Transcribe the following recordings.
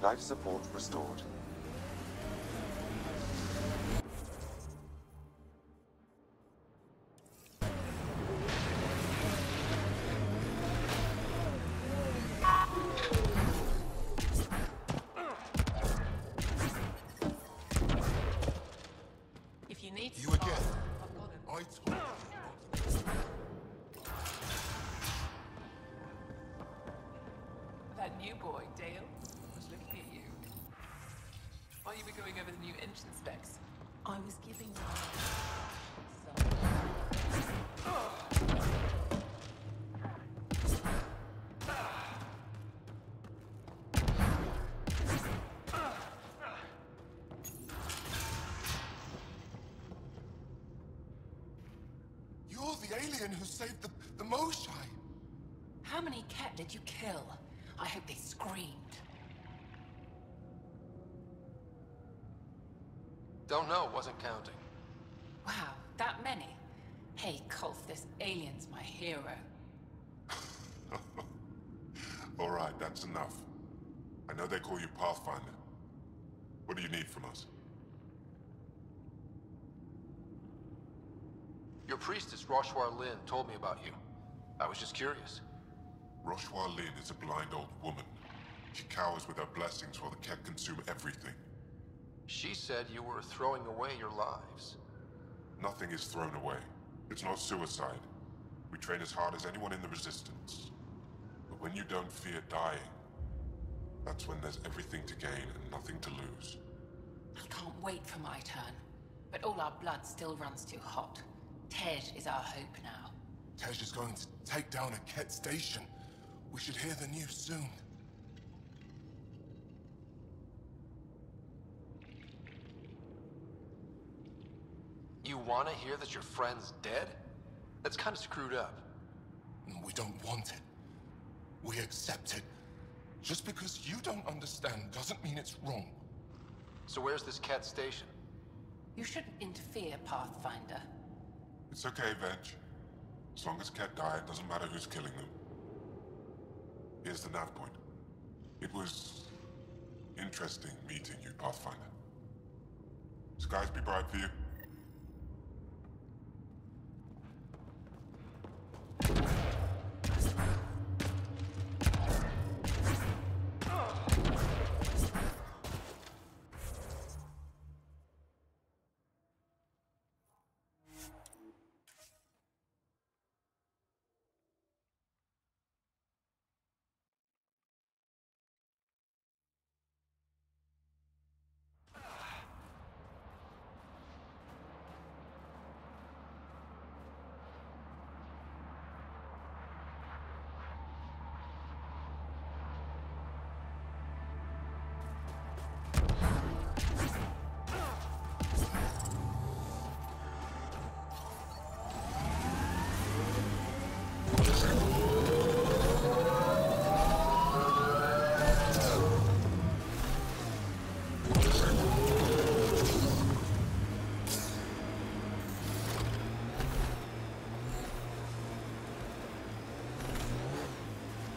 Life support restored. If you need You again. I've got him. I told That new boy, Dale, was looking at you. While you were going over the new engine specs, I was giving you You're the alien who saved the Moshai. How many cat did you kill? I hope they screamed. Don't know, wasn't counting. Wow, that many? Hey, Kolf, this alien's my hero. All right, that's enough. I know they call you Pathfinder. What do you need from us? Your priestess, Roshwar Lin, told me about you. I was just curious. Roshwar Lin is a blind old woman. She cowers with her blessings while the Ket consume everything. She said you were throwing away your lives. Nothing is thrown away. It's not suicide. We train as hard as anyone in the Resistance. But when you don't fear dying, that's when there's everything to gain and nothing to lose. I can't wait for my turn. But all our blood still runs too hot. Tej is our hope now. Tej is going to take down a Ket station. We should hear the news soon. You want to hear that your friend's dead? That's kind of screwed up. We don't want it. We accept it. Just because you don't understand doesn't mean it's wrong. So where's this Ket station? You shouldn't interfere, Pathfinder. It's okay, Veg. As long as Ket die, it doesn't matter who's killing them. Here's the nav point. It was interesting meeting you, Pathfinder. Skies be bright for you.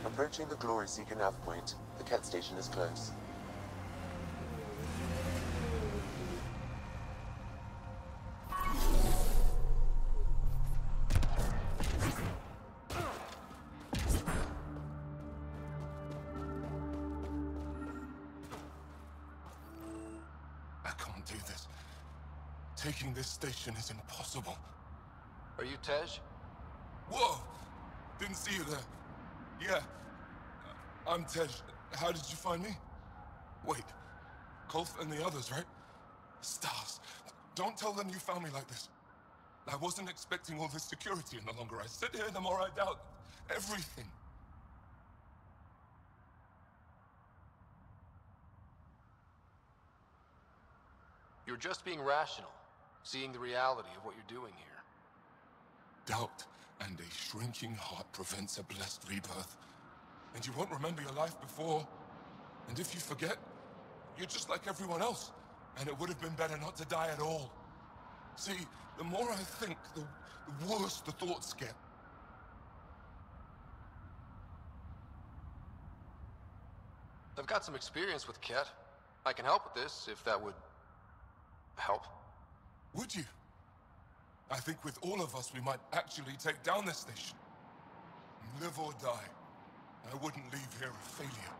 Approaching the Glory Seeker nav point. The Ket station is close. I can't do this. Taking this station is impossible. Are you Tej? Whoa! Didn't see you there. Yeah. I'm Tej. How did you find me? Wait. Kolf and the others, right? Stars. Don't tell them you found me like this. I wasn't expecting all this security any longer. I sit here the more I doubt everything. You're just being rational, seeing the reality of what you're doing here. Doubt and a shrinking heart prevents a blessed rebirth. And you won't remember your life before. And if you forget, you're just like everyone else. And it would have been better not to die at all. See, the more I think, the worse the thoughts get. I've I've got some experience with Ket. I can help with this, if that would... help. Would you? I think with all of us, we might actually take down this station. Live or die. I wouldn't leave here a failure.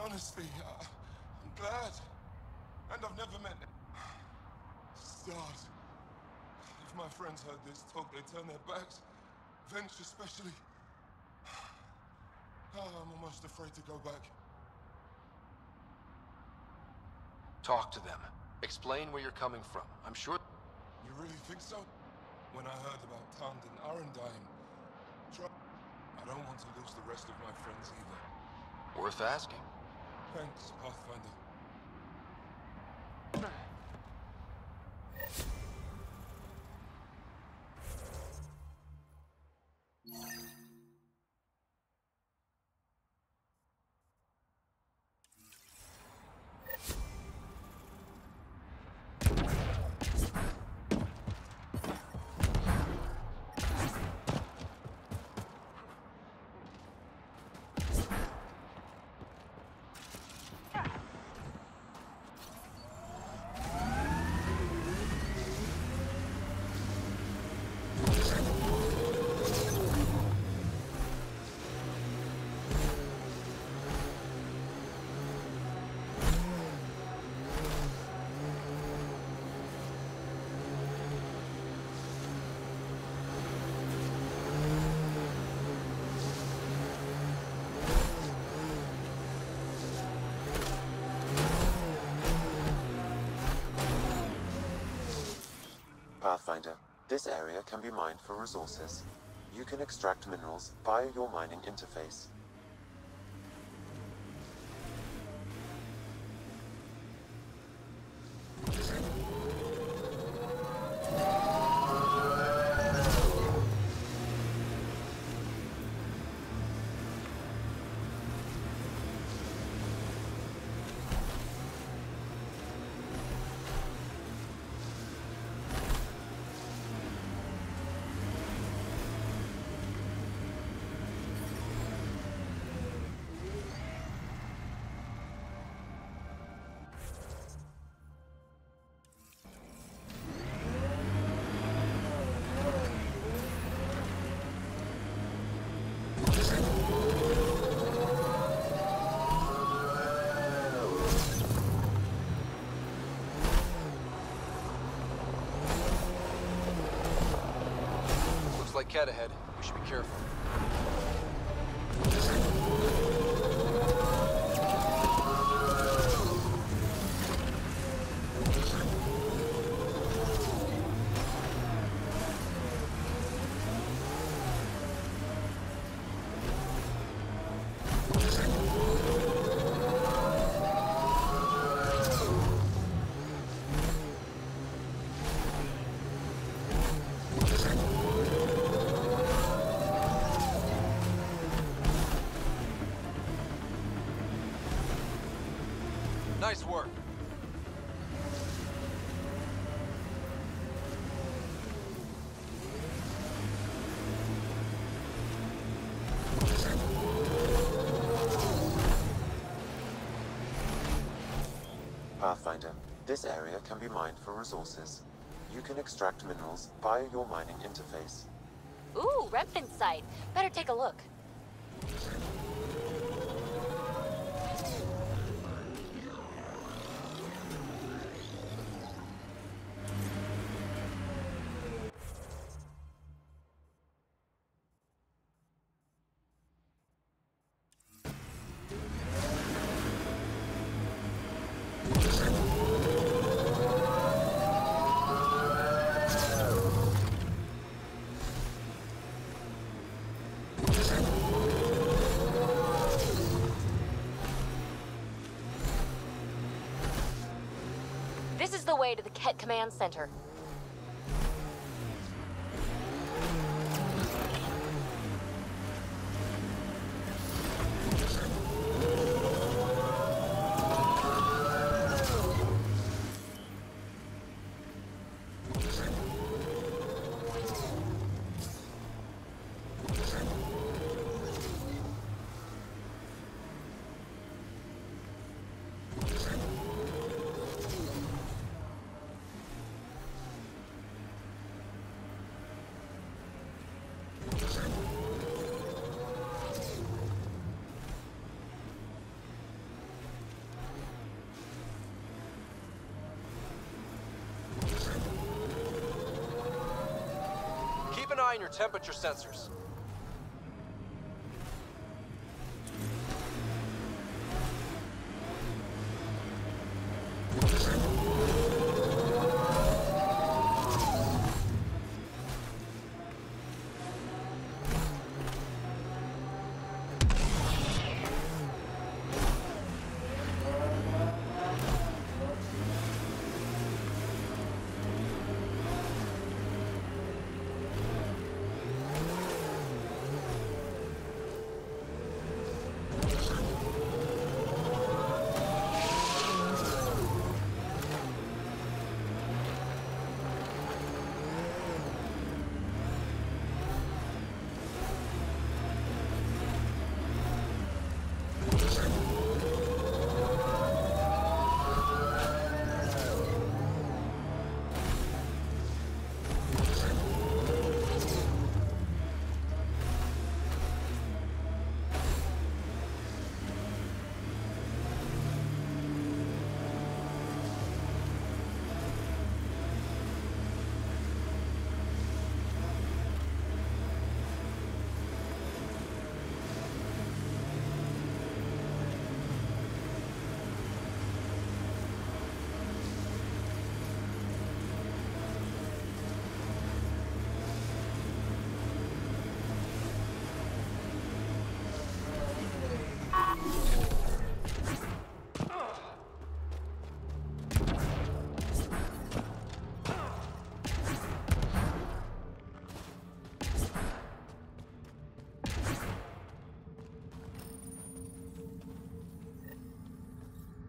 Honestly, I'm glad. And I've never met stars. If my friends heard this talk, they'd turn their backs. Venture especially. I'm almost afraid to go back. Talk to them. Explain where you're coming from. I'm sure... You really think so? When I heard about Tand and Aaron dying, I don't want to lose the rest of my friends either. Worth asking. Thanks, Pathfinder. Pathfinder, this area can be mined for resources. You can extract minerals via your mining interface. Like cat ahead. We should be careful. Nice work. Pathfinder, this area can be mined for resources. You can extract minerals via your mining interface. Ooh, Remnant site. Better take a look. This is the way to the Ket Command Center. Keep an eye on your temperature sensors.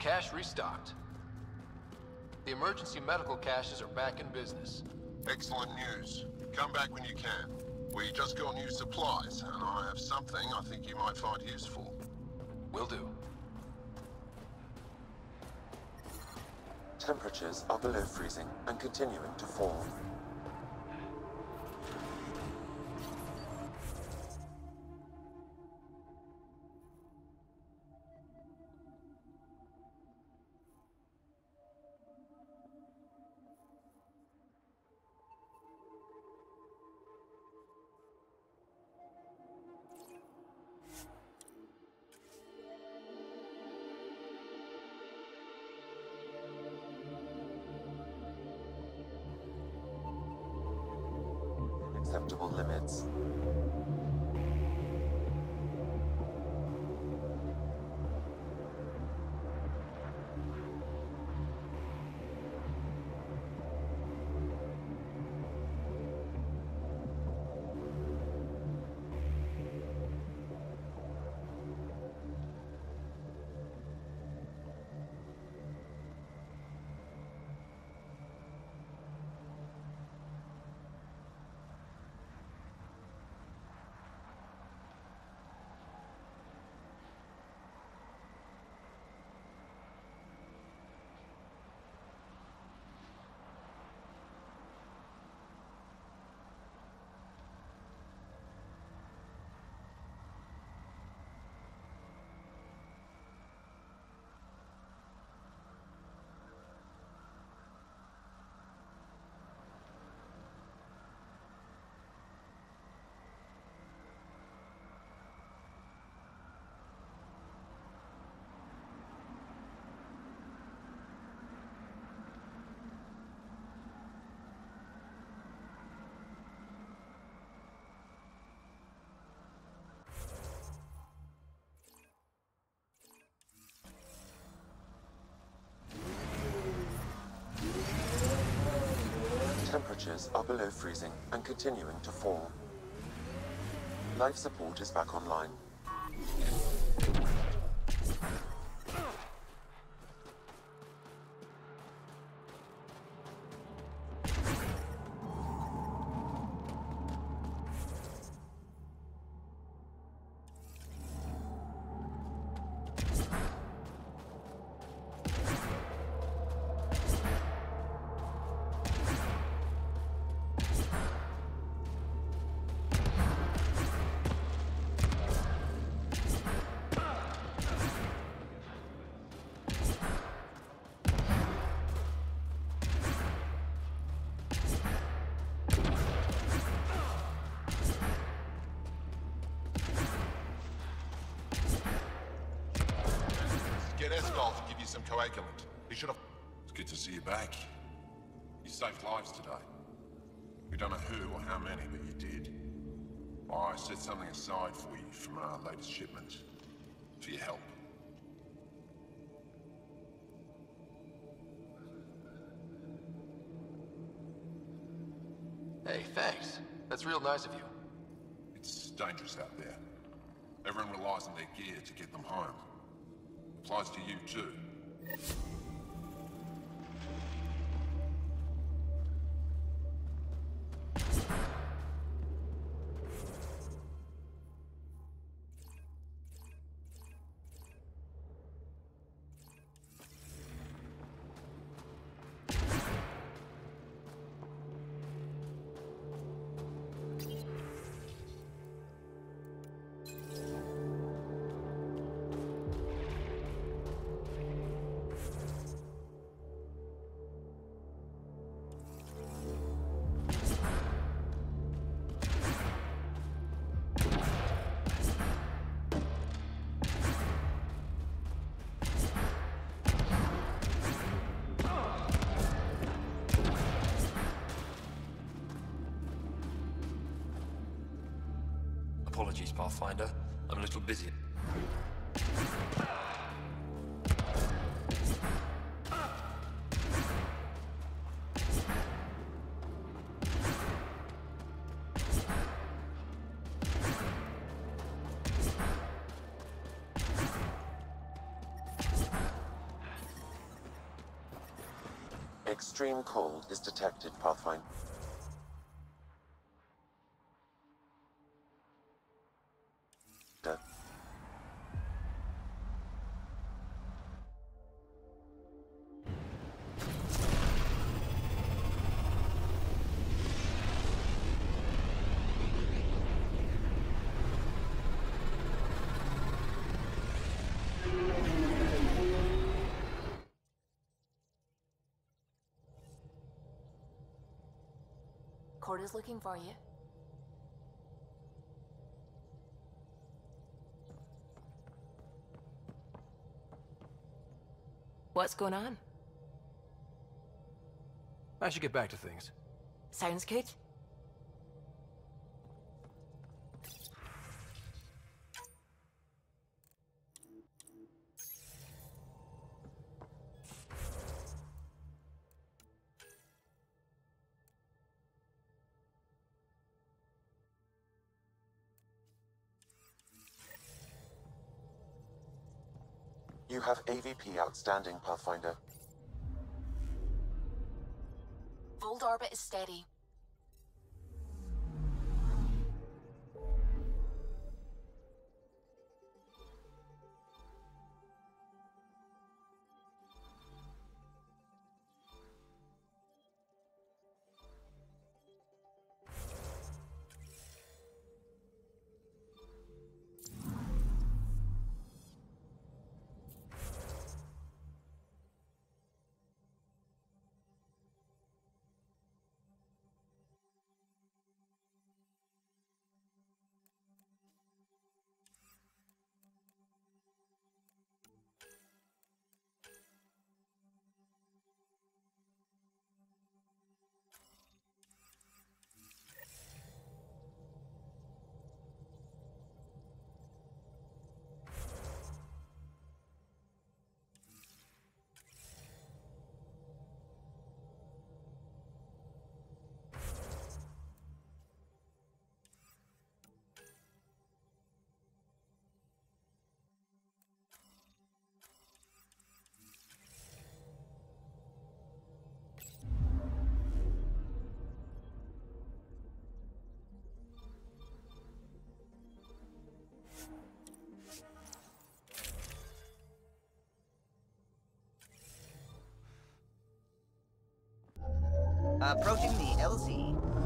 Cache restocked. The emergency medical caches are back in business. Excellent news. Come back when you can. We just got new supplies, and I have something I think you might find useful. Will do. Temperatures are below freezing and continuing to fall. Acceptable limits. Temperatures are below freezing and continuing to fall. Life support is back online. Get Escol to give you some coagulant. He should have... It's good to see you back. You saved lives today. We don't know who or how many, but you did. I set something aside for you from our latest shipment. For your help. Hey, thanks. That's real nice of you. It's dangerous out there. Everyone relies on their gear to get them home. Applies to you too. Apologies, Pathfinder. I'm a little busy. Extreme cold is detected, Pathfinder. Corda's looking for you. What's going on? I should get back to things. Sounds good. You have AVP outstanding, Pathfinder. Fold orbit is steady. Approaching the LZ.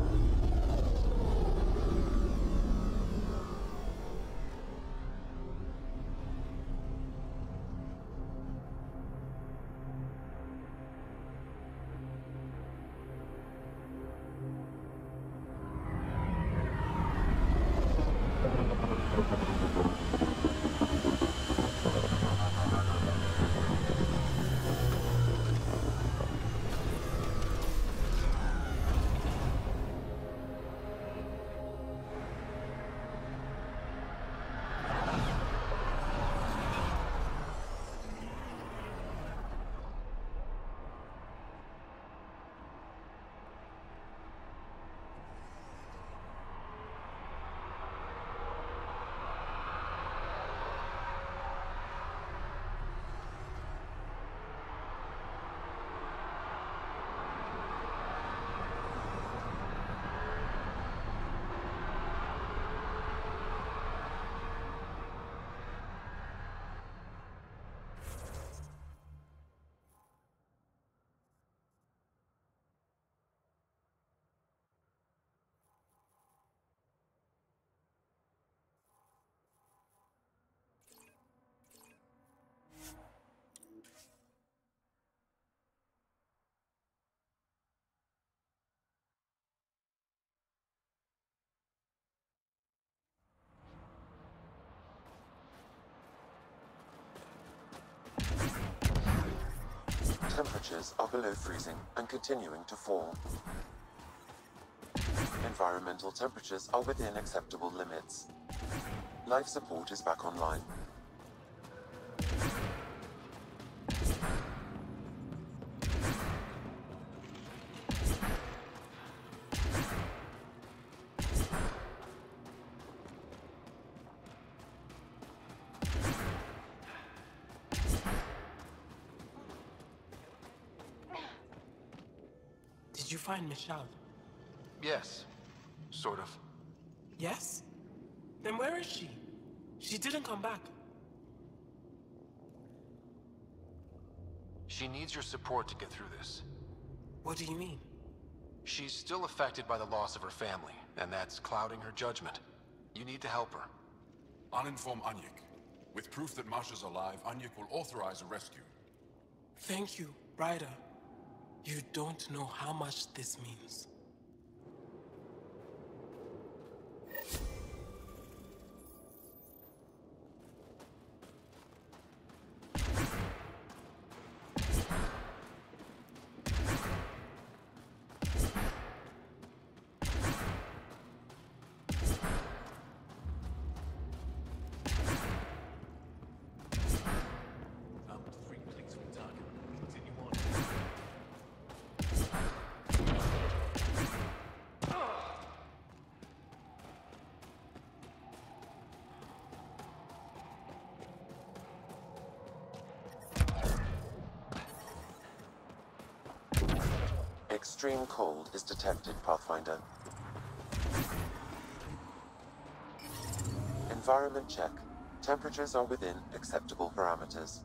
Temperatures are below freezing and continuing to fall. Environmental temperatures are within acceptable limits. Life support is back online. Did you find Michelle? Yes. Sort of. Yes? Then where is she? She didn't come back. She needs your support to get through this. What do you mean? She's still affected by the loss of her family, and that's clouding her judgment. You need to help her. I'll inform Anyik. With proof that Masha's alive, Anyik will authorize a rescue. Thank you, Ryder. You don't know how much this means. Extreme cold is detected, Pathfinder. Environment check. Temperatures are within acceptable parameters.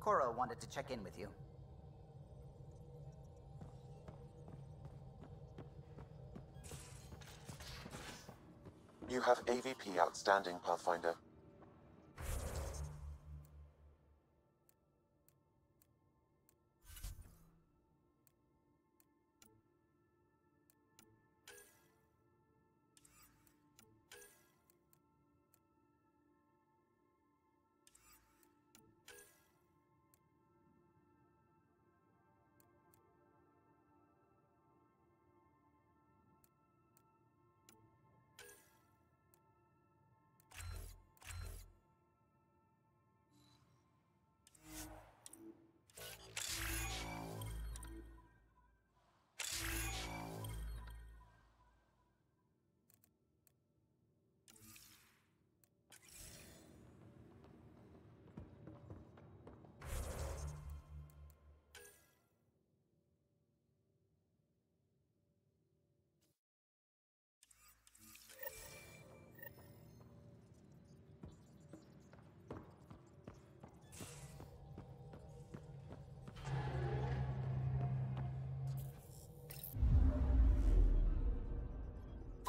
Cora wanted to check in with you. You have AVP outstanding, Pathfinder.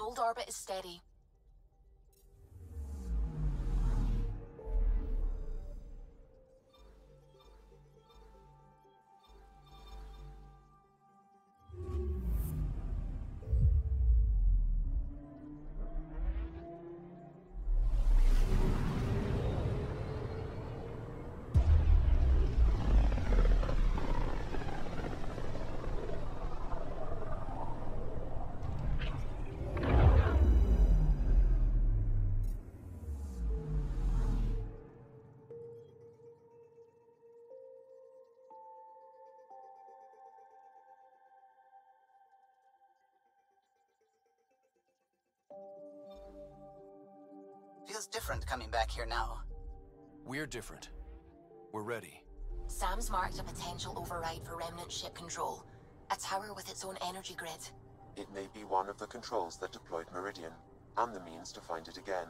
Fold orbit is steady. Feels different coming back here now. We're different. We're ready. Sam's marked a potential override for remnant ship control. A tower with its own energy grid. It may be one of the controls that deployed Meridian, and the means to find it again.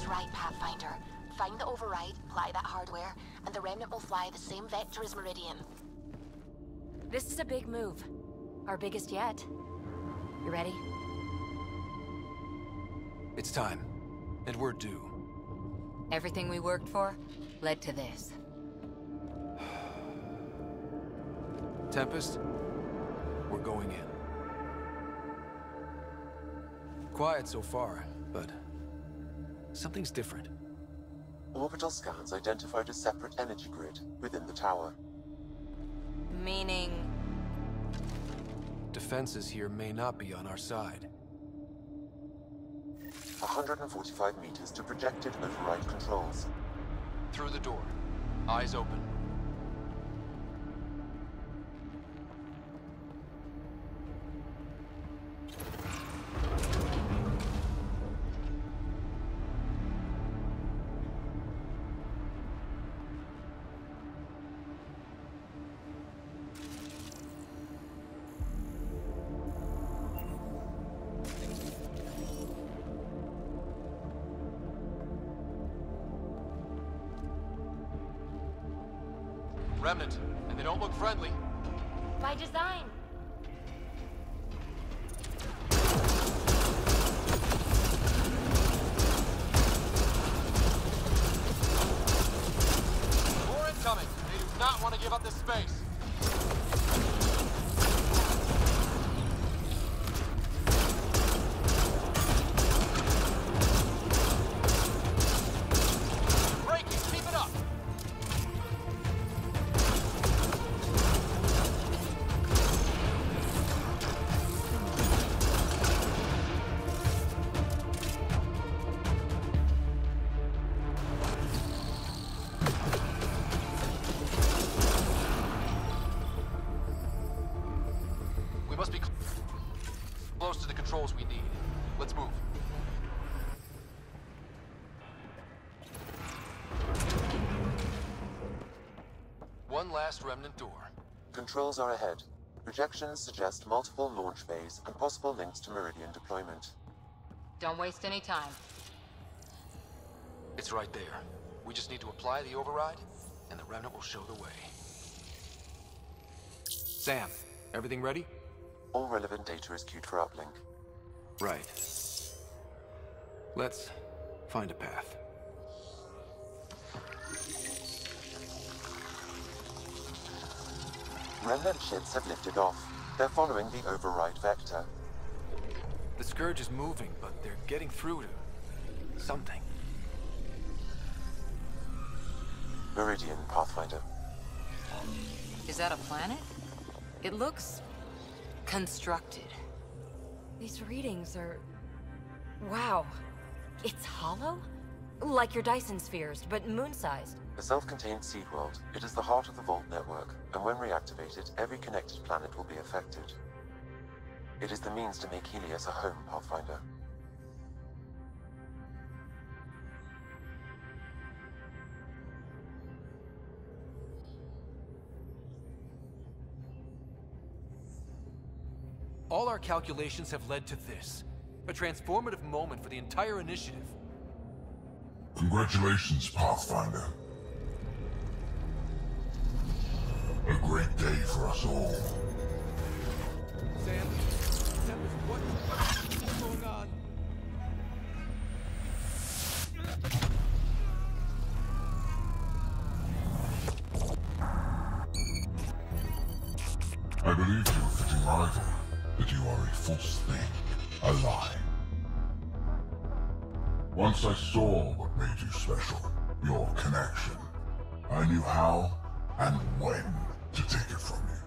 is right, Pathfinder. Find the override, apply that hardware, and the Remnant will fly the same vector as Meridian. This is a big move. Our biggest yet. You ready? It's time. And we're due. Everything we worked for led to this. Tempest, we're going in. Quiet so far, but something's different. Orbital scans identified a separate energy grid within the tower. Meaning... Defenses here may not be on our side. 145 meters to projected override controls. Through the door. Eyes open. Remnant, and they don't look friendly. By design. More incoming. They do not want to give up this space. Braking, keep it up. We must be close to the controls we need. Let's move. One last remnant door. Controls are ahead. Projections suggest multiple launch bays and possible links to Meridian deployment. Don't waste any time. It's right there. We just need to apply the override, and the remnant will show the way. Sam, everything ready? All relevant data is queued for uplink. Right. Let's find a path. Remnant ships have lifted off. They're following the override vector. The Scourge is moving, but they're getting through to something. Meridian, Pathfinder. Is that a planet? It looks... constructed. These readings are... wow. It's hollow? Like your Dyson spheres, but moon-sized. A self-contained seed world, it is the heart of the Vault network, and when reactivated, every connected planet will be affected. It is the means to make Helios a home, Pathfinder. All our calculations have led to this. A transformative moment for the entire initiative. Congratulations, Pathfinder. A great day for us all. Sam, what's going on? I believe you, fitting rival, that you are a false thing, a lie. Once I saw what made you special, your connection. I knew how and when to take it from you.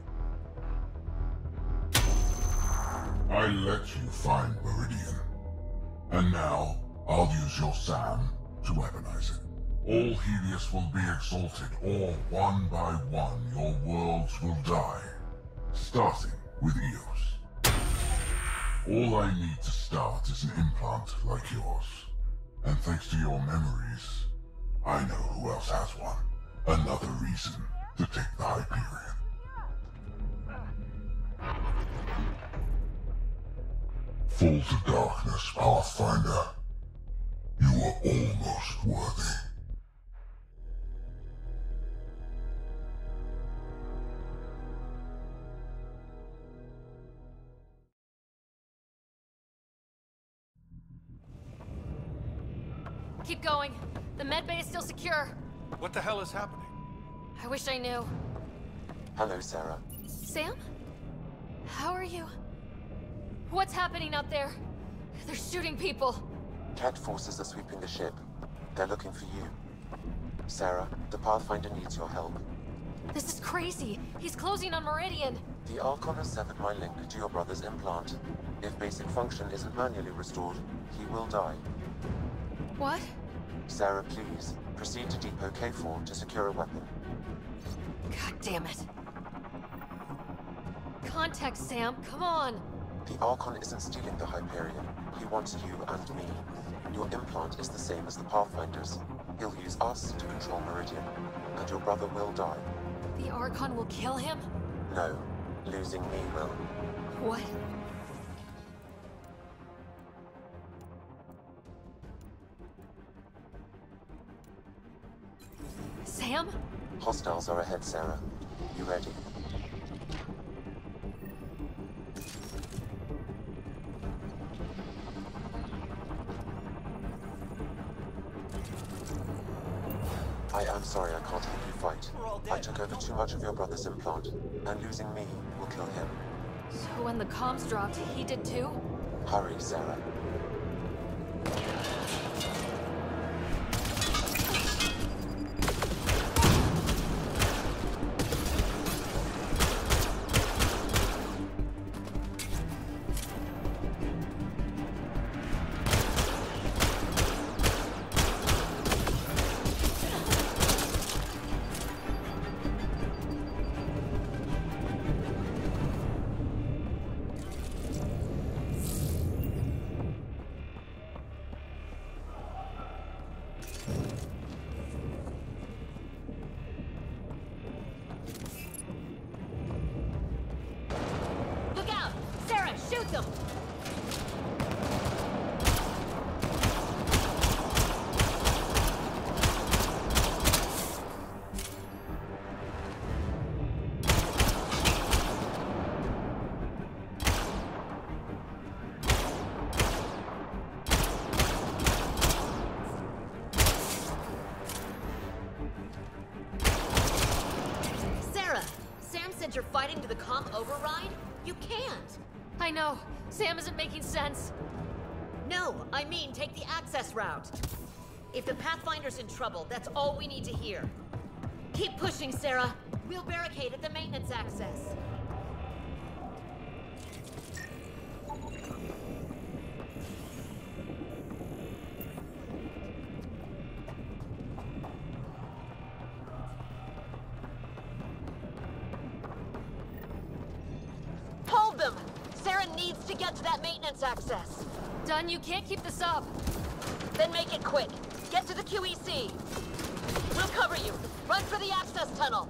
I let you find Meridian. And now, I'll use your SAM to weaponize it. All Helios will be exalted, or one by one your worlds will die. Starting with Eos. All I need to start is an implant like yours. And thanks to your memories, I know who else has one. Another reason to take the Hyperion. Fall to darkness, Pathfinder. You are almost worthy. Keep going. The medbay is still secure. What the hell is happening? I wish I knew. Hello, Sarah. Sam? How are you? What's happening out there? They're shooting people. Cat forces are sweeping the ship. They're looking for you. Sarah, the Pathfinder needs your help. This is crazy. He's closing on Meridian. The Archon has severed my link to your brother's implant. If basic function isn't manually restored, he will die. What? Sarah, please, proceed to Depot K4 to secure a weapon. God damn it. Contact Sam, come on! The Archon isn't stealing the Hyperion. He wants you and me. Your implant is the same as the Pathfinder's. He'll use us to control Meridian, and your brother will die. The Archon will kill him? No, losing me will. What? Sam? Hostiles are ahead, Sarah. You ready? I am sorry I can't help you fight. I took over too much of your brother's implant, and losing me will kill him. So when the comms dropped, he did too? Hurry, Sarah. Shoot them! Sarah, Sam said you're fighting to the comm override? You can't! I know. Sam isn't making sense. No, I mean take the access route. If the Pathfinder's in trouble, that's all we need to hear. Keep pushing, Sarah. We'll barricade at the maintenance access. Hold them! Sarah needs to get to that maintenance access. Dunn, you can't keep this up. Then make it quick. Get to the QEC. We'll cover you. Run for the access tunnel.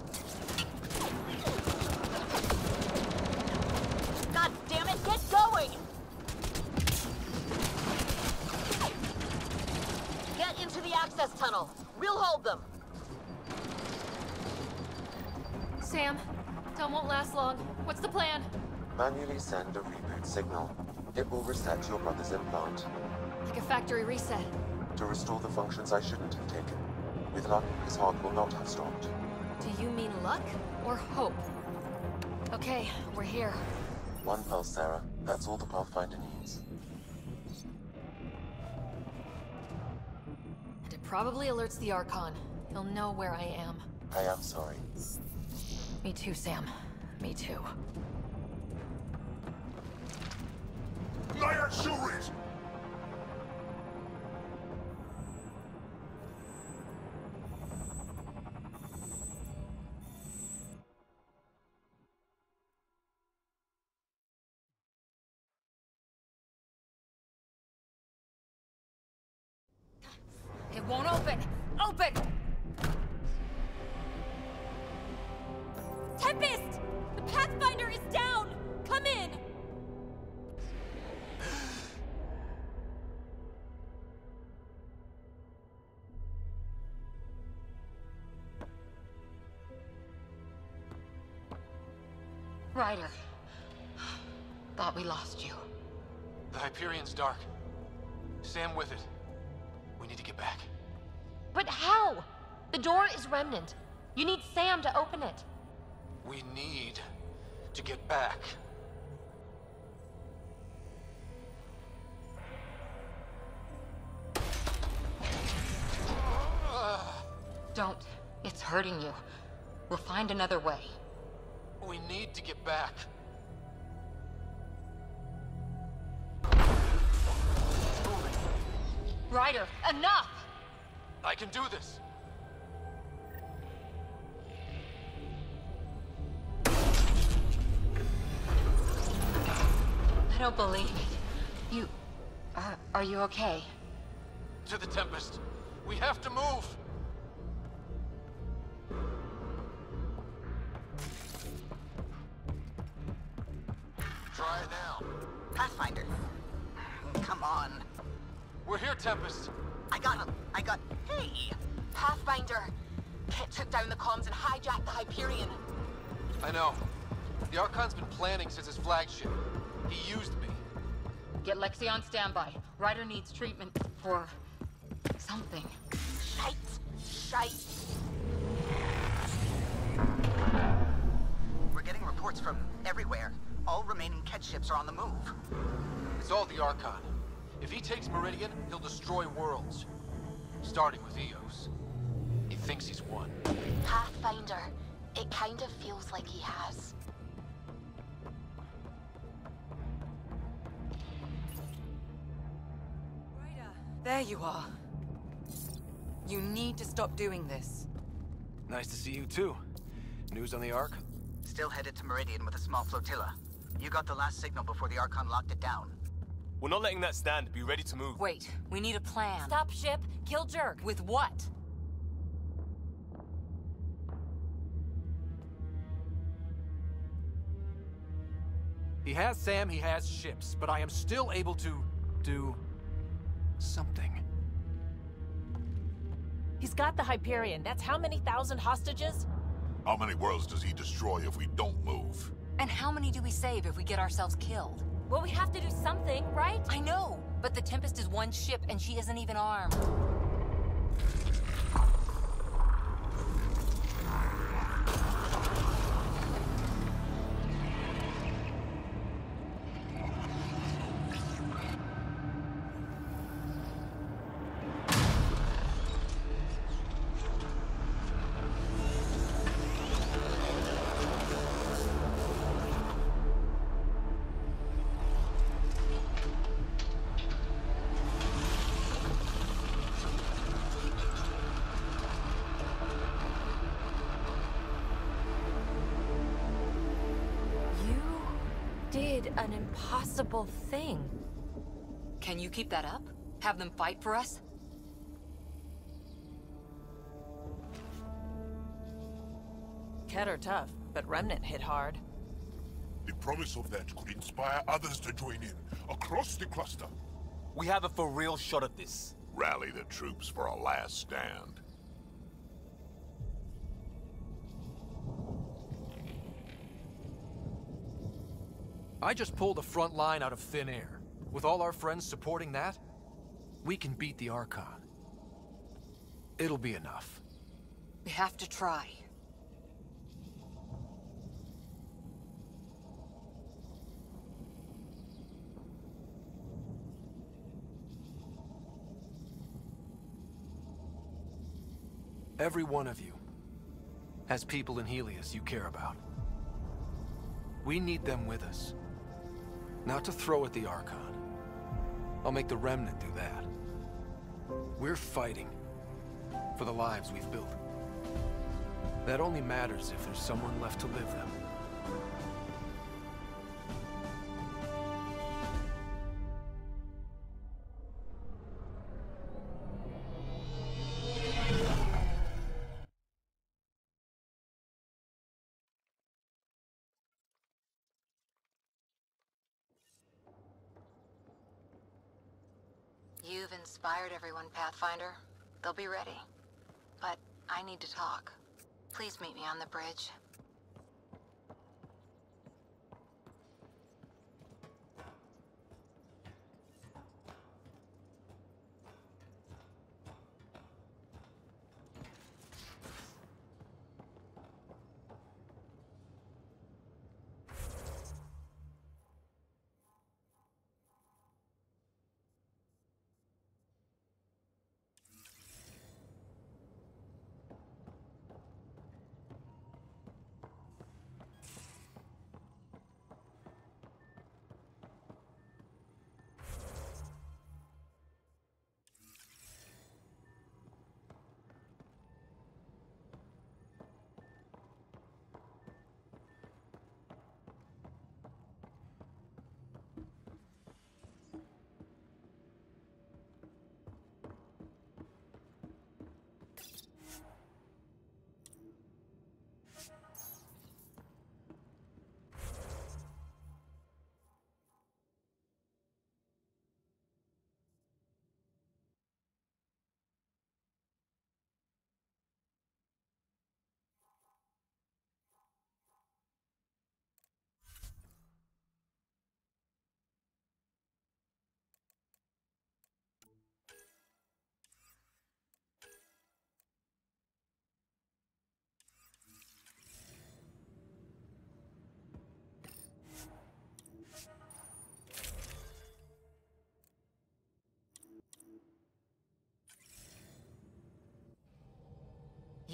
God damn it, get going! Get into the access tunnel. We'll hold them. Sam, Dunn won't last long. What's the plan? Manually send a reboot signal. It will reset your brother's implant. Like a factory reset. To restore the functions I shouldn't have taken. With luck, his heart will not have stopped. Do you mean luck or hope? Okay, we're here. One pulse, Sarah. That's all the Pathfinder needs. And it probably alerts the Archon. He'll know where I am. I am sorry. Me too, Sam. Me too. Liar Shurit! It won't open! Open! Tempest! The Pathfinder is down! Come in! Ryder. Thought we lost you. The Hyperion's dark. Sam with it. We need to get back. But how? The door is Remnant. You need Sam to open it. We need to get back. Don't. It's hurting you. We'll find another way. We need to get back. Ryder, enough! I can do this. I don't believe it. You... are you okay? To the Tempest. We have to move. Try it now. Pathfinder. Come on. We're here, Tempest. I got him. Hey! Pathfinder! Kit took down the comms and hijacked the Hyperion. I know. The Archon's been planning since his flagship. He used me. Get Lexi on standby. Ryder needs treatment for... something. Shite. We're getting reports from everywhere. All remaining Ket ships are on the move. It's all the Archon. If he takes Meridian, he'll destroy worlds. Starting with Eos. He thinks he's won. Pathfinder. It kind of feels like he has. There you are. You need to stop doing this. Nice to see you too. News on the Ark? Still headed to Meridian with a small flotilla. You got the last signal before the Archon locked it down. We're not letting that stand. Be ready to move. Wait, we need a plan. Stop ship, kill Jerk. With what? He has Sam, he has ships, but I am still able to do something. He's got the Hyperion. That's how many thousand hostages? How many worlds does he destroy if we don't move? And how many do we save if we get ourselves killed? Well, we have to do something, right? I know, but the Tempest is one ship and she isn't even armed. An impossible thing. Can you keep that up? Have them fight for us? Ket are tough, but Remnant hit hard. The promise of that could inspire others to join in, across the cluster. We have a for real shot at this. Rally the troops for a last stand. I just pulled a front line out of thin air. With all our friends supporting that, we can beat the Archon. It'll be enough. We have to try. Every one of you has people in Helios you care about. We need them with us. Not to throw at the Archon. I'll make the Remnant do that. We're fighting for the lives we've built. That only matters if there's someone left to live them. You've inspired everyone, Pathfinder. They'll be ready. But I need to talk. Please meet me on the bridge.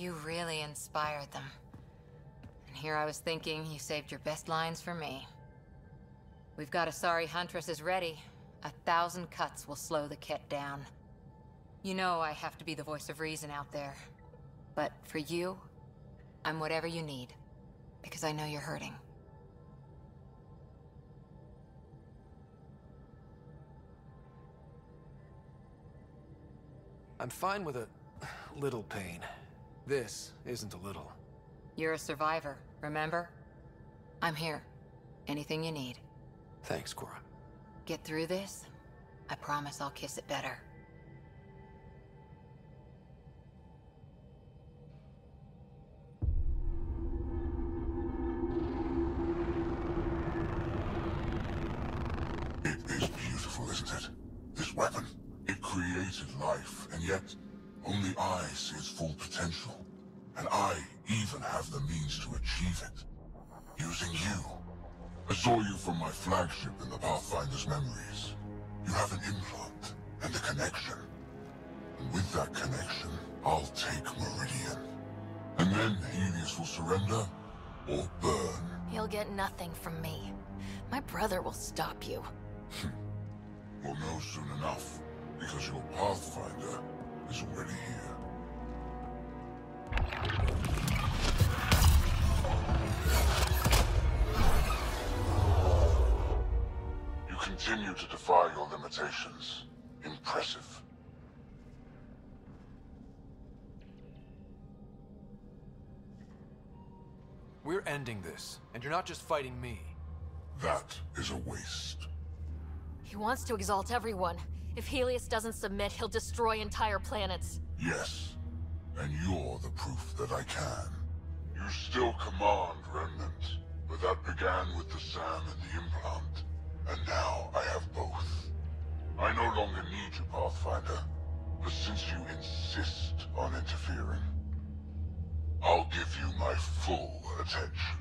You really inspired them. And here I was thinking you saved your best lines for me. We've got Asari Huntresses ready. 1,000 cuts will slow the Ket down. You know I have to be the voice of reason out there. But for you, I'm whatever you need. Because I know you're hurting. I'm fine with a little pain. This isn't a little. You're a survivor, remember? I'm here. Anything you need. Thanks, Cora. Get through this, I promise I'll kiss it better. It is beautiful, isn't it? This weapon. It created life, and yet only I see its full potential. And I even have the means to achieve it. Using you. I saw you from my flagship in the Pathfinder's memories. You have an implant and a connection. And with that connection, I'll take Meridian. And then Helios will surrender or burn. You'll get nothing from me. My brother will stop you. We'll know soon enough, because your Pathfinder is already here. You continue to defy your limitations. Impressive. We're ending this, and you're not just fighting me. That is a waste. He wants to exalt everyone. If Helios doesn't submit, he'll destroy entire planets. Yes, and you're the proof that I can. You still command Remnant, but that began with the SAM and the implant. And now I have both. I no longer need you, Pathfinder, but since you insist on interfering, I'll give you my full attention.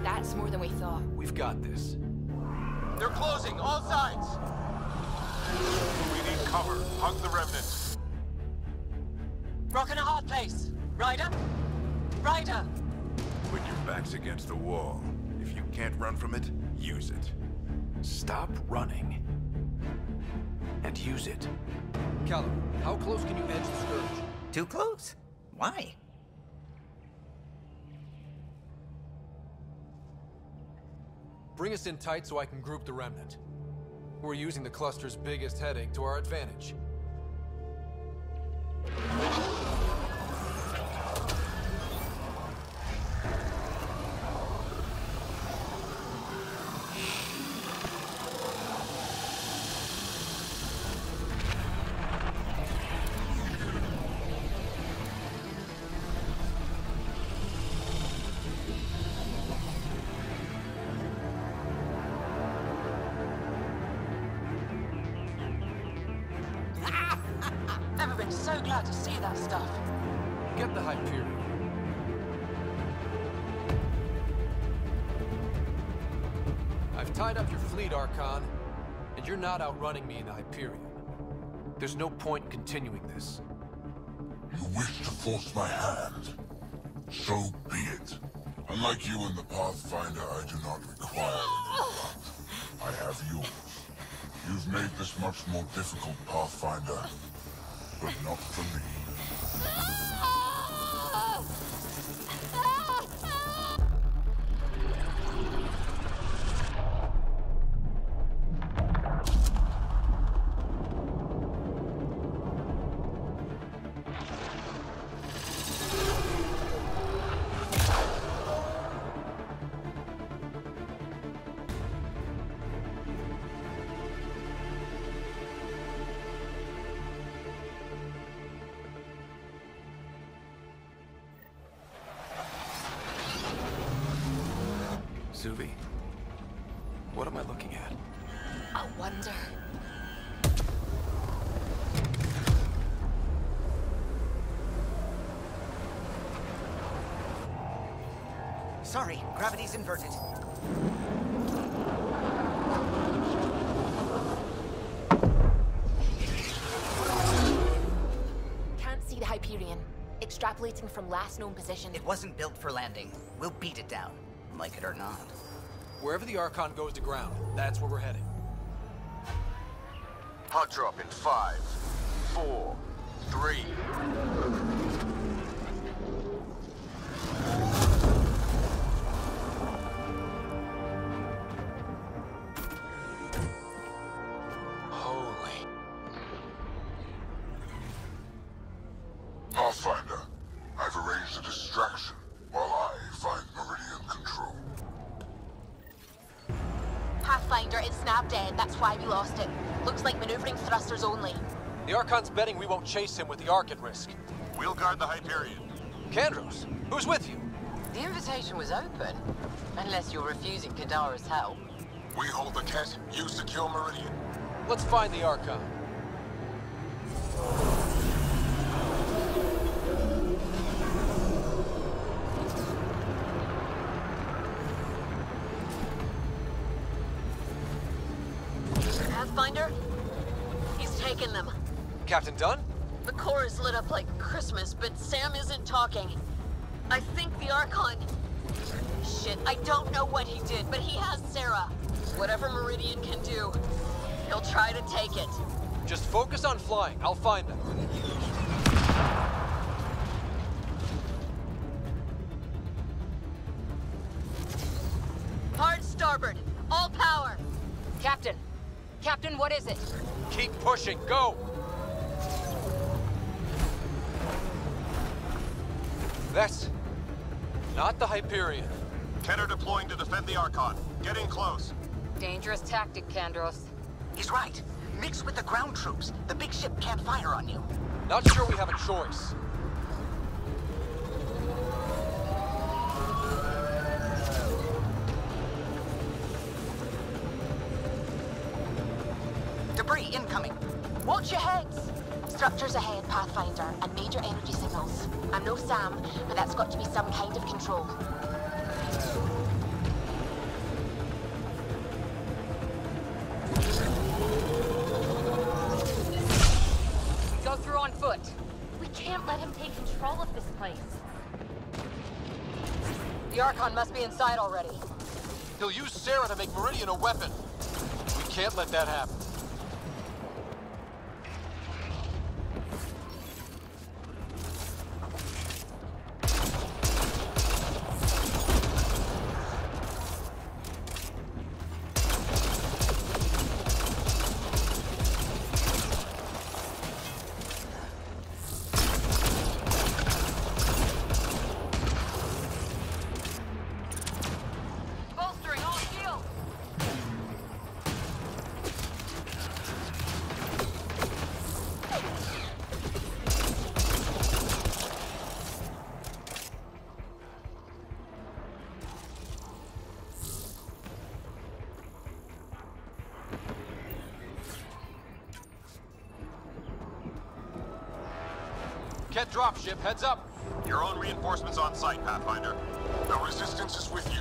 That's more than we thought. We've got this. They're closing, all sides! We need cover. Hug the remnant. Rockin' a hard place. Ryder? Ryder! When your back's against the wall, if you can't run from it, use it. Stop running. And use it. Callum, how close can you edge the Scourge? Too close? Why? Bring us in tight so I can group the Remnant. We're using the cluster's biggest headache to our advantage. Never been so glad to see that stuff. Get the Hyperion. I've tied up your fleet, Archon, and you're not outrunning me in the Hyperion. There's no point in continuing this. You wish to force my hand? So be it. Unlike you and the Pathfinder, I do not require an implant. I have yours. You've made this much more difficult, Pathfinder, but not for me. Suvi, what am I looking at? A wonder. Sorry, gravity's inverted. Can't see the Hyperion. Extrapolating from last known position. It wasn't built for landing. We'll beat it down, like it or not. Wherever the Archon goes to ground, that's where we're heading. Hot drop in 5, 4, 3. Holy. Pathfinder, I've arranged a distraction while I find Meridian control. Pathfinder, it snapped dead. That's why we lost it. Looks like maneuvering thrusters only. The Archon's betting we won't chase him with the Ark at risk. We'll guard the Hyperion. Kandros, who's with you? The invitation was open. Unless you're refusing Kadara's help. We hold the Ket, you secure Meridian. Let's find the Archon. Pathfinder? He's taken them. Captain Dunn? The core is lit up like Christmas, but Sam isn't talking. I think the Archon... Shit, I don't know what he did, but he has Sarah. Whatever Meridian can do, he'll try to take it. Just focus on flying. I'll find them. Hard starboard. All power. Captain! Captain, what is it? Keep pushing. Go! That's... not the Hyperion. Keter deploying to defend the Archon. Get in close. Dangerous tactic, Kandros. He's right. Mix with the ground troops. The big ship can't fire on you. Not sure we have a choice. Debris incoming. Watch your heads! Structures ahead, Pathfinder, and major energy signals. I'm no Sam, but that's got to be some kind of control. Go through on foot. We can't let him take control of this place. The Archon must be inside already. He'll use Sarah to make Meridian a weapon. We can't let that happen. Bolstering all shields. Ket dropship, heads up. Your own reinforcements on site, Pathfinder. The Resistance is with you.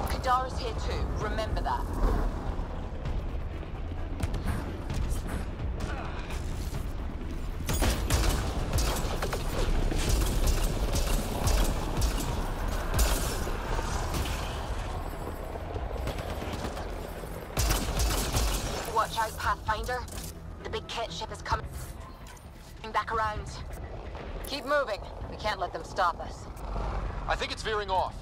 Kadara's here too, remember that. Watch out, Pathfinder. The big Ket ship is coming back around. Keep moving. We can't let them stop us. I think it's veering off.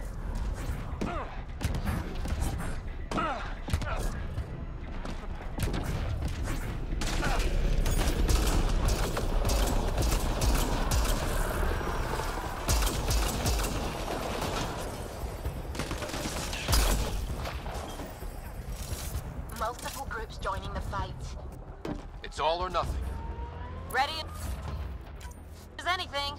Multiple groups joining the fight. It's all or nothing. Ready as anything.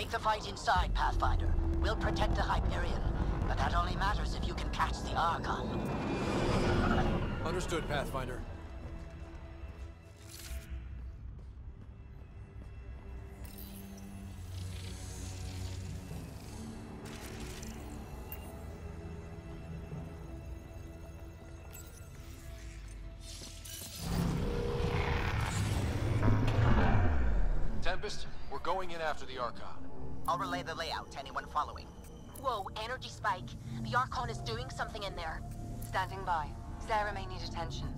Take the fight inside, Pathfinder. We'll protect the Hyperion, but that only matters if you can catch the Archon. Understood, Pathfinder. Tempest, we're going in after the Archon. I'll relay the layout to anyone following. Whoa, energy spike. The Archon is doing something in there. Standing by. Sarah may need attention.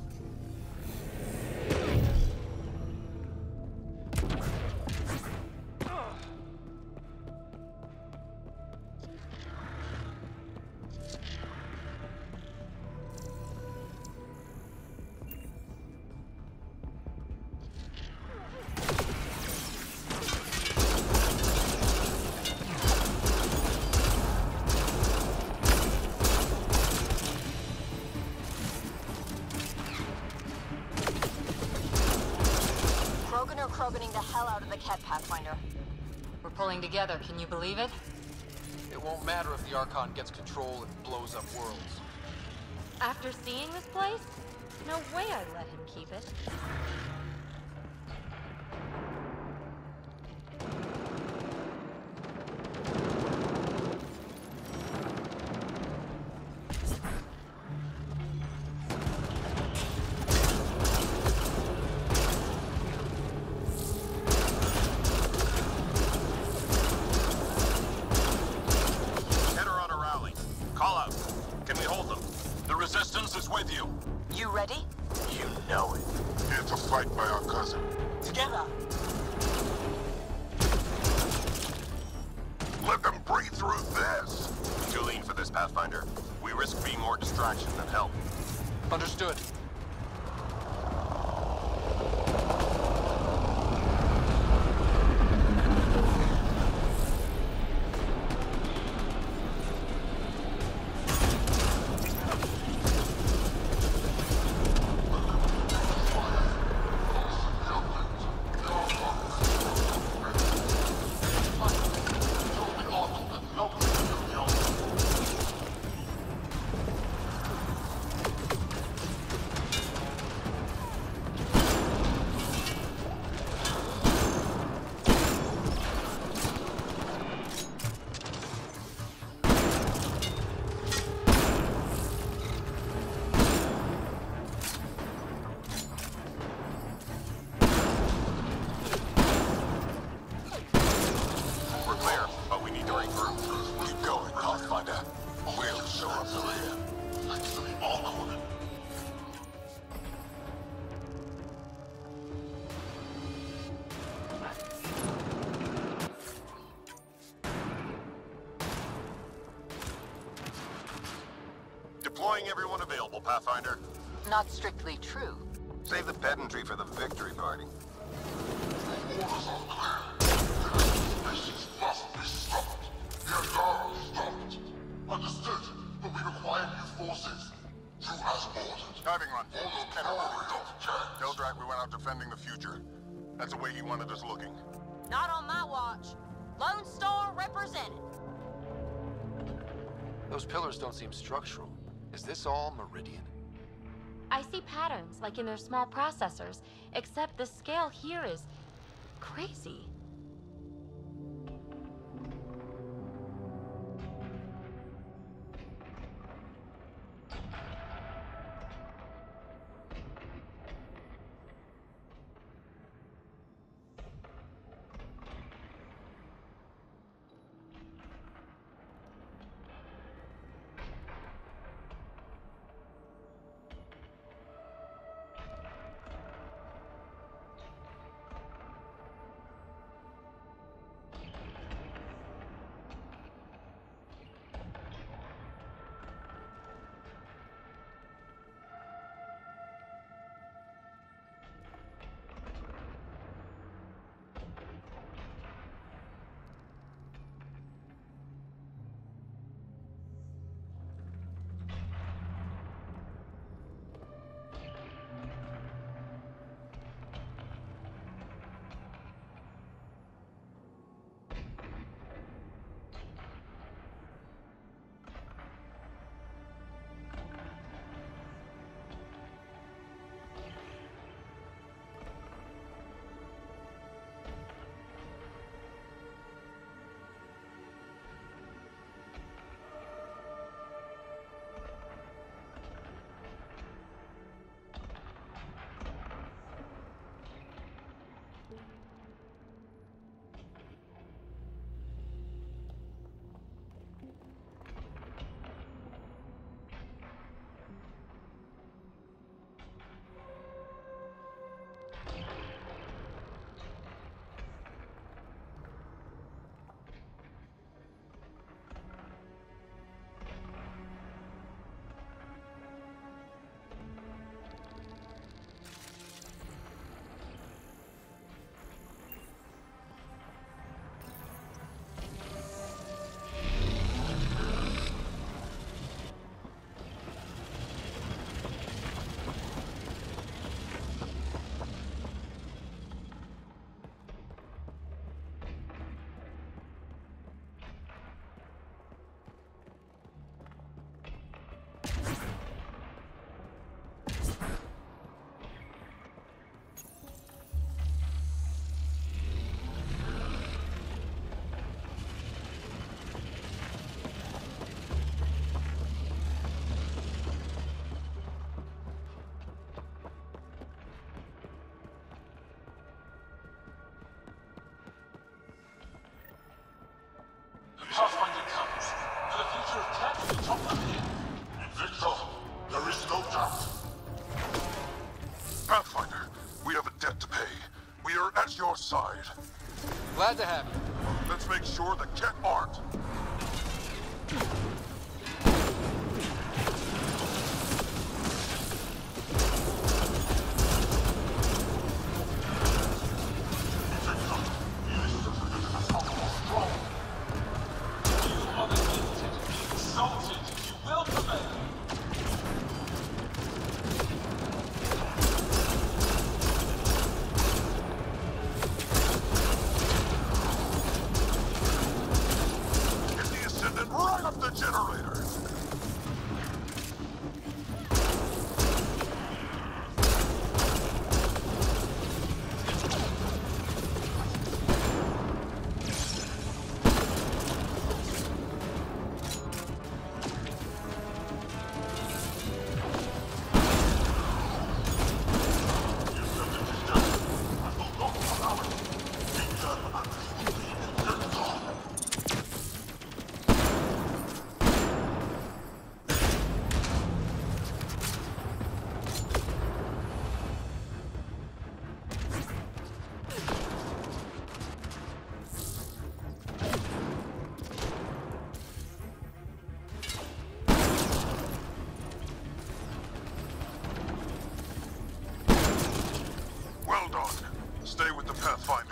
Kroganing the hell out of the Ket, Pathfinder. We're pulling together, can you believe it? It won't matter if the Archon gets control and blows up worlds. After seeing this place, no way I'd let him keep it. You ready? You know it. Here to fight by our cousin. Together! Let them breathe through this! Too lean for this, Pathfinder. We risk being more distraction than help. Understood. Deploying everyone available, Pathfinder. Not strictly true. Save the pedantry for the victory party. Orders are clear. Missions must be stopped. The Andara stopped. Understood, but we require new forces. Do as ordered. Diving run. Tell Drac we went out defending the future. That's the way he wanted us looking. Not on my watch. Lone Star represented. Those pillars don't seem structural. Is this all Meridian? I see patterns, like in their small processors, except the scale here is crazy. At your side. Glad to have you. Let's make sure the Ket aren't.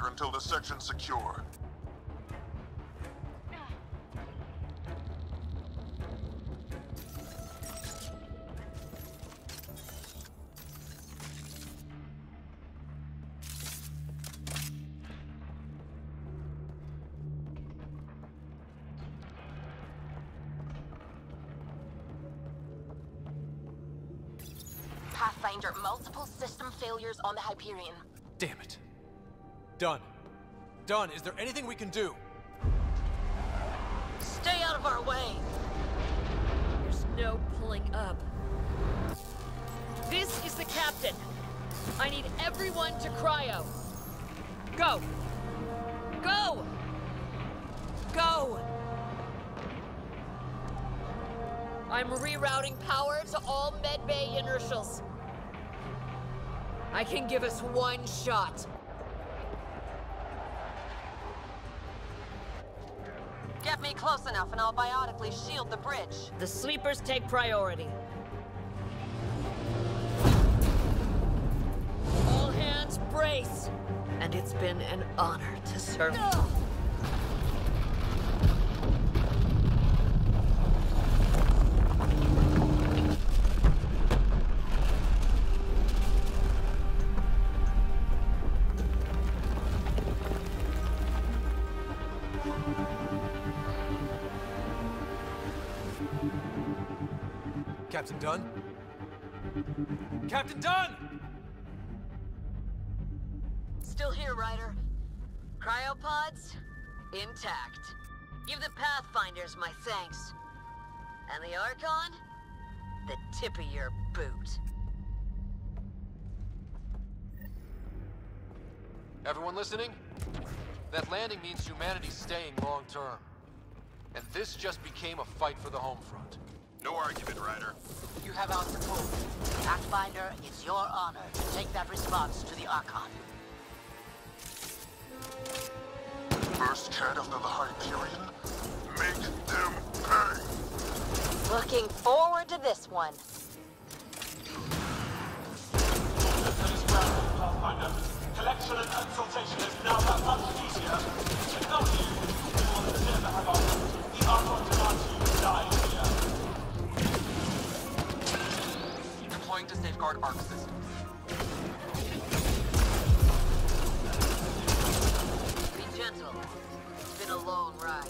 Until the section's secure. Pathfinder, multiple system failures on the Hyperion. Damn it. Done. Done. Is there anything we can do? Stay out of our way. There's no pulling up. This is the captain. I need everyone to cryo. Go. Go! Go! I'm rerouting power to all medbay inertials. I can give us one shot. Get me close enough and I'll biotically shield the bridge. The sleepers take priority. All hands brace. And it's been an honor to serve. Captain Dunn? Captain Dunn! Still here, Ryder. Cryopods, intact. Give the Pathfinders my thanks. And the Archon, the tip of your boot. Everyone listening? That landing means humanity's staying long term. And this just became a fight for the home front. No argument, Ryder. You have our support. Pathfinder, it's your honor to take that response to the Archon. First Ket under the Hyperion, make them pay. Looking forward to this one. Pathfinder. Collection and consultation is now that much easier. Technology you will never have options. The Archon demands you die here. Deploying to safeguard ARC systems. Be gentle. It's been a long ride.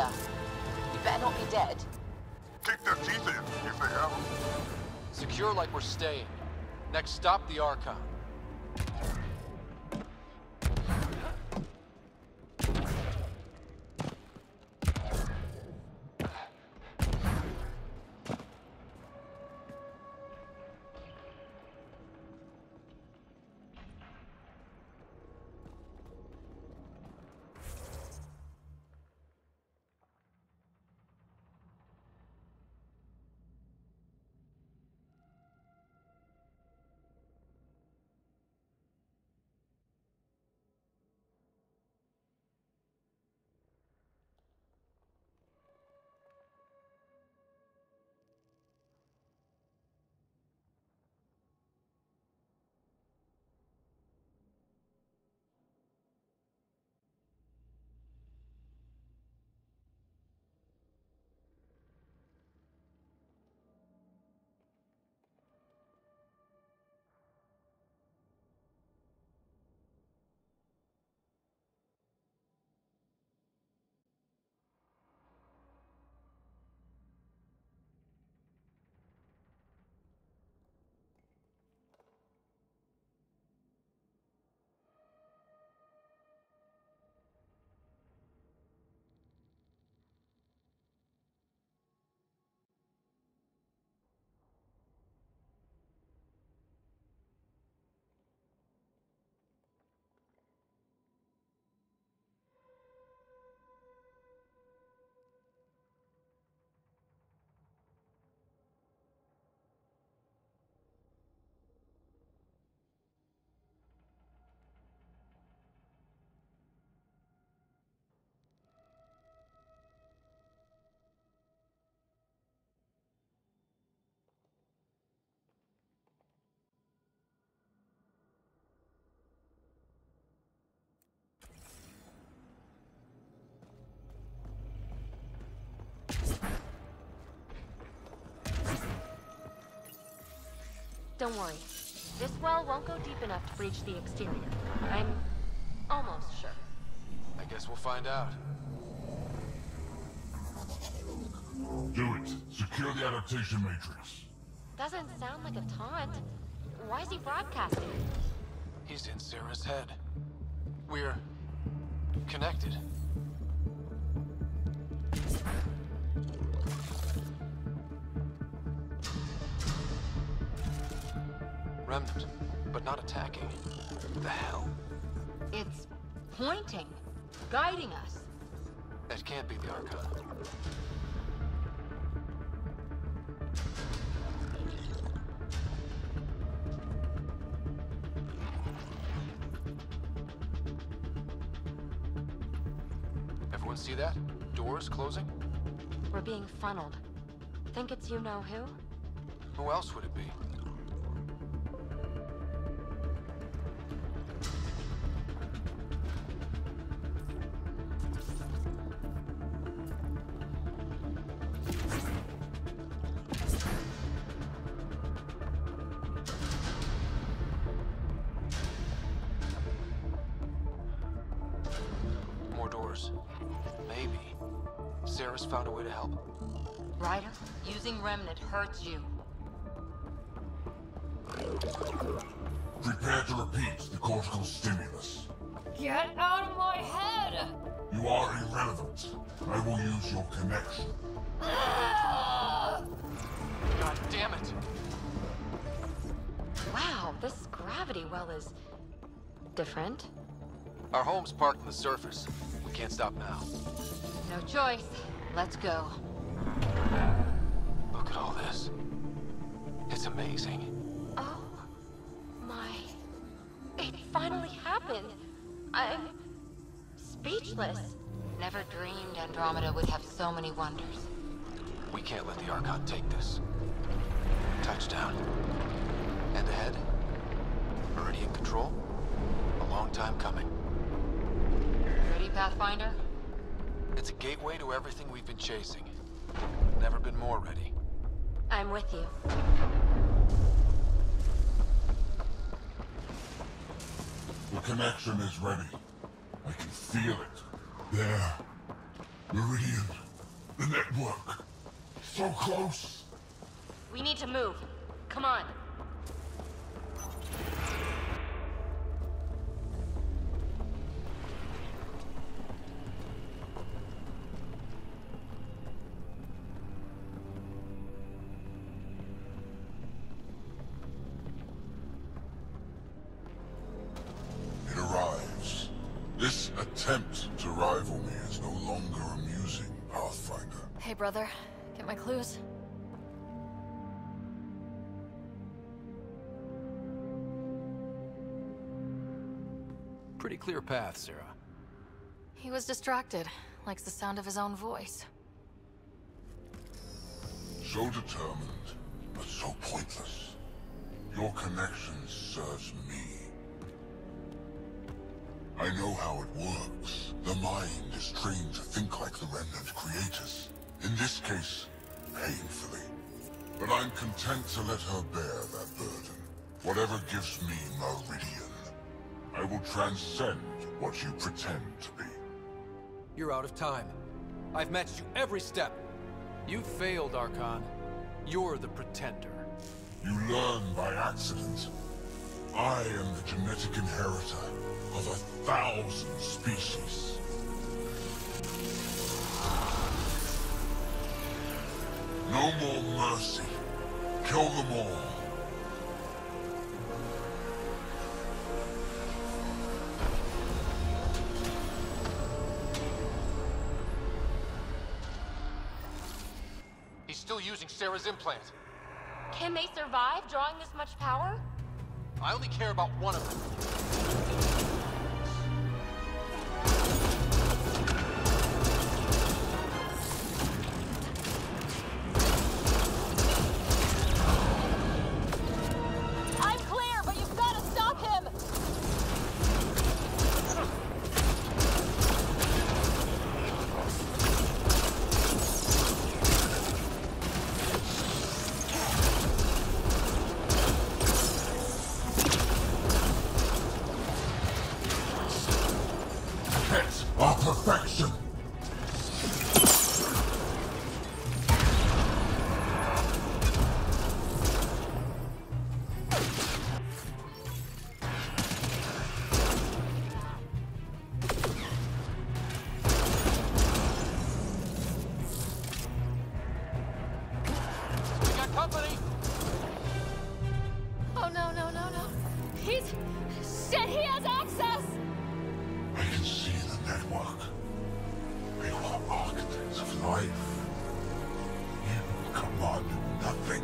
Andromeda. You better not be dead. Kick their teeth in, if they have them. Secure like we're staying. Next stop, the Archon. Don't worry. This well won't go deep enough to breach the exterior. I'm almost sure. I guess we'll find out. Do it. Secure the adaptation matrix. Doesn't sound like a taunt. Why is he broadcasting? He's in Sarah's head. We're connected. Remnant, but not attacking. What the hell? It's pointing, guiding us. That can't be the Archon. Everyone see that? Doors closing? We're being funneled. Think it's you-know-who? Who else would it be? More doors. Maybe. Sarah's found a way to help. Ryder, using Remnant hurts you. Prepare to repeat the cortical stimulus. Get out of my head! You are irrelevant. I will use your connection. God damn it! Wow, this gravity well is different. Our home's parked on the surface. We can't stop now. No choice. Let's go. Look at all this. It's amazing. Oh my. It finally happened. I'm speechless. Never dreamed Andromeda would have so many wonders. We can't let the Archon take this. Touchdown. And ahead? Meridian control? A long time coming. Ready, Pathfinder? It's a gateway to everything we've been chasing. Never been more ready. I'm with you. The connection is ready. I can feel it. There. Meridian. The network. So close. We need to move. Come on. It arrives. This attempt to rival me is no longer amusing, Pathfinder. Hey, brother. Get my clues? Pretty clear path, Sarah. He was distracted. Likes the sound of his own voice. So determined, but so pointless. Your connection serves me. I know how it works. The mind is trained to think like the Remnant creators. In this case, painfully. But I'm content to let her bear that burden. Whatever gives me Meridian. I will transcend what you pretend to be. You're out of time. I've matched you every step. You failed, Archon. You're the pretender. You learn by accident. I am the genetic inheritor of 1,000 species. No more mercy. Kill them all. He's still using Sarah's implant. Can they survive drawing this much power? I only care about one of them. I'm clear, but you've got to stop him! Pets are perfection. We got company! Oh, no, no, no, no. He's... Shit, he has access! I can see the network. They were architects of life. You commanded nothing.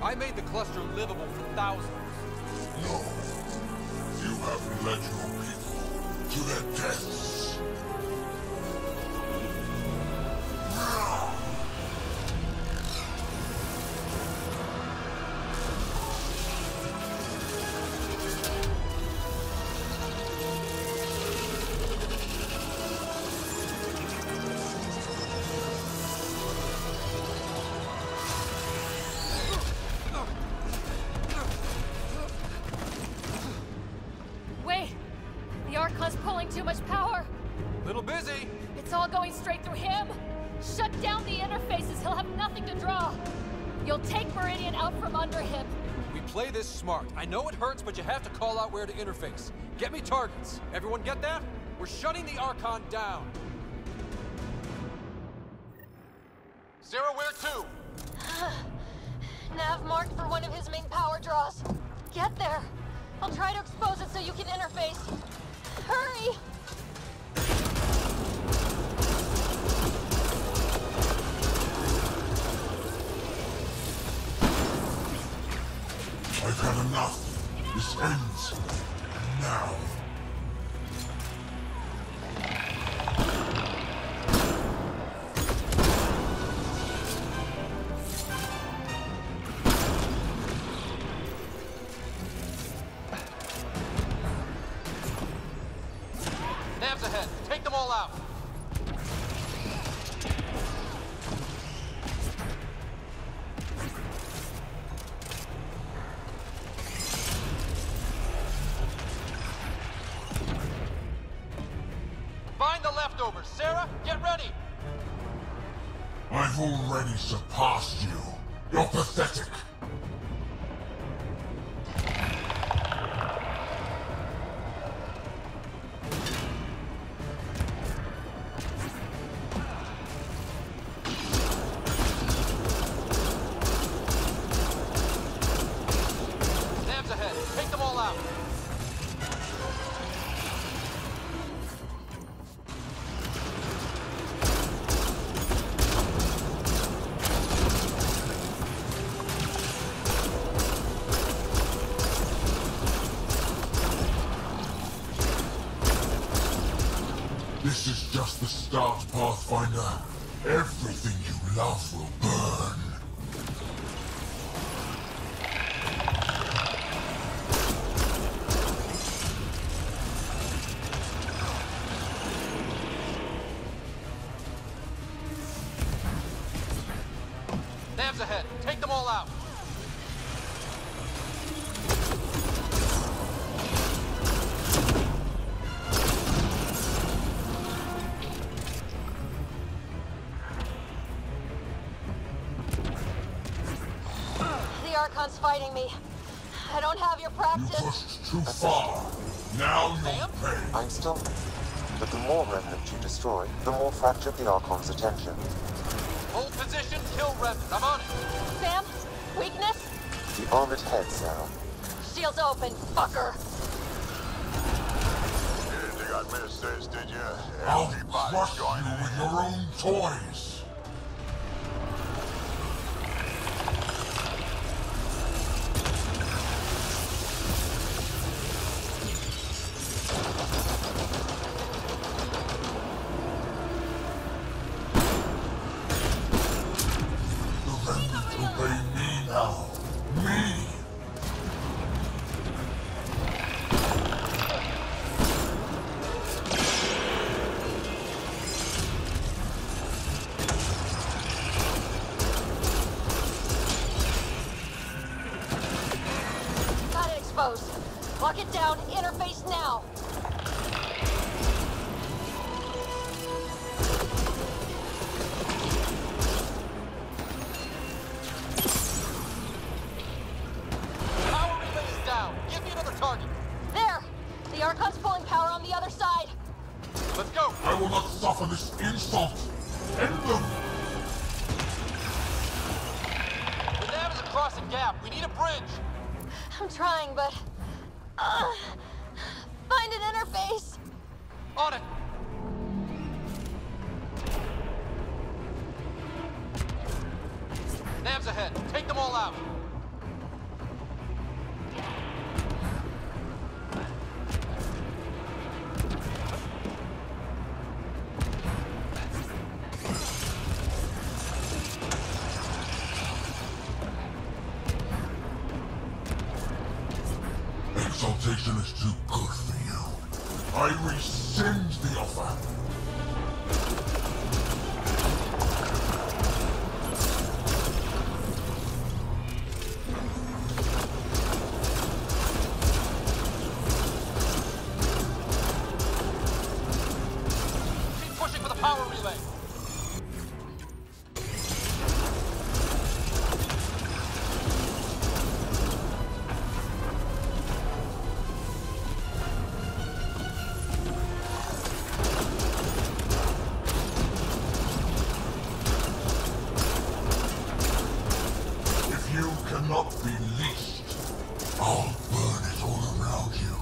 I made the cluster livable for thousands. No. You have led your people to their deaths. Wait! The Archon's pulling too much power! Little busy. It's all going straight through him! Shut down the interfaces, he'll have nothing to draw! You'll take Meridian out from under him! We play this smart. I know it hurts, but you have to call out where to interface. Get me targets. Everyone get that? We're shutting the Archon down. Sarah, where to? Nav marked for one of his main power draws. Get there. I'll try to expose it so you can interface. Hurry! I've had enough. This ends now. Nav's ahead. Take them all out. Find the leftovers. Sarah, get ready. I've already surpassed you. You're pathetic. Sam's ahead. Take them all out. This is just the start, Pathfinder. Everything you love will burn. Sam's ahead. Take them all out. The Archon's fighting me. I don't have your practice. You pushed too far. Now you'll pay. I'm still... But the more Remnant you destroy, the more fractured the Archon's attention. Hold position, kill Remnant. I'm on it. Sam? Weakness? The armored head, Sarah. Shield's open, fucker. You didn't think I'd miss this, did you? I'll Everybody crush you join in. with your own toys. The Remnant obey me now. Me! Got it exposed. Lock it down. Interface now. Power relay is down. Give me another target. There! The Archon's pulling power on the other side. Let's go. I will not suffer this insult. End them! The nav is across a gap. We need a bridge. I'm trying, but... find an interface. On it. Nav's ahead. Take them all out. Exaltation is too good for you. I rescind the offer. Keep pushing for the power relay. If you cannot be leashed, I'll burn it all around you.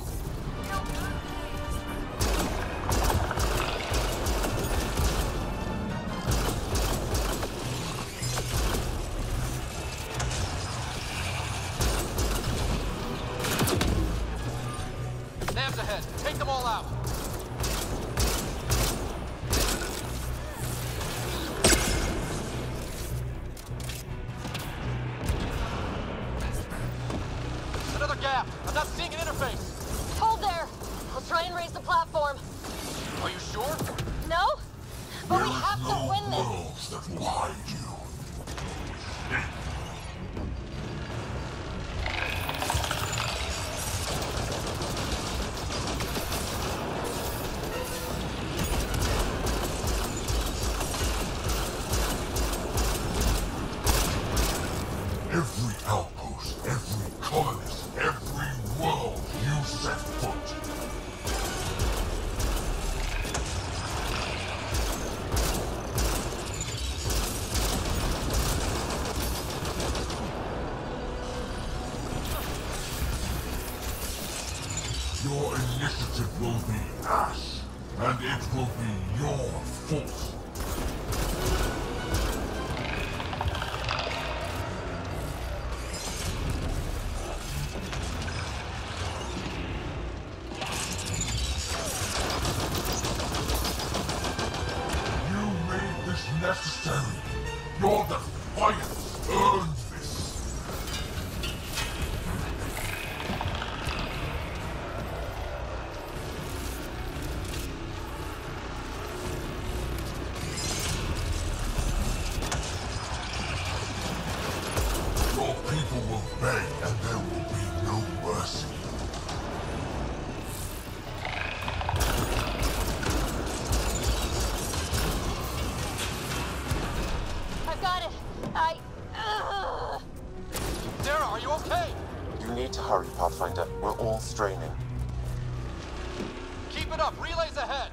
Nav's ahead. Take them all out. Another gap. I'm not seeing an interface. Hold there. I'll try and raise the platform. Are you sure? No? But we There is have to no win this. worlds that will hide you. initiative will be ash, and it will be your fault. You made this necessary. Your defiance earned this. Your people will beg, and there will be no mercy. I've got it. Sarah, are you okay? You need to hurry, Pathfinder. We're all straining. Keep it up. Relays ahead.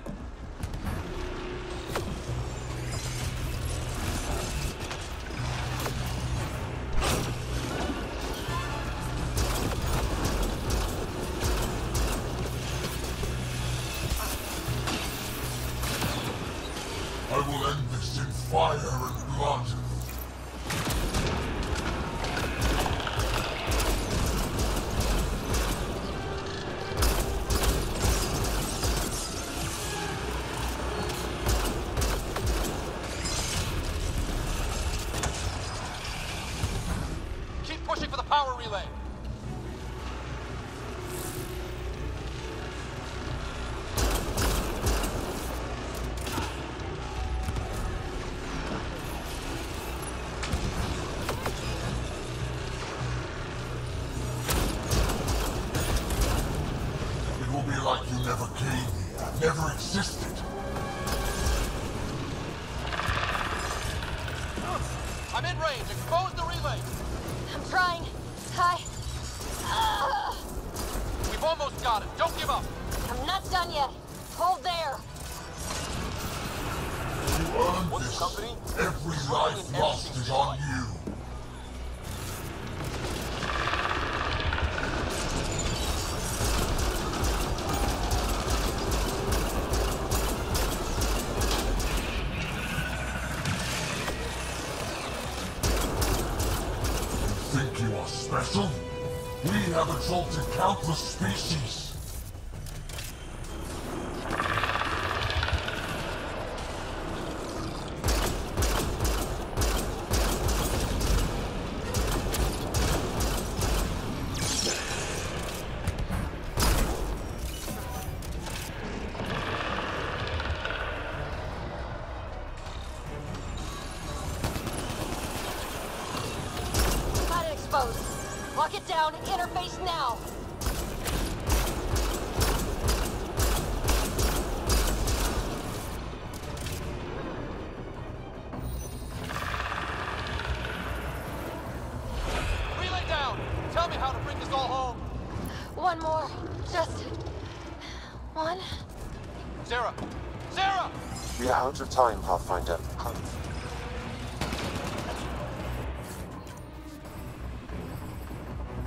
I will end this in fire and blood. Keep pushing for the power relay. It will be like you never came here, never existed. I'm in range. Expose the relay. I'm trying. We've almost got it. Don't give up. I'm not done yet. Hold there. You earned this. Company? Every life lost is on you. You think you are special? We have exalted countless species. Got it exposed. Lock it down. Interface now. Relay down. Tell me how to bring this all home. One more. Just one. Sarah. Sarah! We are out of time, Pathfinder. Hurry.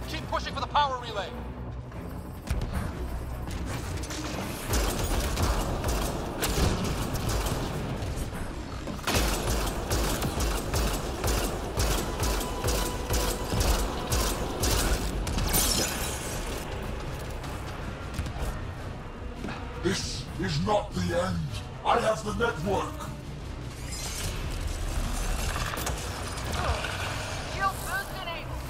Keep pushing for the power relay. This is not the end. I have the network. Shield boost enabled.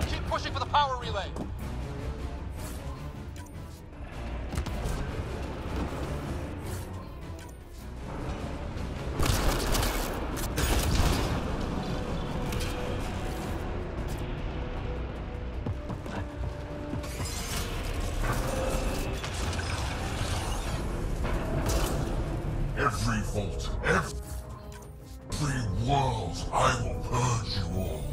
Keep pushing for the power relay. Every vault, every world, I will purge you all.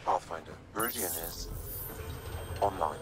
Pathfinder, Meridian is online.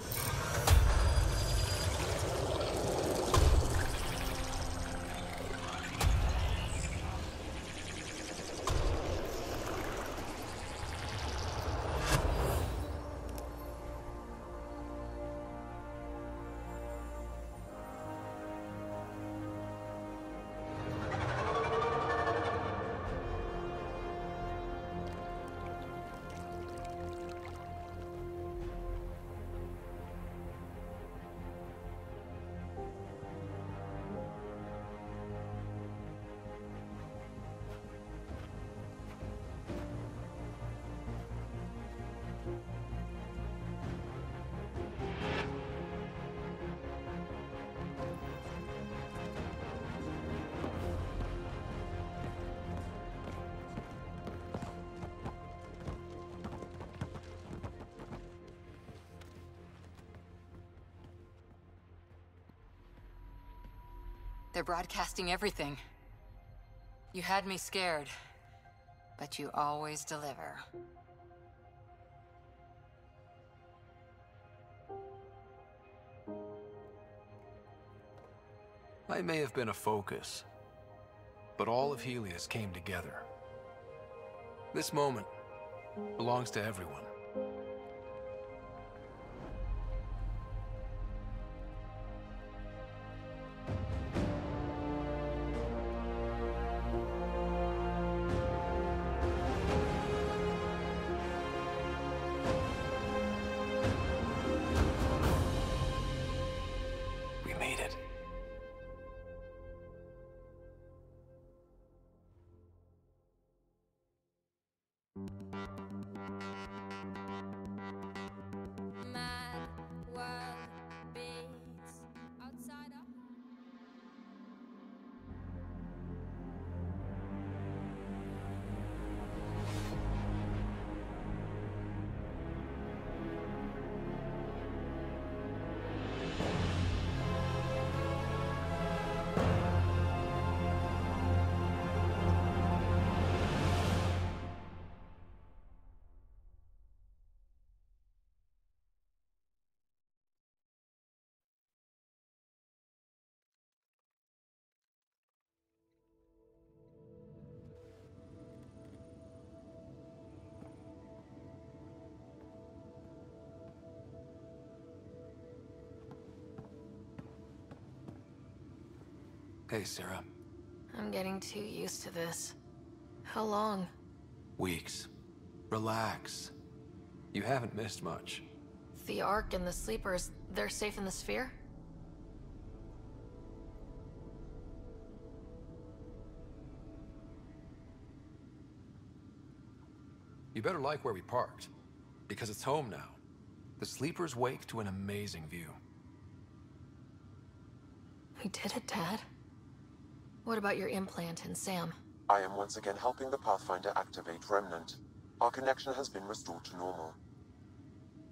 They're broadcasting everything. You had me scared, but you always deliver. I may have been a focus, but all of Helios came together. This moment belongs to everyone. We made it. Mad world beats outside up. Hey, Sarah. I'm getting too used to this. How long? Weeks. Relax. You haven't missed much. The Ark and the Sleepers, they're safe in the sphere? You better like where we parked, because it's home now. The Sleepers wake to an amazing view. We did it, Dad. What about your implant and Sam? I am once again helping the Pathfinder activate Remnant. Our connection has been restored to normal.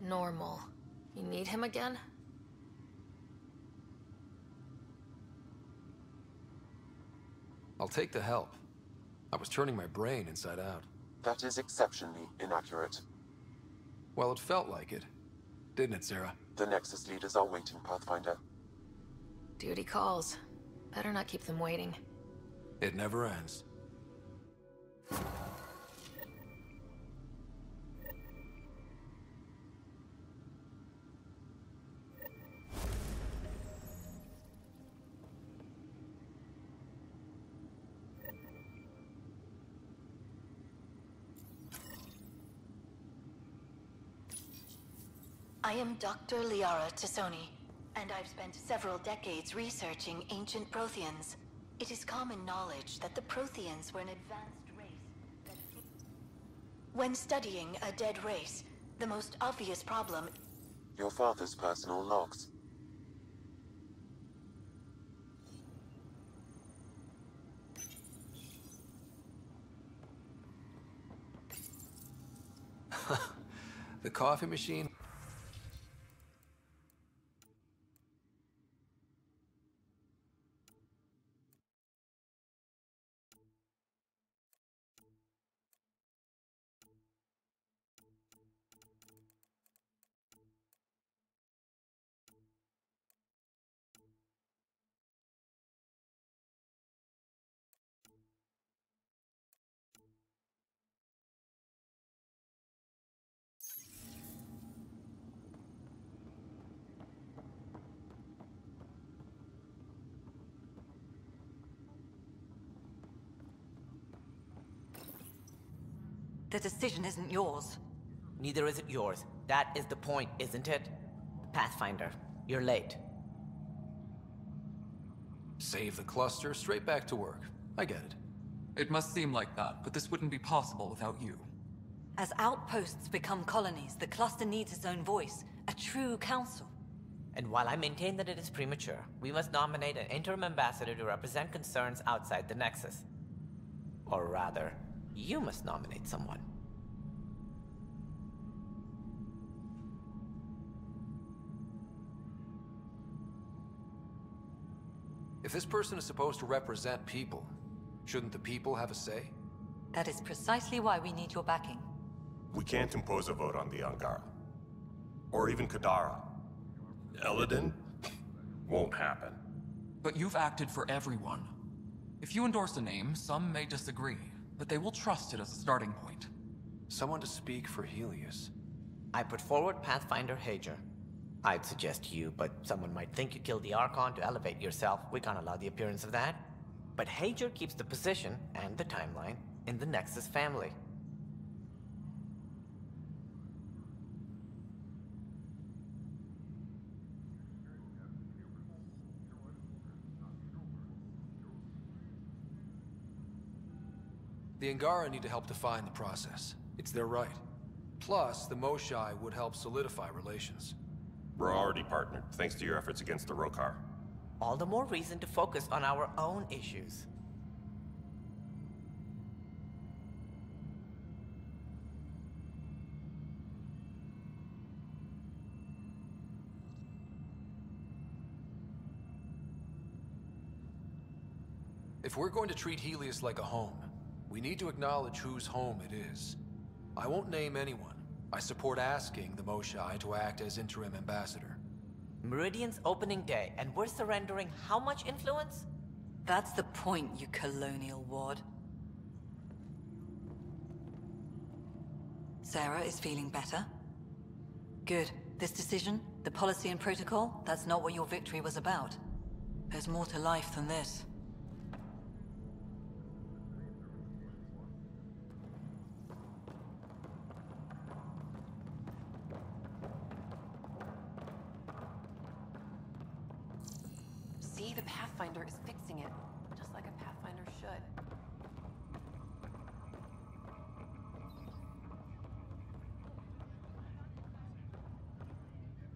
Normal. You need him again? I'll take the help. I was turning my brain inside out. That is exceptionally inaccurate. Well, it felt like it. Didn't it, Sarah? The Nexus leaders are waiting, Pathfinder. Duty calls. Better not keep them waiting. It never ends. I am Dr. Liara Tassoni, and I've spent several decades researching ancient Protheans. It is common knowledge that the Protheans were an advanced race. When studying a dead race, the most obvious problem... Your father's personal logs. The coffee machine. The decision isn't yours. Neither is it yours. That is the point, isn't it? Pathfinder, you're late. Save the cluster, straight back to work. I get it. It must seem like that, but this wouldn't be possible without you. As outposts become colonies, the cluster needs its own voice, a true council. And while I maintain that it is premature, we must nominate an interim ambassador to represent concerns outside the Nexus. Or rather, you must nominate someone. If this person is supposed to represent people, shouldn't the people have a say? That is precisely why we need your backing. We can't impose a vote on the Angara. Or even Kadara. Eladin? Won't happen. But you've acted for everyone. If you endorse a name, some may disagree, but they will trust it as a starting point. Someone to speak for Helios. I put forward Pathfinder Hager. I'd suggest you, but someone might think you killed the Archon to elevate yourself. We can't allow the appearance of that. But Hager keeps the position and the timeline in the Nexus family. The Angara need to help define the process. It's their right. Plus, the Moshai would help solidify relations. We're already partnered, thanks to your efforts against the Rokar. All the more reason to focus on our own issues. If we're going to treat Helios like a home, we need to acknowledge whose home it is. I won't name anyone. I support asking the Moshai to act as interim ambassador. Meridian's opening day, and we're surrendering how much influence? That's the point, you colonial wad. Sarah is feeling better? Good. This decision, the policy and protocol, that's not what your victory was about. There's more to life than this. See, the Pathfinder is fixing it, just like a Pathfinder should.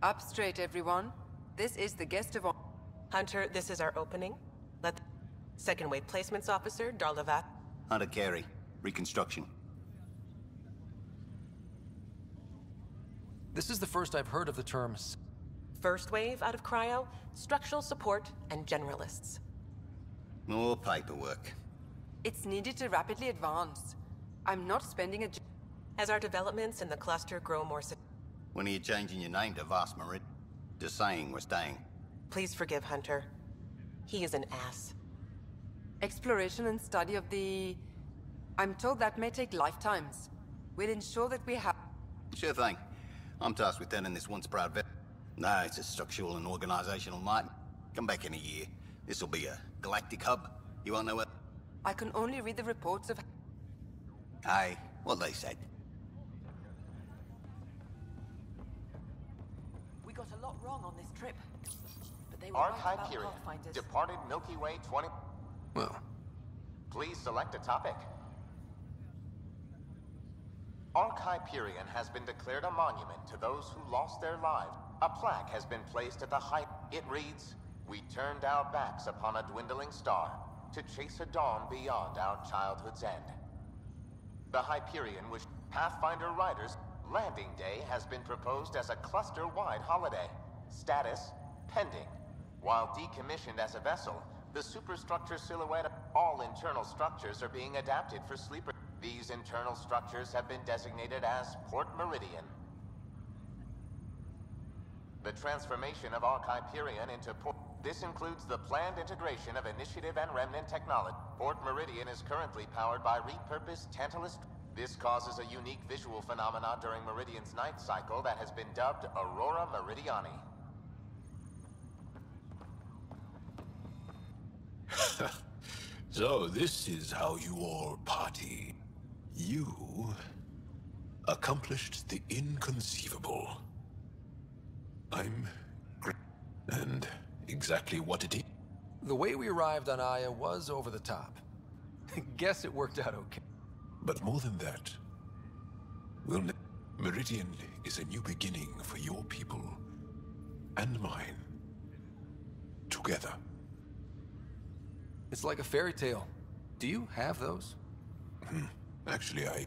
Up straight, everyone. This is the guest of honor. Hunter, this is our opening. Let the second wave placements officer, Darlavat. Hunter Carey, reconstruction. This is the first I've heard of the terms. First wave out of cryo, structural support, and generalists. More paperwork. It's needed to rapidly advance. I'm not spending a... As our developments in the cluster grow more... When are you changing your name to Vast Merid? Just saying we're staying. Please forgive Hunter. He is an ass. Exploration and study of the... I'm told that may take lifetimes. We'll ensure that we have... Sure thing. I'm tasked with turning this once proud vet. No, it's a structural and organizational might. Come back in a year. This'll be a galactic hub. You won't know what... I can only read the reports of... Aye, what they said. We got a lot wrong on this trip. But they were right Archive about period. Pathfinders. Departed Milky Way 20... Well, Please select a topic. Hyperion has been declared a monument to those who lost their lives. A plaque has been placed at the height. It reads, "We turned our backs upon a dwindling star to chase a dawn beyond our childhood's end." The Hyperion, which Pathfinder Riders Landing Day has been proposed as a cluster-wide holiday. Status, pending. While decommissioned as a vessel, the superstructure silhouette of all internal structures are being adapted for sleeper. These internal structures have been designated as Port Meridian. The transformation of Hyperion into Port... This includes the planned integration of Initiative and Remnant technology. Port Meridian is currently powered by repurposed Tantalus... This causes a unique visual phenomenon during Meridian's night cycle that has been dubbed Aurora Meridiani. So this is how you all party. You accomplished the inconceivable. I'm great. And exactly what it is. The way we arrived on Aya was over the top. Guess it worked out okay. But more than that, Meridian is a new beginning for your people and mine. Together. It's like a fairy tale. Do you have those? Actually, I...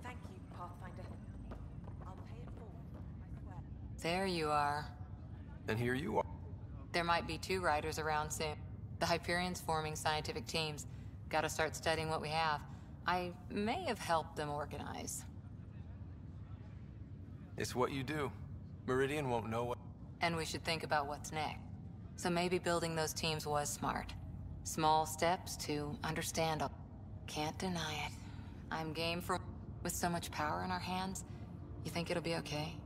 Thank you, Pathfinder. I'll pay it forward, I swear. There you are. And here you are. There might be 2 riders around soon. The Hyperion's forming scientific teams. Gotta start studying what we have. I may have helped them organize. It's what you do. Meridian won't know what... And we should think about what's next. So maybe building those teams was smart. Small steps to understand. Can't deny it. I'm game for... With so much power in our hands, you think it'll be okay?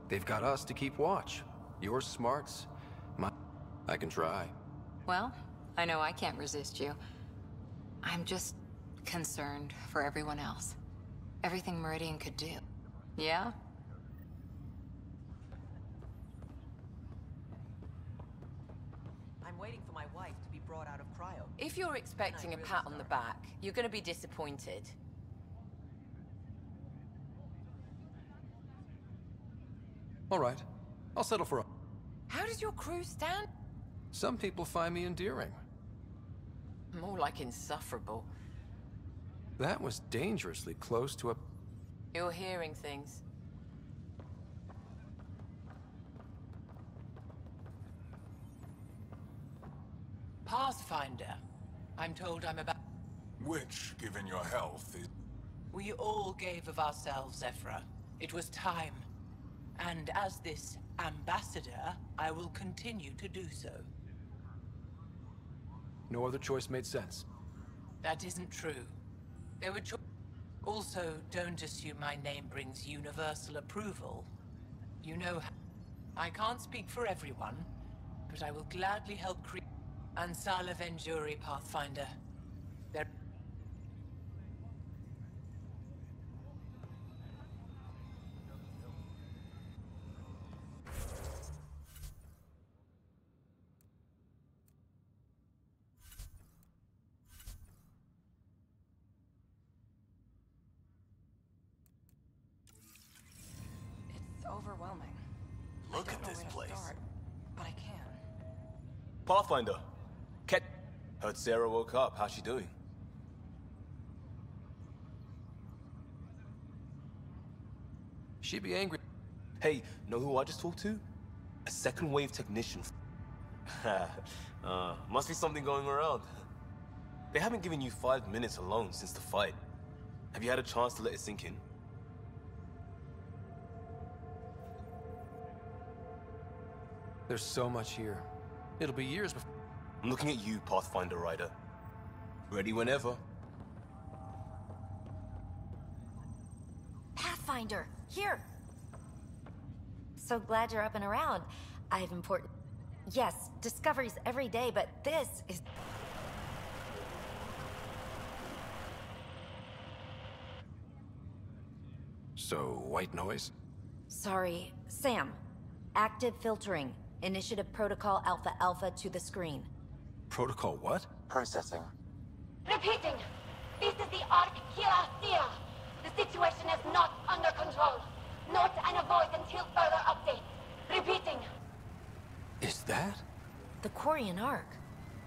They've got us to keep watch. Your smarts, I can try. Well, I know I can't resist you. I'm just concerned for everyone else. Everything Meridian could do. Yeah? I'm waiting for my wife to be brought out of cryo. If you're expecting a pat on the back, you're gonna be disappointed. All right. I'll settle for... How does your crew stand? Some people find me endearing. More like insufferable. That was dangerously close to a... You're hearing things. Pathfinder. I'm told I'm about... Which, given your health, is... We all gave of ourselves, Ephra. It was time. And as this ambassador, I will continue to do so. No other choice made sense. That isn't true. There were Also, don't assume my name brings universal approval. You know, I can't speak for everyone, but I will gladly help create Ansala Venjuri, Pathfinder. There... Overwhelming. Look at this place. But I can. Pathfinder. Ket. Heard Sarah woke up. How's she doing? She'd be angry. Hey, know who I just talked to? A second wave technician. Must be something going around. They haven't given you 5 minutes alone since the fight. Have you had a chance to let it sink in? There's so much here. It'll be years before... I'm looking at you, Pathfinder Rider. Ready whenever. Pathfinder, here! So glad you're up and around. I have important... Yes, discoveries every day, but this is... So, white noise? Sorry, Sam. Active filtering. Initiative Protocol Alpha Alpha to the screen. Protocol what? Processing. Repeating. This is the Ark Kira. The situation is not under control. Note and avoid until further update. Repeating. Is that? The Quarian Ark.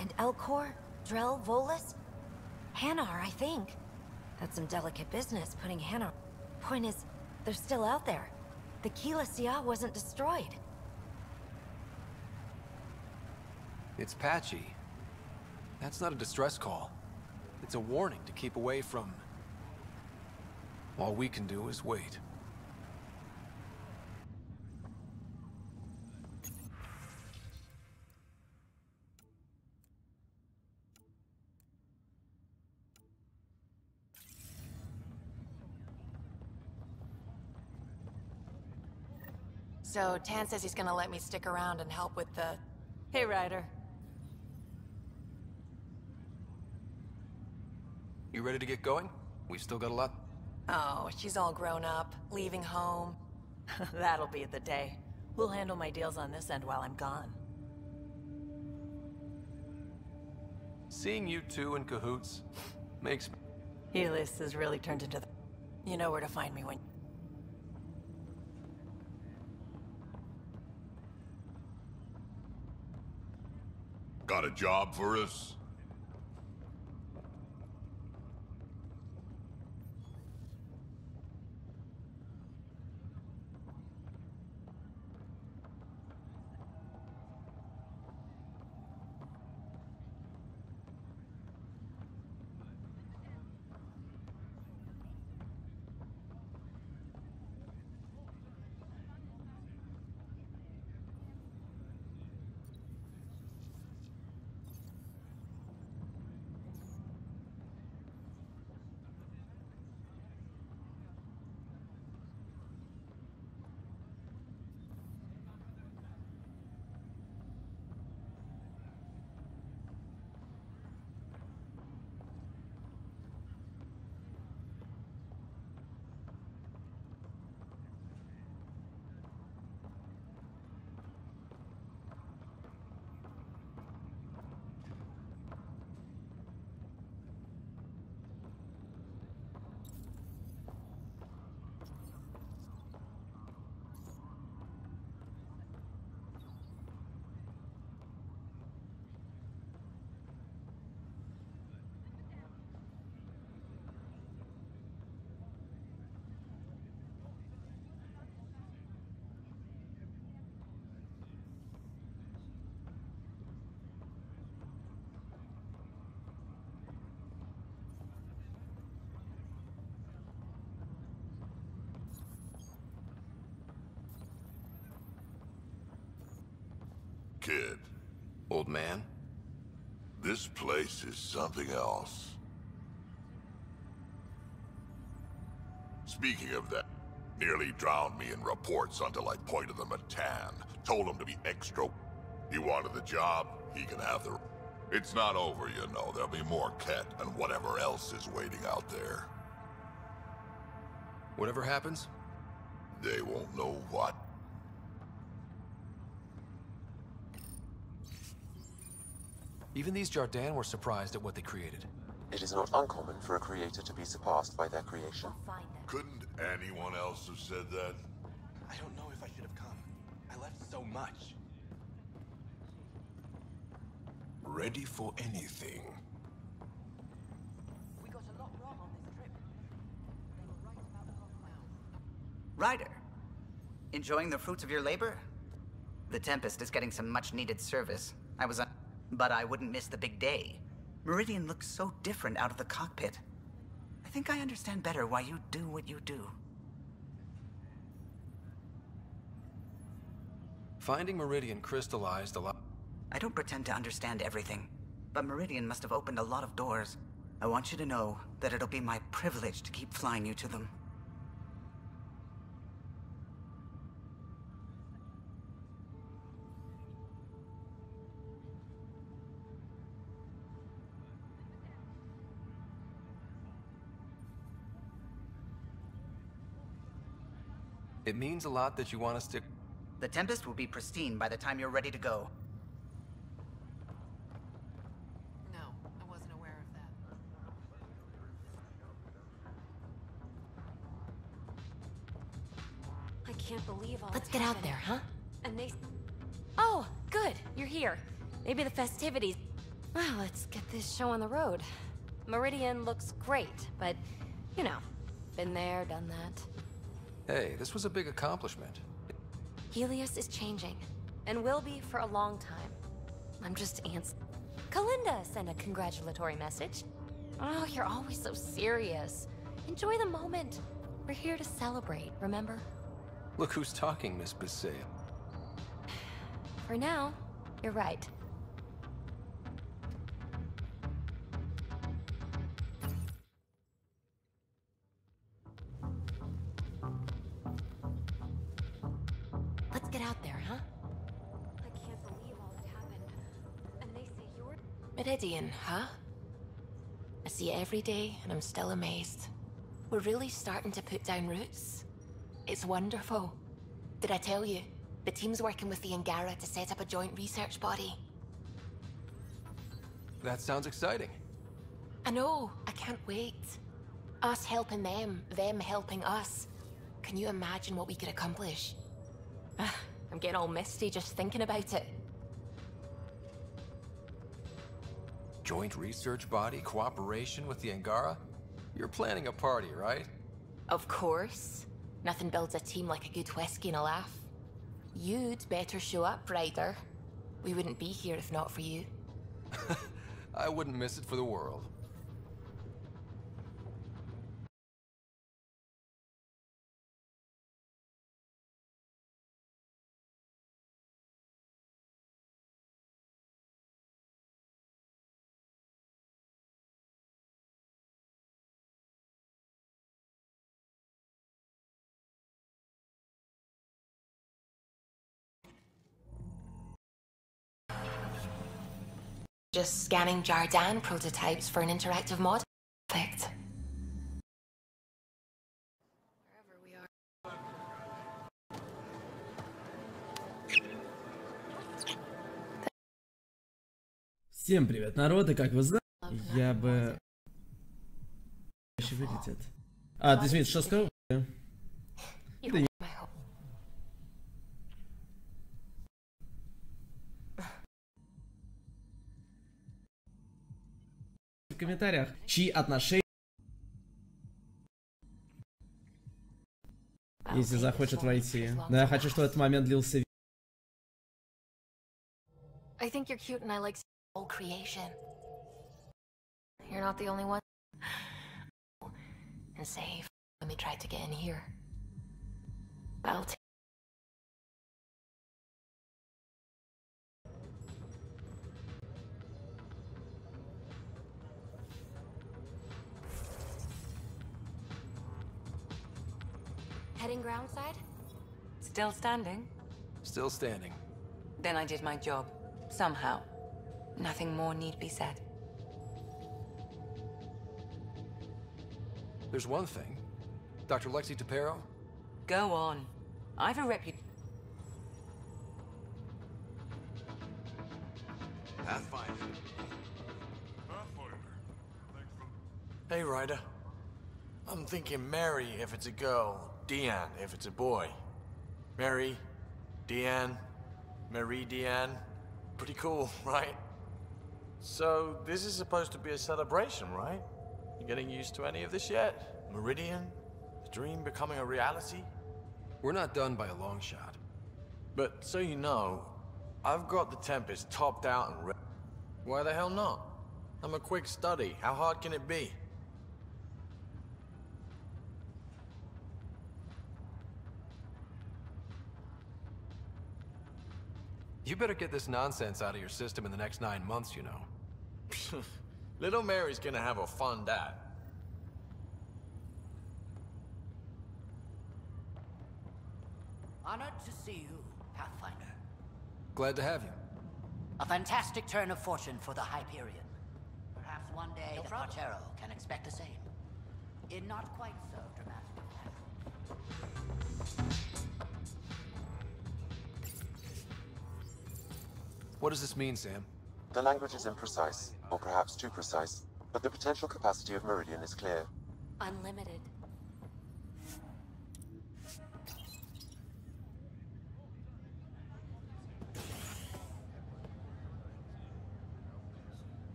And Elcor, Drell, Volus? Hanar, I think. That's some delicate business, putting Hanar... Point is, they're still out there. The Keela Sia wasn't destroyed. It's patchy. That's not a distress call. It's a warning to keep away from... All we can do is wait. So, Tan says he's gonna let me stick around and help with the... Hey, Ryder. You ready to get going? We've still got a lot... Oh, she's all grown up, leaving home. That'll be the day. We'll handle my deals on this end while I'm gone. Seeing you two in cahoots makes... Helios has really turned into the... You know where to find me when... Got a job for us? Kid. Old man? This place is something else. Speaking of that, nearly drowned me in reports until I pointed them at Tan. Told him to be extra. He wanted the job, he can have the... It's not over, you know. There'll be more Ket and whatever else is waiting out there. Whatever happens? They won't know what. Even these Jardin were surprised at what they created. It is not uncommon for a creator to be surpassed by their creation. Couldn't anyone else have said that? I don't know if I should have come. I left so much. Ready for anything. We got a lot wrong on this trip. They were right about the compound. Ryder, enjoying the fruits of your labor? The Tempest is getting some much-needed service. But I wouldn't miss the big day. Meridian looks so different out of the cockpit. I think I understand better why you do what you do. Finding Meridian crystallized a lot... I don't pretend to understand everything, but Meridian must have opened a lot of doors. I want you to know that it'll be my privilege to keep flying you to them. It means a lot that you want us to... The Tempest will be pristine by the time you're ready to go. No, I wasn't aware of that. I can't believe all Let's that get out happened. there, huh? And they... Oh, good. You're here. Maybe the festivities... Well, let's get this show on the road. Meridian looks great, but, you know, been there, done that. Hey, this was a big accomplishment. Helios is changing, and will be for a long time. I'm just Kalinda sent a congratulatory message. Oh, you're always so serious. Enjoy the moment. We're here to celebrate, remember? Look who's talking, Miss Bisset. For now, you're right. Let's get out there, huh? I can't believe all that happened. And they say you're... Meridian, huh? I see it every day, and I'm still amazed. We're really starting to put down roots. It's wonderful. Did I tell you? The team's working with the Angara to set up a joint research body. That sounds exciting. I know, I can't wait. Us helping them helping us. Can you imagine what we could accomplish? I'm getting all misty just thinking about it. Joint research body, cooperation with the Angara? You're planning a party, right? Of course. Nothing builds a team like a good whiskey and a laugh. You'd better show up, Ryder. We wouldn't be here if not for you. I wouldn't miss it for the world. Just scanning Jardan prototypes for an interactive mod. Perfect. Всем привет, народ, и как вы знаете, я бы... Еще вылетит. А, ты, Смит, что сказал? Да не... В комментариях, чьи отношения... Если захочет войти. Но я хочу, чтобы этот момент длился... I think you're cute and I like whole creation. You're not the only one. And save when they tried to get in here. I'll take. Heading groundside? Still standing? Still standing. Then I did my job. Somehow. Nothing more need be said. There's one thing. Dr. Lexi Tapero? Go on. I've a reputation. Pathfinder. Hey, Ryder. I'm thinking Mary if it's a girl, Deanne if it's a boy. Mary, Deanne, Marie Deanne. Pretty cool, right? So, this is supposed to be a celebration, right? You getting used to any of this yet? Meridian? The dream becoming a reality? We're not done by a long shot. But, so you know, I've got the Tempest topped out and ready. Why the hell not? I'm a quick study. How hard can it be? You better get this nonsense out of your system in the next 9 months, you know. Little Mary's gonna have a fun dad. Honored to see you, Pathfinder. Glad to have you. A fantastic turn of fortune for the Hyperion. Perhaps one day the Partero can expect the same. In not quite so dramatic a fashion. What does this mean, Sam? The language is imprecise, or perhaps too precise, but the potential capacity of Meridian is clear. Unlimited.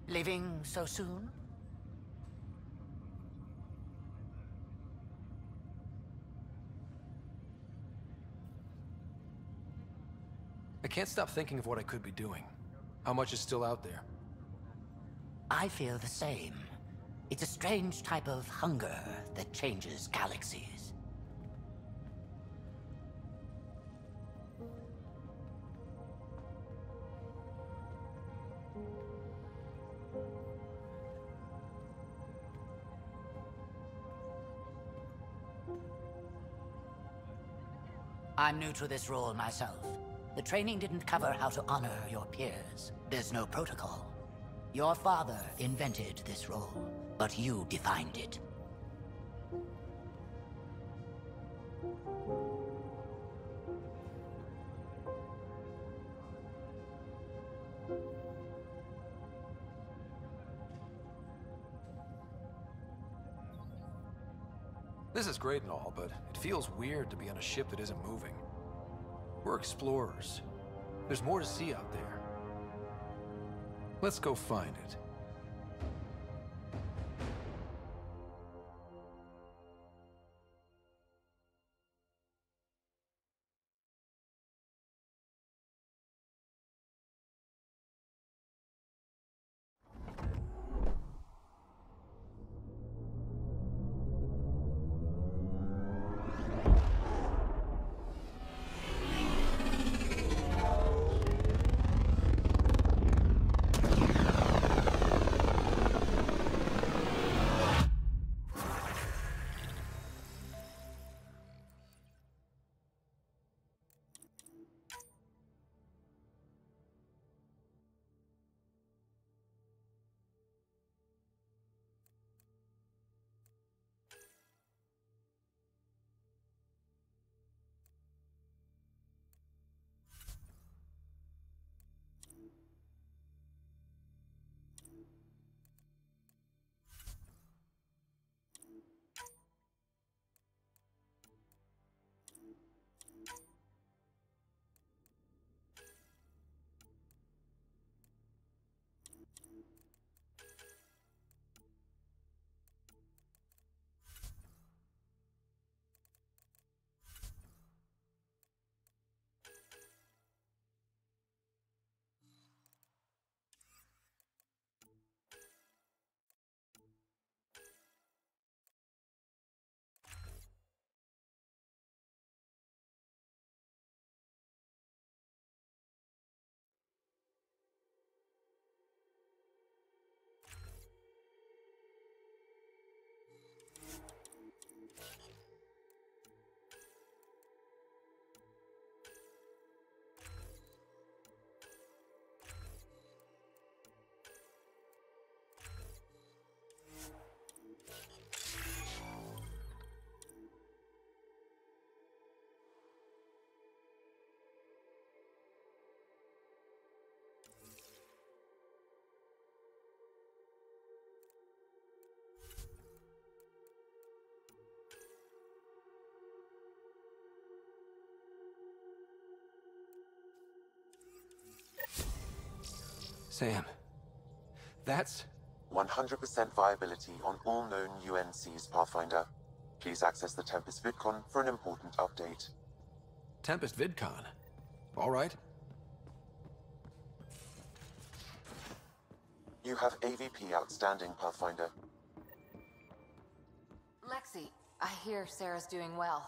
Leaving so soon? I can't stop thinking of what I could be doing. How much is still out there? I feel the same. It's a strange type of hunger that changes galaxies. I'm new to this role myself. The training didn't cover how to honor your peers. There's no protocol. Your father invented this role, but you defined it. This is great and all, but it feels weird to be on a ship that isn't moving. We're explorers. There's more to see out there. Let's go find it. Sam, that's... 100% viability on all known UNCs, Pathfinder. Please access the Tempest VidCon for an important update. Tempest VidCon? All right. You have AVP outstanding, Pathfinder. Lexi, I hear Sarah's doing well.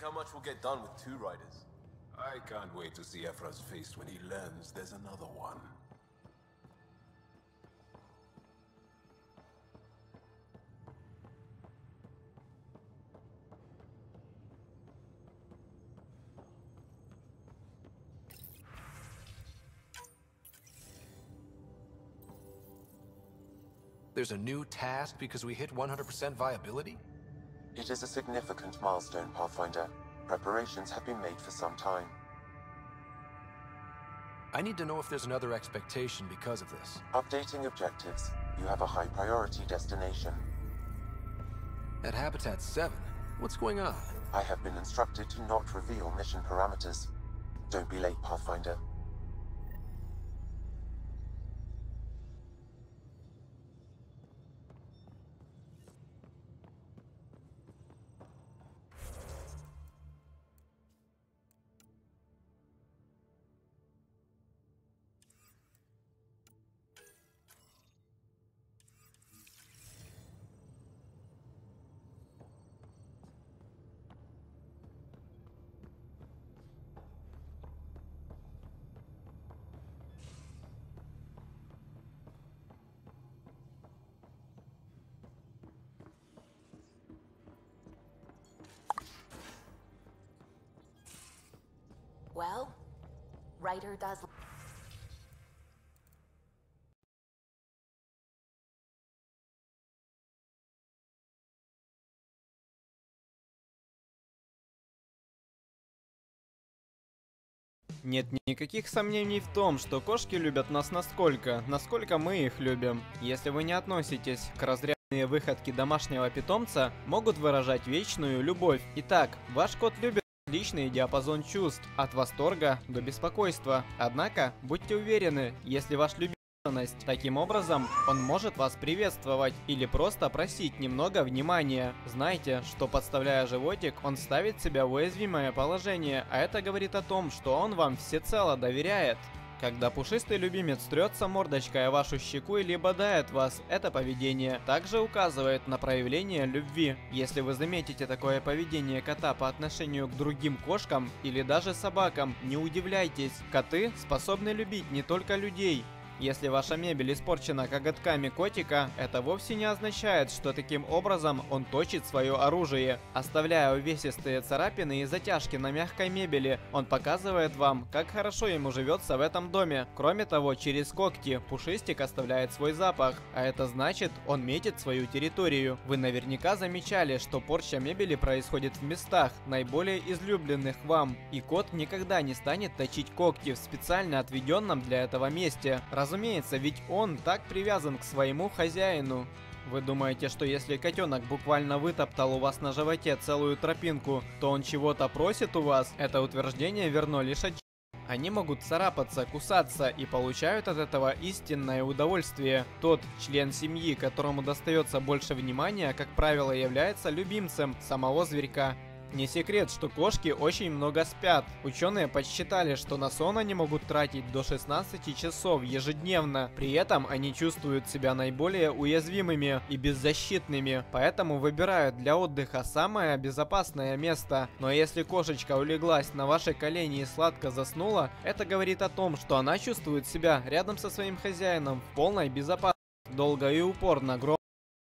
how much we'll get done with 2 riders? I can't wait to see Ephra's face when he learns there's another one. There's a new task because we hit 100% viability? It is a significant milestone, Pathfinder. Preparations have been made for some time. I need to know if there's another expectation because of this. Updating objectives. You have a high priority destination. At Habitat 7, what's going on? I have been instructed to not reveal mission parameters. Don't be late, Pathfinder. Well, Ryder does... Нет никаких сомнений в том, что кошки любят нас насколько мы их любим. Если вы не относитесь к разряду выходки домашнего питомца, могут выражать вечную любовь. Итак, ваш кот любит личный диапазон чувств, от восторга до беспокойства. Однако, будьте уверены, если ваш любимый таким образом, он может вас приветствовать или просто просить немного внимания. Знайте, что подставляя животик, он ставит себя в уязвимое положение, а это говорит о том, что он вам всецело доверяет. Когда пушистый любимец трется мордочкой о вашу щеку или бодает вас, это поведение также указывает на проявление любви. Если вы заметите такое поведение кота по отношению к другим кошкам или даже собакам, не удивляйтесь, коты способны любить не только людей. Если ваша мебель испорчена коготками котика, это вовсе не означает, что таким образом он точит свое оружие. Оставляя увесистые царапины и затяжки на мягкой мебели, он показывает вам, как хорошо ему живется в этом доме. Кроме того, через когти пушистик оставляет свой запах, а это значит, он метит свою территорию. Вы наверняка замечали, что порча мебели происходит в местах, наиболее излюбленных вам, и кот никогда не станет точить когти в специально отведенном для этого месте. Разумеется, ведь он так привязан к своему хозяину. Вы думаете, что если котенок буквально вытоптал у вас на животе целую тропинку, то он чего-то просит у вас? Это утверждение верно лишь отчасти. Они могут царапаться, кусаться и получают от этого истинное удовольствие. Тот член семьи, которому достается больше внимания, как правило, является любимцем самого зверька. Не секрет, что кошки очень много спят. Ученые подсчитали, что на сон они могут тратить до 16 часов ежедневно. При этом они чувствуют себя наиболее уязвимыми и беззащитными, поэтому выбирают для отдыха самое безопасное место. Но если кошечка улеглась на ваши колени и сладко заснула, это говорит о том, что она чувствует себя рядом со своим хозяином в полной безопасности. Долго и упорно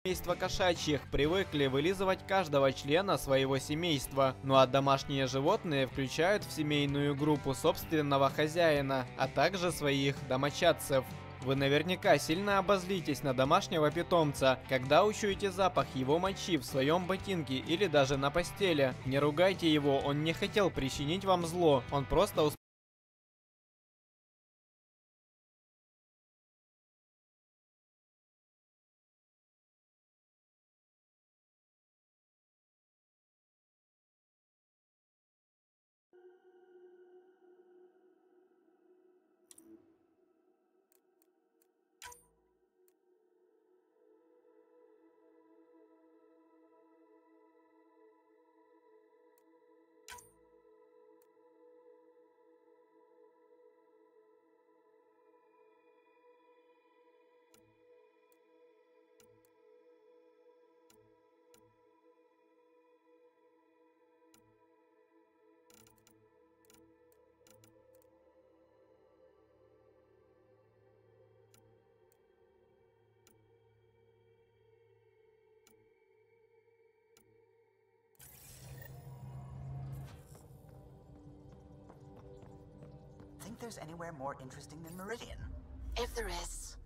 семейства кошачьих привыкли вылизывать каждого члена своего семейства, ну а домашние животные включают в семейную группу собственного хозяина, а также своих домочадцев. Вы наверняка сильно обозлитесь на домашнего питомца, когда учуете запах его мочи в своем ботинке или даже на постели. Не ругайте его, он не хотел причинить вам зло, он просто think there's anywhere more interesting than Meridian? If there is,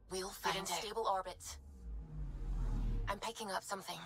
we'll find it. In stable orbit. I'm picking up something.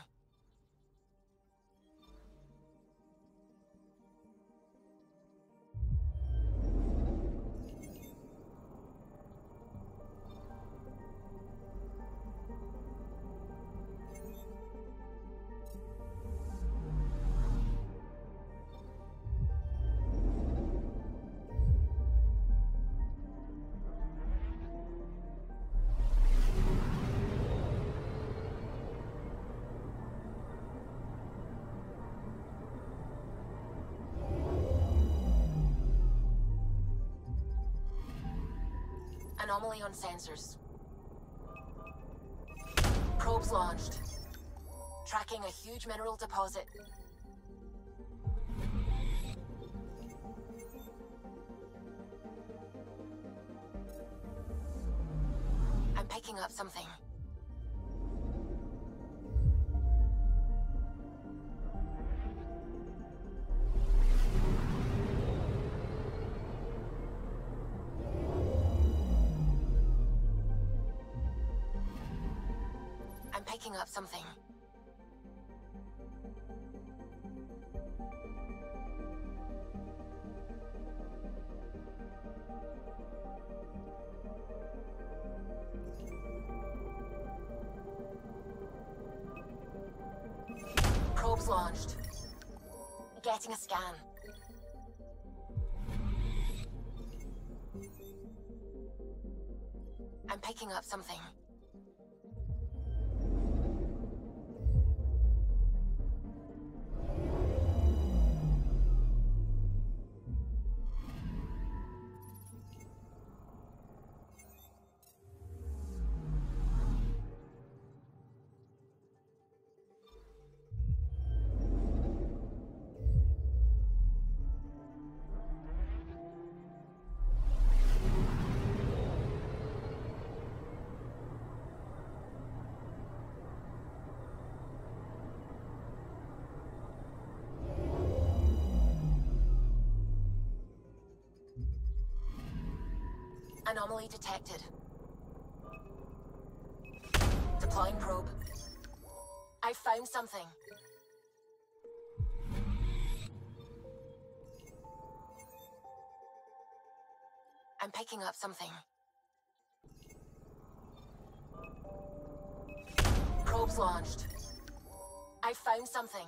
Anomaly on sensors. Probes launched. Tracking a huge mineral deposit. I'm picking up something. I'm picking up something. Probes launched. Getting a scan. I'm picking up something. Anomaly detected. Deploying probe. I found something. I'm picking up something. Probes launched. I found something.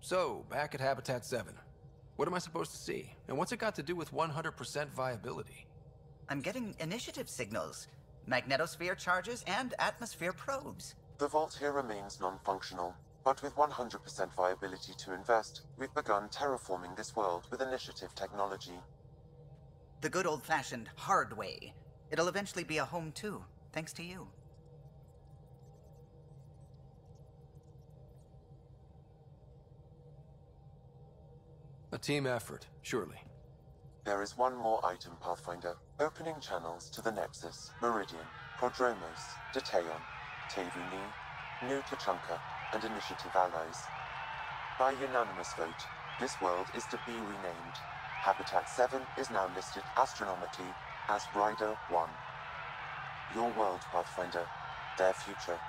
So, back at Habitat 7. What am I supposed to see? And what's it got to do with 100% viability? I'm getting initiative signals, magnetosphere charges, and atmosphere probes. The vault here remains non-functional, but with 100% viability to invest, we've begun terraforming this world with initiative technology. The good old-fashioned hard way. It'll eventually be a home too, thanks to you. A team effort, surely. There is one more item, Pathfinder. Opening channels to the Nexus, Meridian, Prodromos, Detaeon, Tevuni, New Tachanka, and Initiative allies. By unanimous vote, this world is to be renamed. Habitat 7 is now listed astronomically as Rider 1. Your world, Pathfinder. Their future.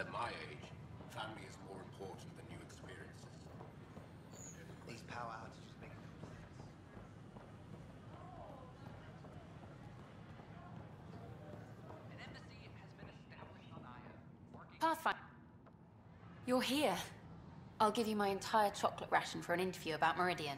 At my age, family is more important than new experiences. These power outages make no sense. An embassy has been established on Io. Pathfinder. You're here. I'll give you my entire chocolate ration for an interview about Meridian.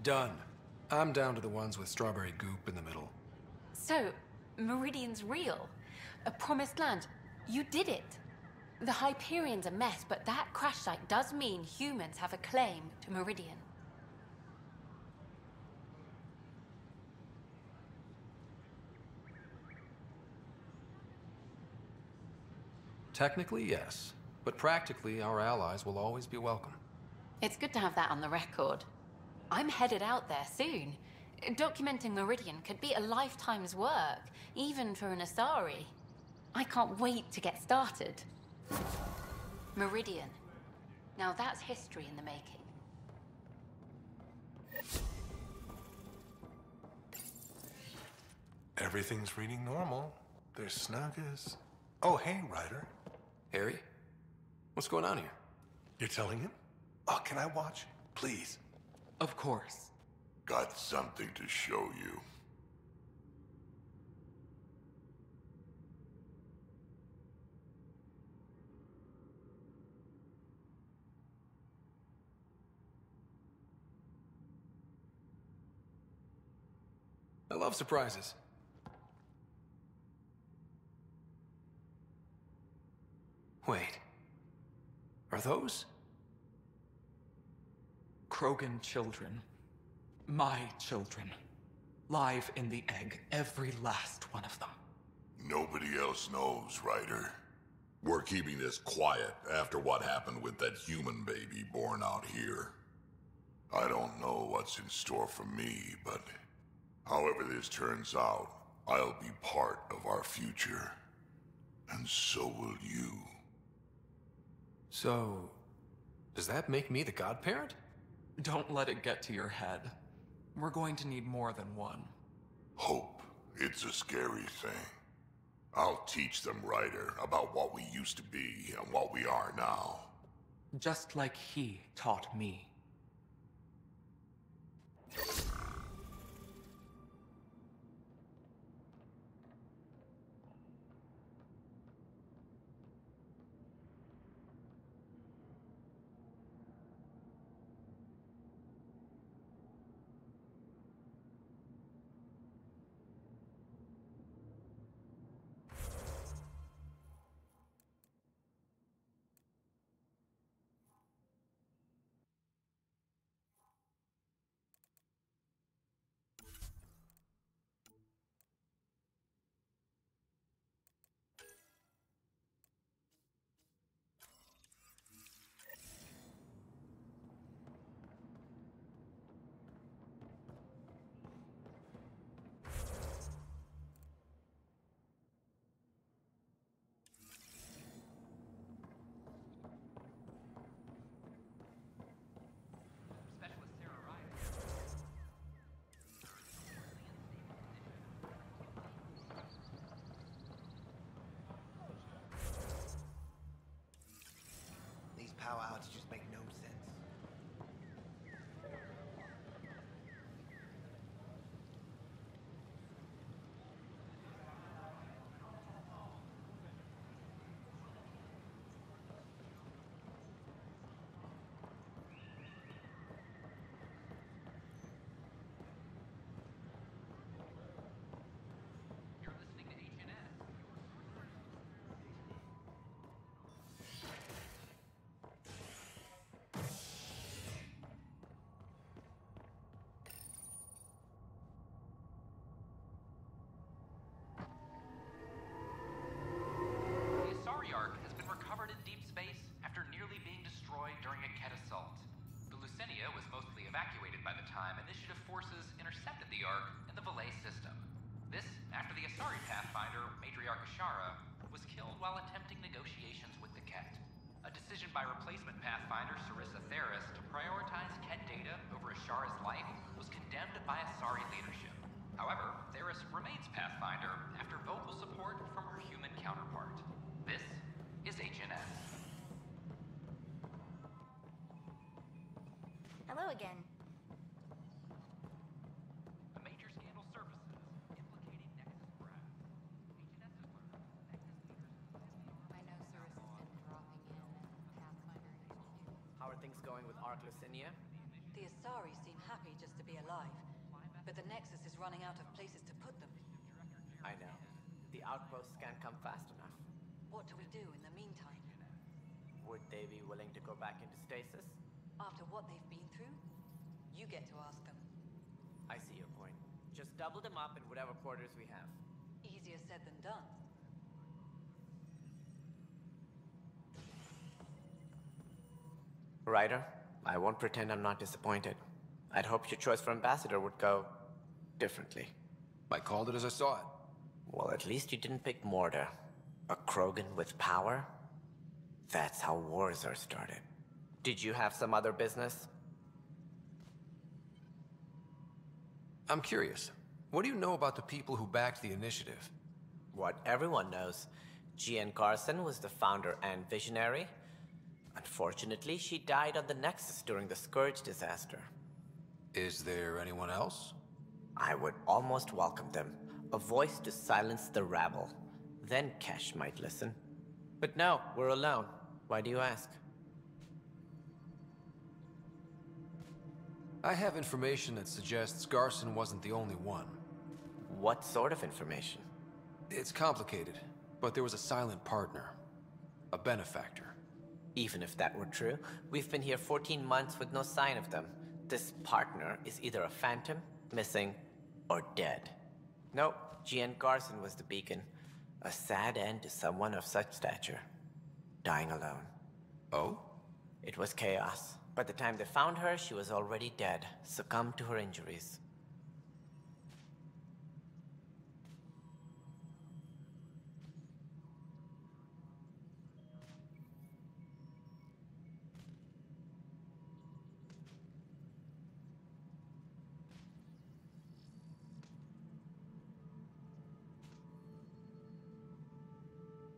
Done. I'm down to the ones with strawberry goop in the middle. So, Meridian's real. A promised land. You did it. The Hyperion's a mess, but that crash site does mean humans have a claim to Meridian. Technically, yes. But practically, our allies will always be welcome. It's good to have that on the record. I'm headed out there soon. Documenting Meridian could be a lifetime's work, even for an Asari. I can't wait to get started. Meridian. Now that's history in the making. Everything's reading normal. They're snug as... Oh, hey, Ryder. Harry? What's going on here? You're telling him? Oh, can I watch? Please. Of course. Got something to show you. I love surprises. Wait. Are those? Krogan children. My children. Live in the egg, every last one of them. Nobody else knows, Ryder. We're keeping this quiet after what happened with that human baby born out here. I don't know what's in store for me, but however this turns out, I'll be part of our future. And so will you. So, does that make me the godparent? Don't let it get to your head. We're going to need more than one. Hope. It's a scary thing. I'll teach them, Ryder, about what we used to be and what we are now. Just like he taught me. These power outages make no sense. Asari Pathfinder, Matriarch Ashara, was killed while attempting negotiations with the Ket. A decision by replacement Pathfinder Sarissa Theris to prioritize Ket data over Ashara's life was condemned by Asari leadership. However, Theris remains Pathfinder after vocal support from her human counterpart. This is HNS. Hello again. A major scandal surfaces implicating Nexus brass. HNS has learned Nexus leaders. I know Sarissa's been dropping in at Pathfinder HQ. How are things going with Ark Lucinia? The Asari seem happy just to be alive, but the Nexus is running out of places to put them. I know. The outposts can't come fast enough. What do we do in the meantime? Would they be willing to go back into stasis? After what they've been through, you get to ask them. I see your point. Just double them up in whatever quarters we have. Easier said than done. Ryder, I won't pretend I'm not disappointed. I'd hoped your choice for ambassador would go differently. I called it as I saw it. Well, at least you didn't pick Mortar. A Krogan with power? That's how wars are started. Did you have some other business? I'm curious. What do you know about the people who backed the initiative? What everyone knows. Gian Carson was the founder and visionary. Unfortunately, she died on the Nexus during the Scourge disaster. Is there anyone else? I would almost welcome them. A voice to silence the rabble. Then Kesh might listen. But no, we're alone. Why do you ask? I have information that suggests Garson wasn't the only one. What sort of information? It's complicated, but there was a silent partner. A benefactor. Even if that were true, we've been here 14 months with no sign of them. This partner is either a phantom, missing, or dead. Nope, Gian Garson was the beacon. A sad end to someone of such stature. Dying alone. Oh? It was chaos. By the time they found her, she was already dead, succumbed to her injuries.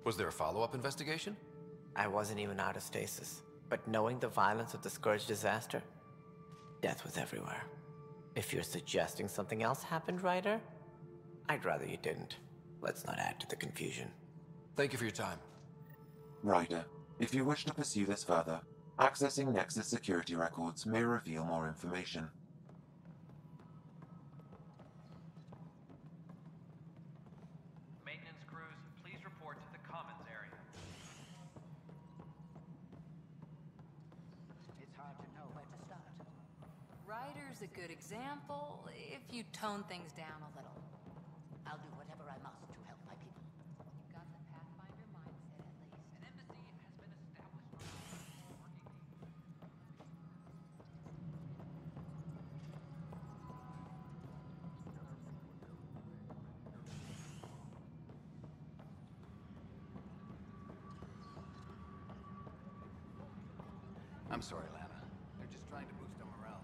Was there a follow-up investigation? I wasn't even out of stasis. But knowing the violence of the Scourge disaster, death was everywhere. If you're suggesting something else happened, Ryder, I'd rather you didn't. Let's not add to the confusion. Thank you for your time. Ryder, if you wish to pursue this further, accessing Nexus security records may reveal more information. Maintenance crews, please report to the commons area. It's hard to know where to start. Ryder's a good example if you tone things down a little. I'll do whatever I must to help my people. You've got the Pathfinder mindset at least. An embassy has been established working. I'm sorry, Lana. They're just trying to boost our morale.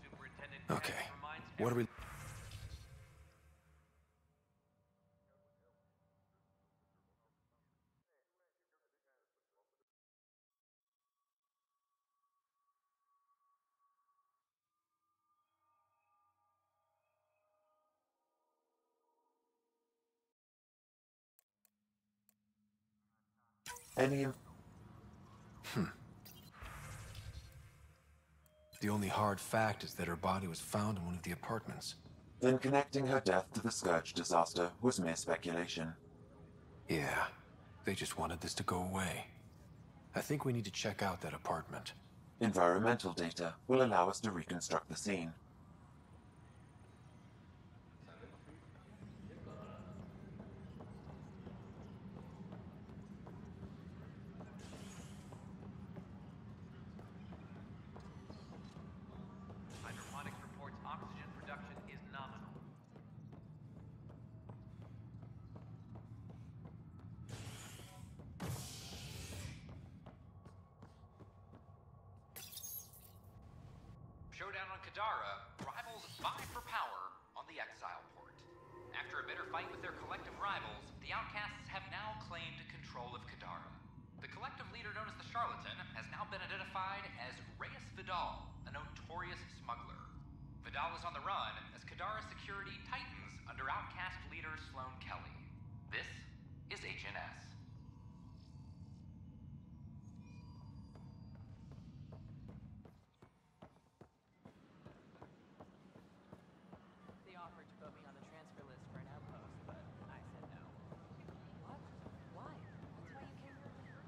Superintendent Okay. Kesh reminds What are we... Any The only hard fact is that her body was found in one of the apartments. Then connecting her death to the Scourge disaster was mere speculation. Yeah, they just wanted this to go away. I think we need to check out that apartment. Environmental data will allow us to reconstruct the scene. Hydroponics reports oxygen production is nominal. Kadara, rivals vie for power on the Exile Port. After a bitter fight with their collective rivals, the Outcasts have now claimed control of Kadara. The collective leader known as the Charlatan has now been identified as Reyes Vidal, a notorious smuggler. Vidal is on the run as Kadara security tightens under Outcast leader Sloane Kelly. This is HNS. They offered to put me on the transfer list for an outpost, but I said no. What? Why? That's why you came here?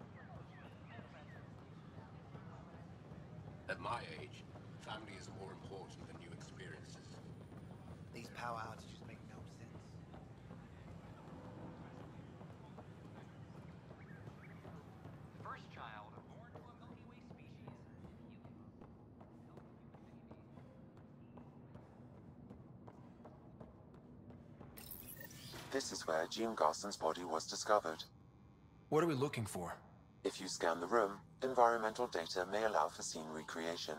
At my age, family is more important than new experiences. These powwows just make no sense. First child born to a Milky Way species. This is where Jean Garson's body was discovered. What are we looking for? If you scan the room, environmental data may allow for scene recreation.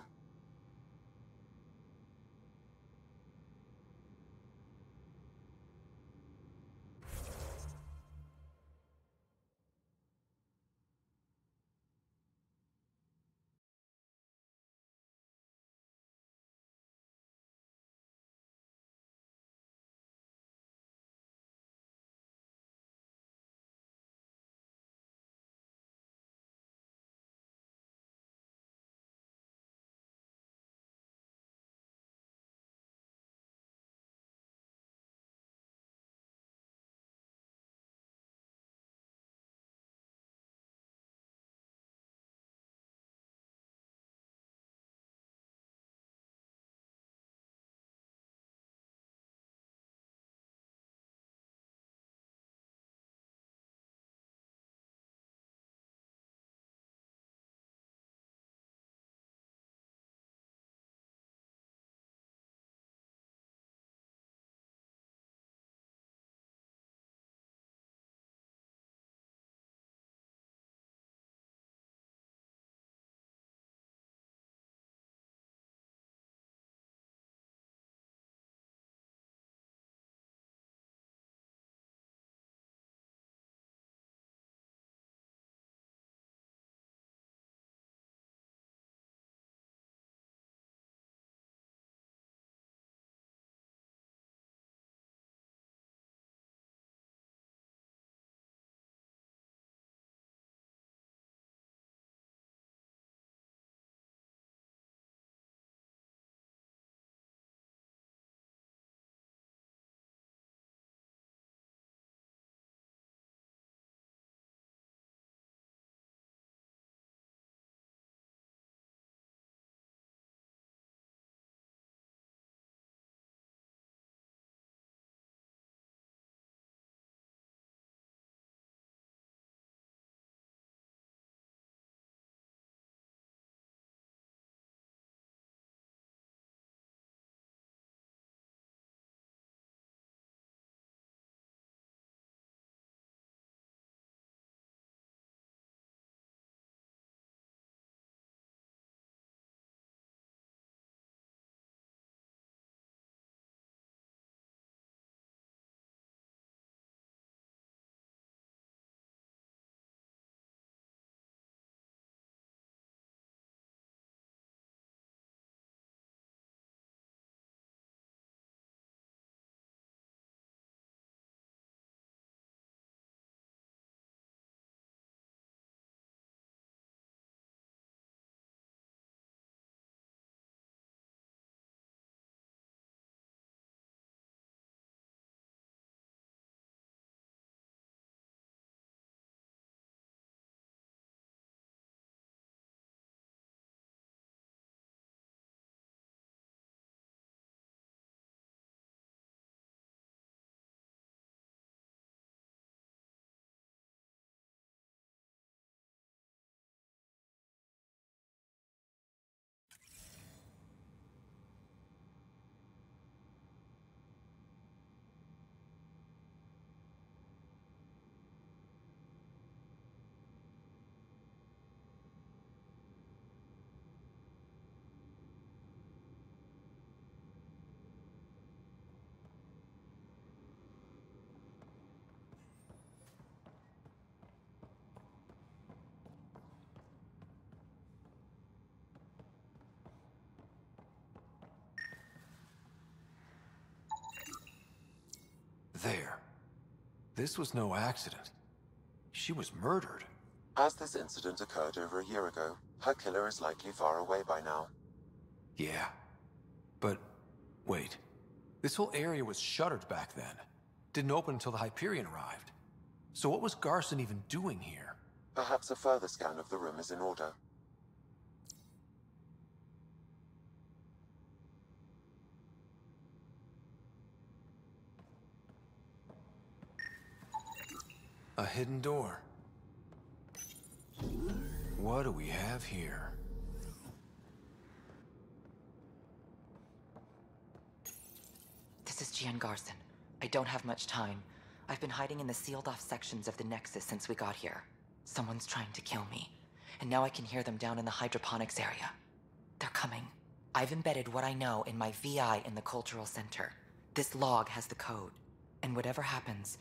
This was no accident. She was murdered. As this incident occurred over a year ago, her killer is likely far away by now. Yeah. But, wait. This whole area was shuttered back then. Didn't open until the Hyperion arrived. So what was Garson even doing here? Perhaps a further scan of the room is in order. A hidden door. What do we have here? This is Gian Garson. I don't have much time. I've been hiding in the sealed-off sections of the Nexus since we got here. Someone's trying to kill me, and now I can hear them down in the hydroponics area. They're coming. I've embedded what I know in my VI in the Cultural Center. This log has the code, and whatever happens...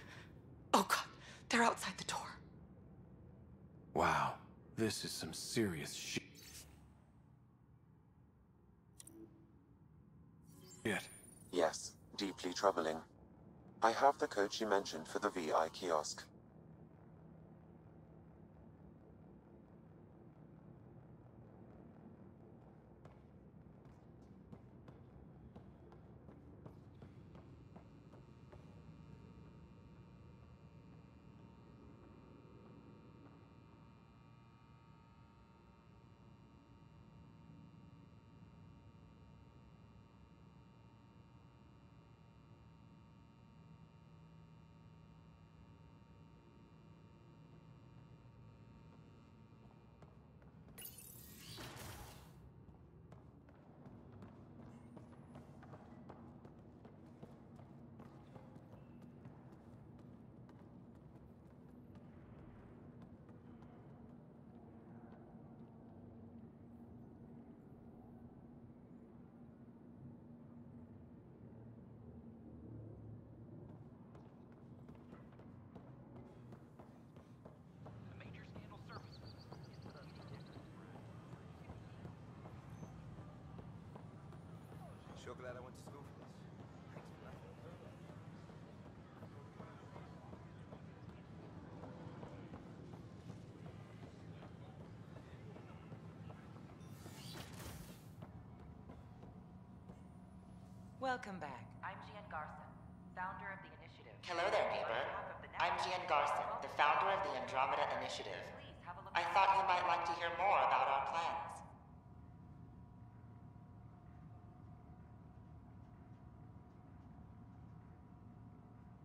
Oh god, they're outside the door. Wow, this is some serious shit. Yes, deeply troubling. I have the code she mentioned for the VI kiosk. Sure glad I went to school for this. Welcome back. I'm Gian Garson, founder of the initiative. Hello there, neighbor. I'm Gian Garson, the founder of the Andromeda Initiative. I thought you might like to hear more about our plans.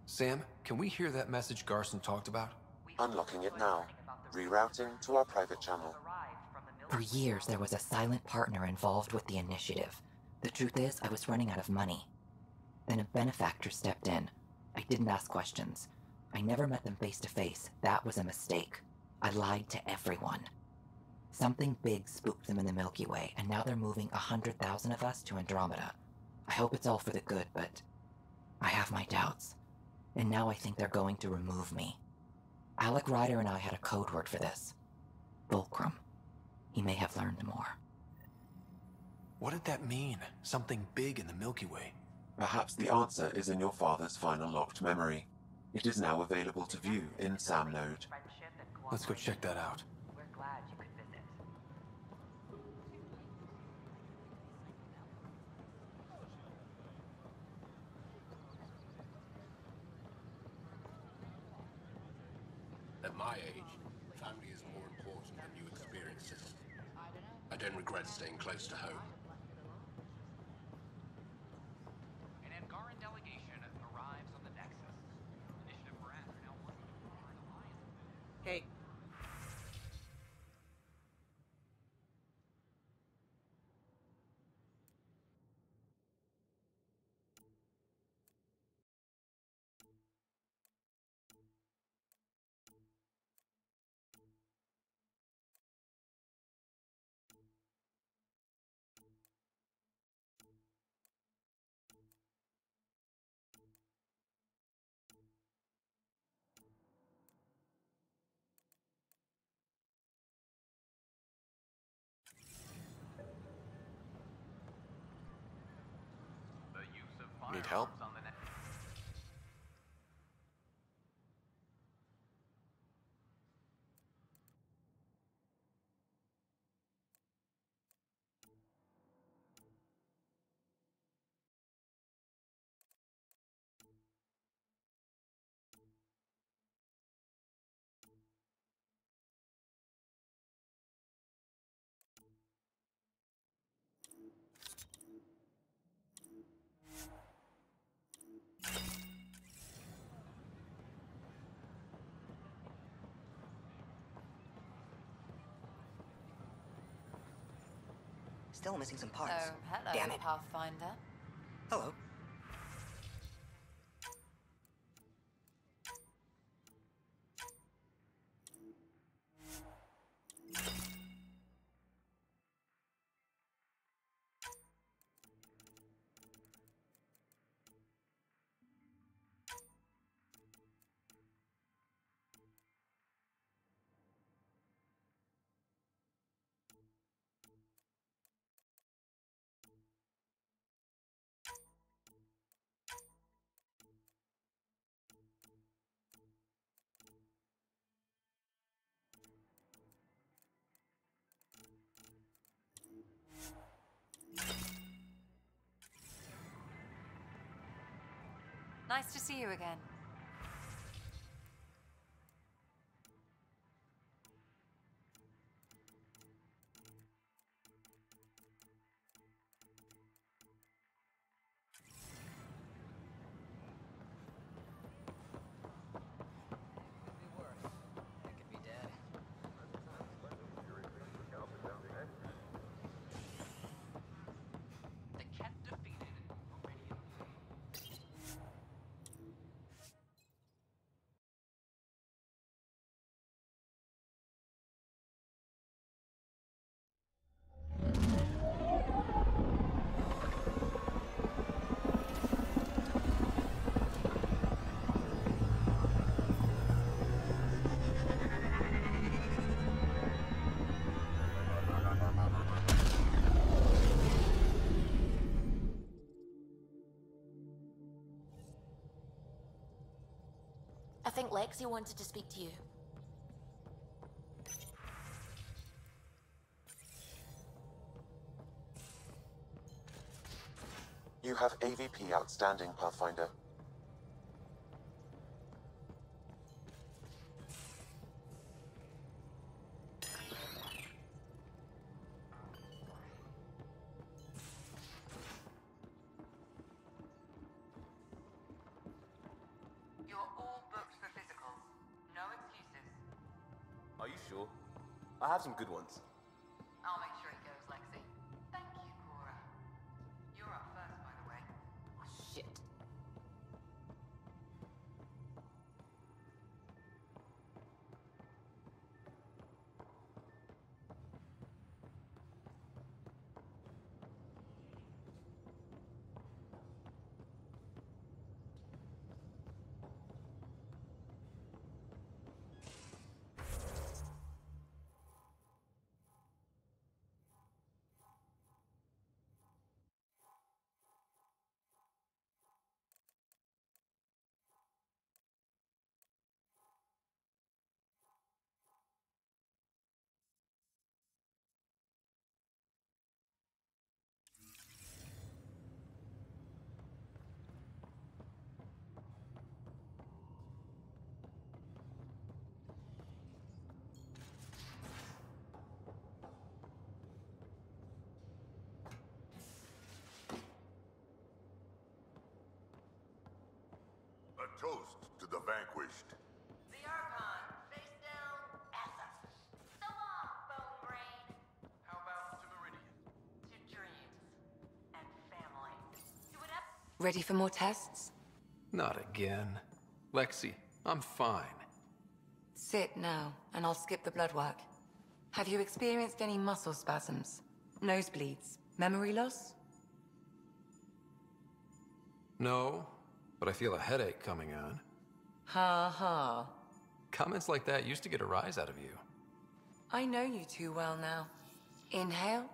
Sam, can we hear that message Garson talked about? Unlocking it now. Rerouting to our private channel. For years, there was a silent partner involved with the initiative. The truth is, I was running out of money. Then a benefactor stepped in. I didn't ask questions. I never met them face to face. That was a mistake. I lied to everyone. Something big spooked them in the Milky Way, and now they're moving 100,000 of us to Andromeda. I hope it's all for the good, but I have my doubts. And now I think they're going to remove me. Alec Ryder and I had a code word for this. Fulcrum. He may have learned more. What did that mean? Something big in the Milky Way? Perhaps the answer is in your father's final locked memory. It is now available to view in Sam Node. Let's go check that out. We're glad you could visit. At my age, family is more important than new experiences. I don't regret staying close to home. An Angaran delegation arrives on the Nexus. Initiative brands are now working to form an alliance. Hey. The use of Need help? firearms on the Still missing some parts. Oh, hello, Damn it. Pathfinder. Hello. Nice to see you again. The Ket defeated Meridian. I think Lexi wanted to speak to you. You have AVP outstanding, Pathfinder. You're all booked for physicals. No excuses. Are you sure? I have some good ones. I'll make sure it goes, Lexi. Thank you, Cora. You're up first, by the way. Shit. A toast to the vanquished. The Archon, face down, ass up. So long, bone brain. How about to Meridian? To dreams and family. To whatever. Ready for more tests? Not again. Lexi, I'm fine. Sit now, and I'll skip the blood work. Have you experienced any muscle spasms? Nosebleeds? Memory loss? No, but I feel a headache coming on. Ha ha. Comments like that used to get a rise out of you. I know you too well now. Inhale.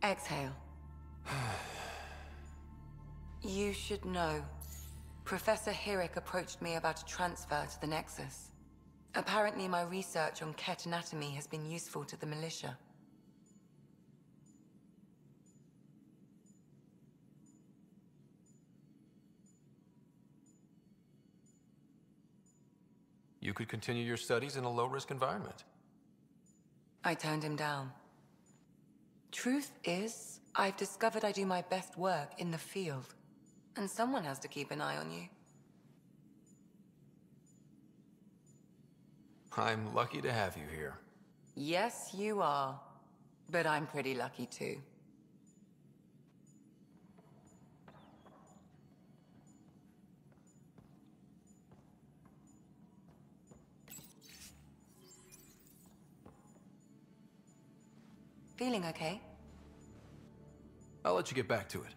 Exhale. You should know. Professor Hirek approached me about a transfer to the Nexus. Apparently my research on Ket anatomy has been useful to the militia. You could continue your studies in a low-risk environment. I turned him down. Truth is, I've discovered I do my best work in the field. And someone has to keep an eye on you. I'm lucky to have you here. Yes, you are. But I'm pretty lucky too. Feeling okay? I'll let you get back to it.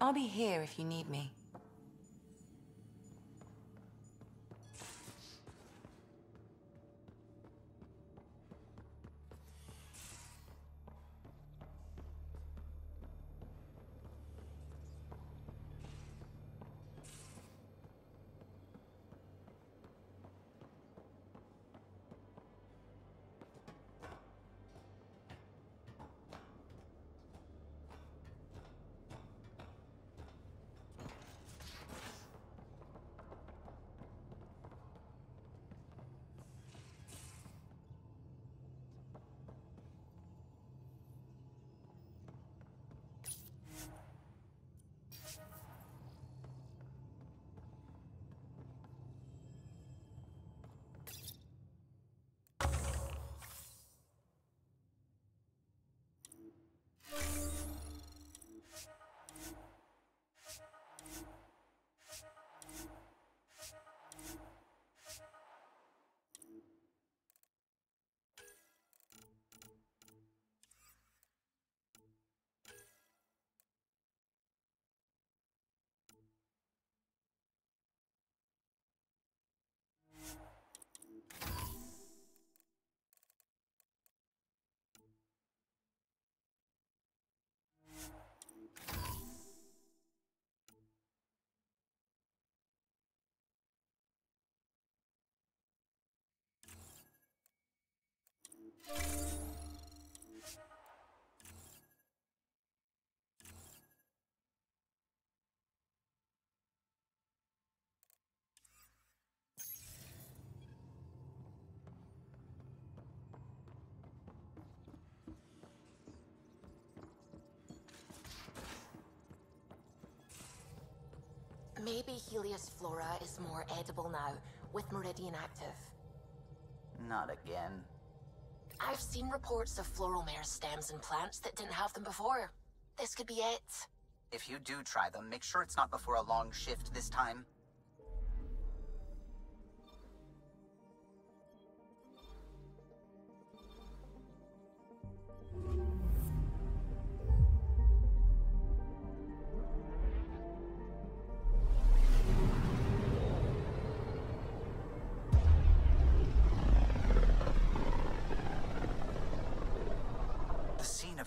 I'll be here if you need me. Maybe Helios flora is more edible now, with Meridian active. Not again. I've seen reports of floral mare stems and plants that didn't have them before. This could be it. If you do try them, make sure it's not before a long shift this time.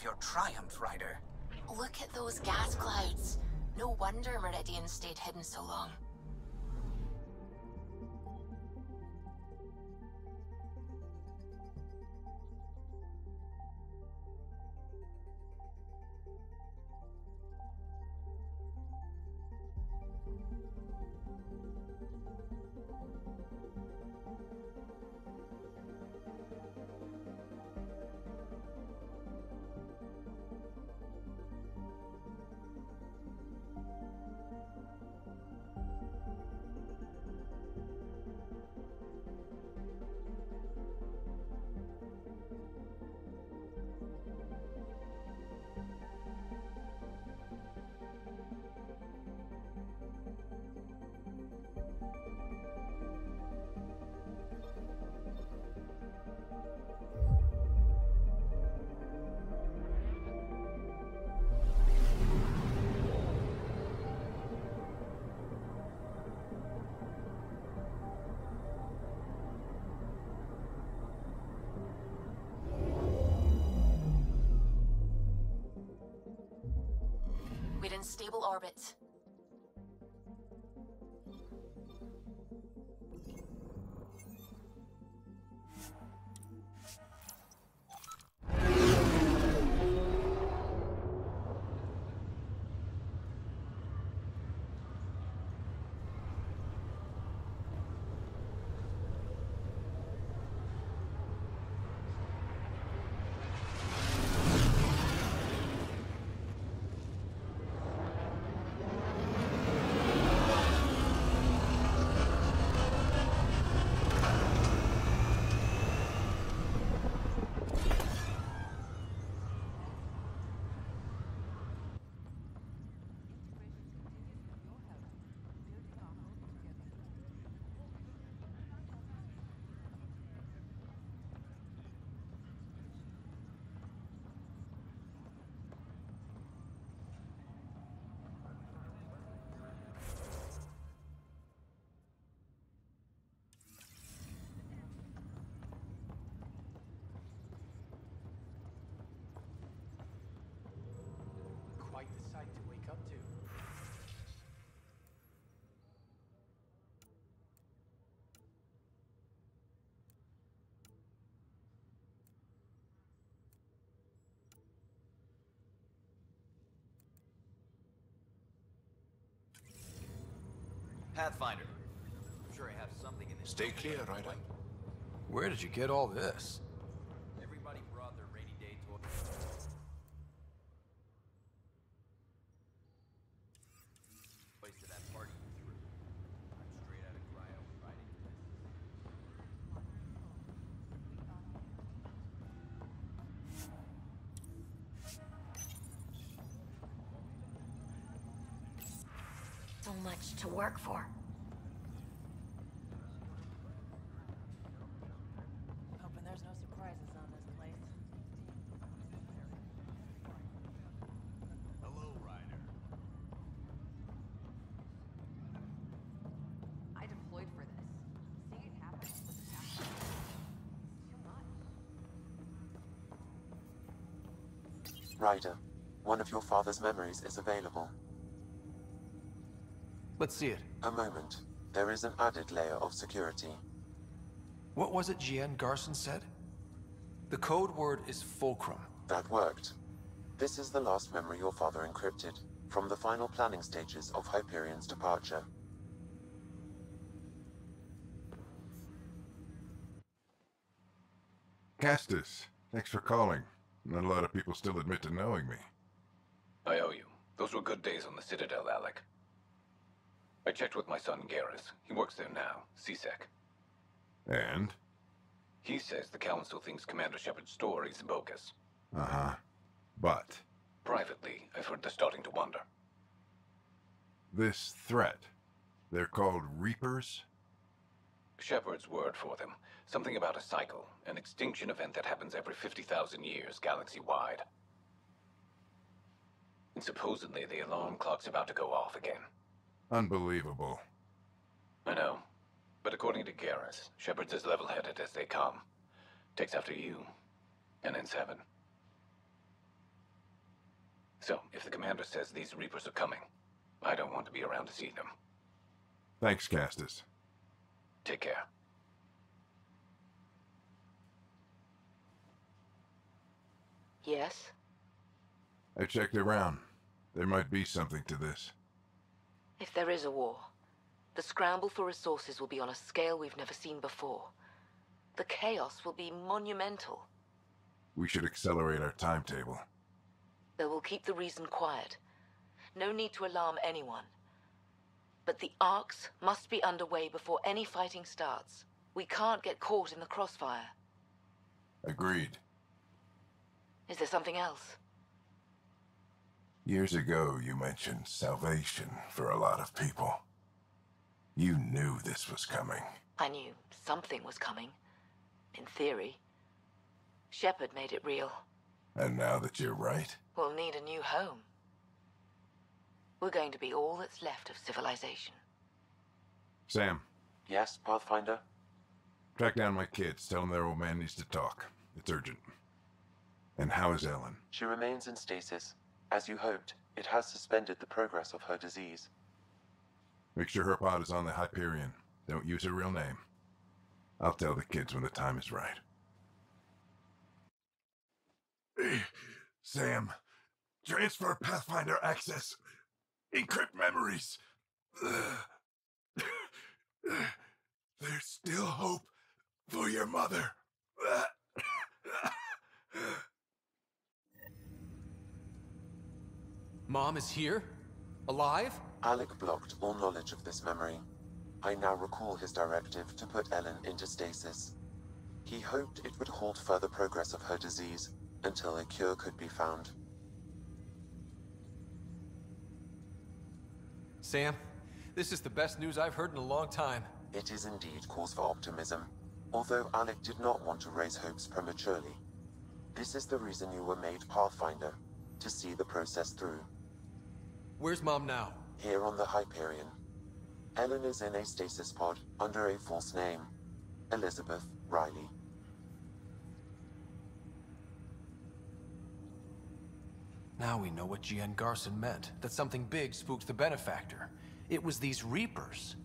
Your triumph, Ryder. Look at those gas clouds. No wonder Meridian stayed hidden so long. We're in stable orbit. Pathfinder. I'm sure I have something in this. Stay clear, Ryder. Where did you get all this? Everybody brought their rainy day toys. To that party you threw. I'm straight out of cryo and riding to this. So much to work for. Hoping there's no surprises on this place. Hello, Ryder. I deployed for this. Seeing it happen was too much. Ryder, one of your father's memories is available. Let's see it. A moment. There is an added layer of security. What was it Jian Garson said? The code word is fulcrum. That worked. This is the last memory your father encrypted, from the final planning stages of Hyperion's departure. Castus, thanks for calling. Not a lot of people still admit to knowing me. I owe you. Those were good days on the Citadel, Alec. I checked with my son Garrus. He works there now, CSEC. And? He says the Council thinks Commander Shepard's story is bogus. Uh-huh. But? Privately, I've heard they're starting to wonder. This threat, they're called Reapers? Shepard's word for them. Something about a cycle, an extinction event that happens every 50,000 years, galaxy-wide. And supposedly the alarm clock's about to go off again. Unbelievable. I know. But according to Garrus, Shepard's as level-headed as they come. Takes after you, and ends heaven. So, if the commander says these Reapers are coming, I don't want to be around to see them. Thanks, Castus. Take care. Yes? I checked around. There might be something to this. If there is a war, the scramble for resources will be on a scale we've never seen before. The chaos will be monumental. We should accelerate our timetable. They will keep the reason quiet. No need to alarm anyone. But the arcs must be underway before any fighting starts. We can't get caught in the crossfire. Agreed. Is there something else? Years ago, you mentioned salvation for a lot of people. You knew this was coming. I knew something was coming. In theory. Shepard made it real. And now that you're right? We'll need a new home. We're going to be all that's left of civilization. Sam. Yes, Pathfinder? Track down my kids. Tell them their old man needs to talk. It's urgent. And how is Ellen? She remains in stasis. As you hoped, it has suspended the progress of her disease. Make sure her pod is on the Hyperion. Don't use her real name. I'll tell the kids when the time is right. Sam, transfer Pathfinder access. Encrypt memories. There's still hope for your mother. Mom is here? Alive? Alec blocked all knowledge of this memory. I now recall his directive to put Ellen into stasis. He hoped it would halt further progress of her disease until a cure could be found. Sam, this is the best news I've heard in a long time. It is indeed cause for optimism, although Alec did not want to raise hopes prematurely. This is the reason you were made Pathfinder, to see the process through. Where's Mom now? Here on the Hyperion. Ellen is in a stasis pod under a false name, Elizabeth Riley. Now we know what Jian Garson meant, that something big spooked the Benefactor. It was these Reapers.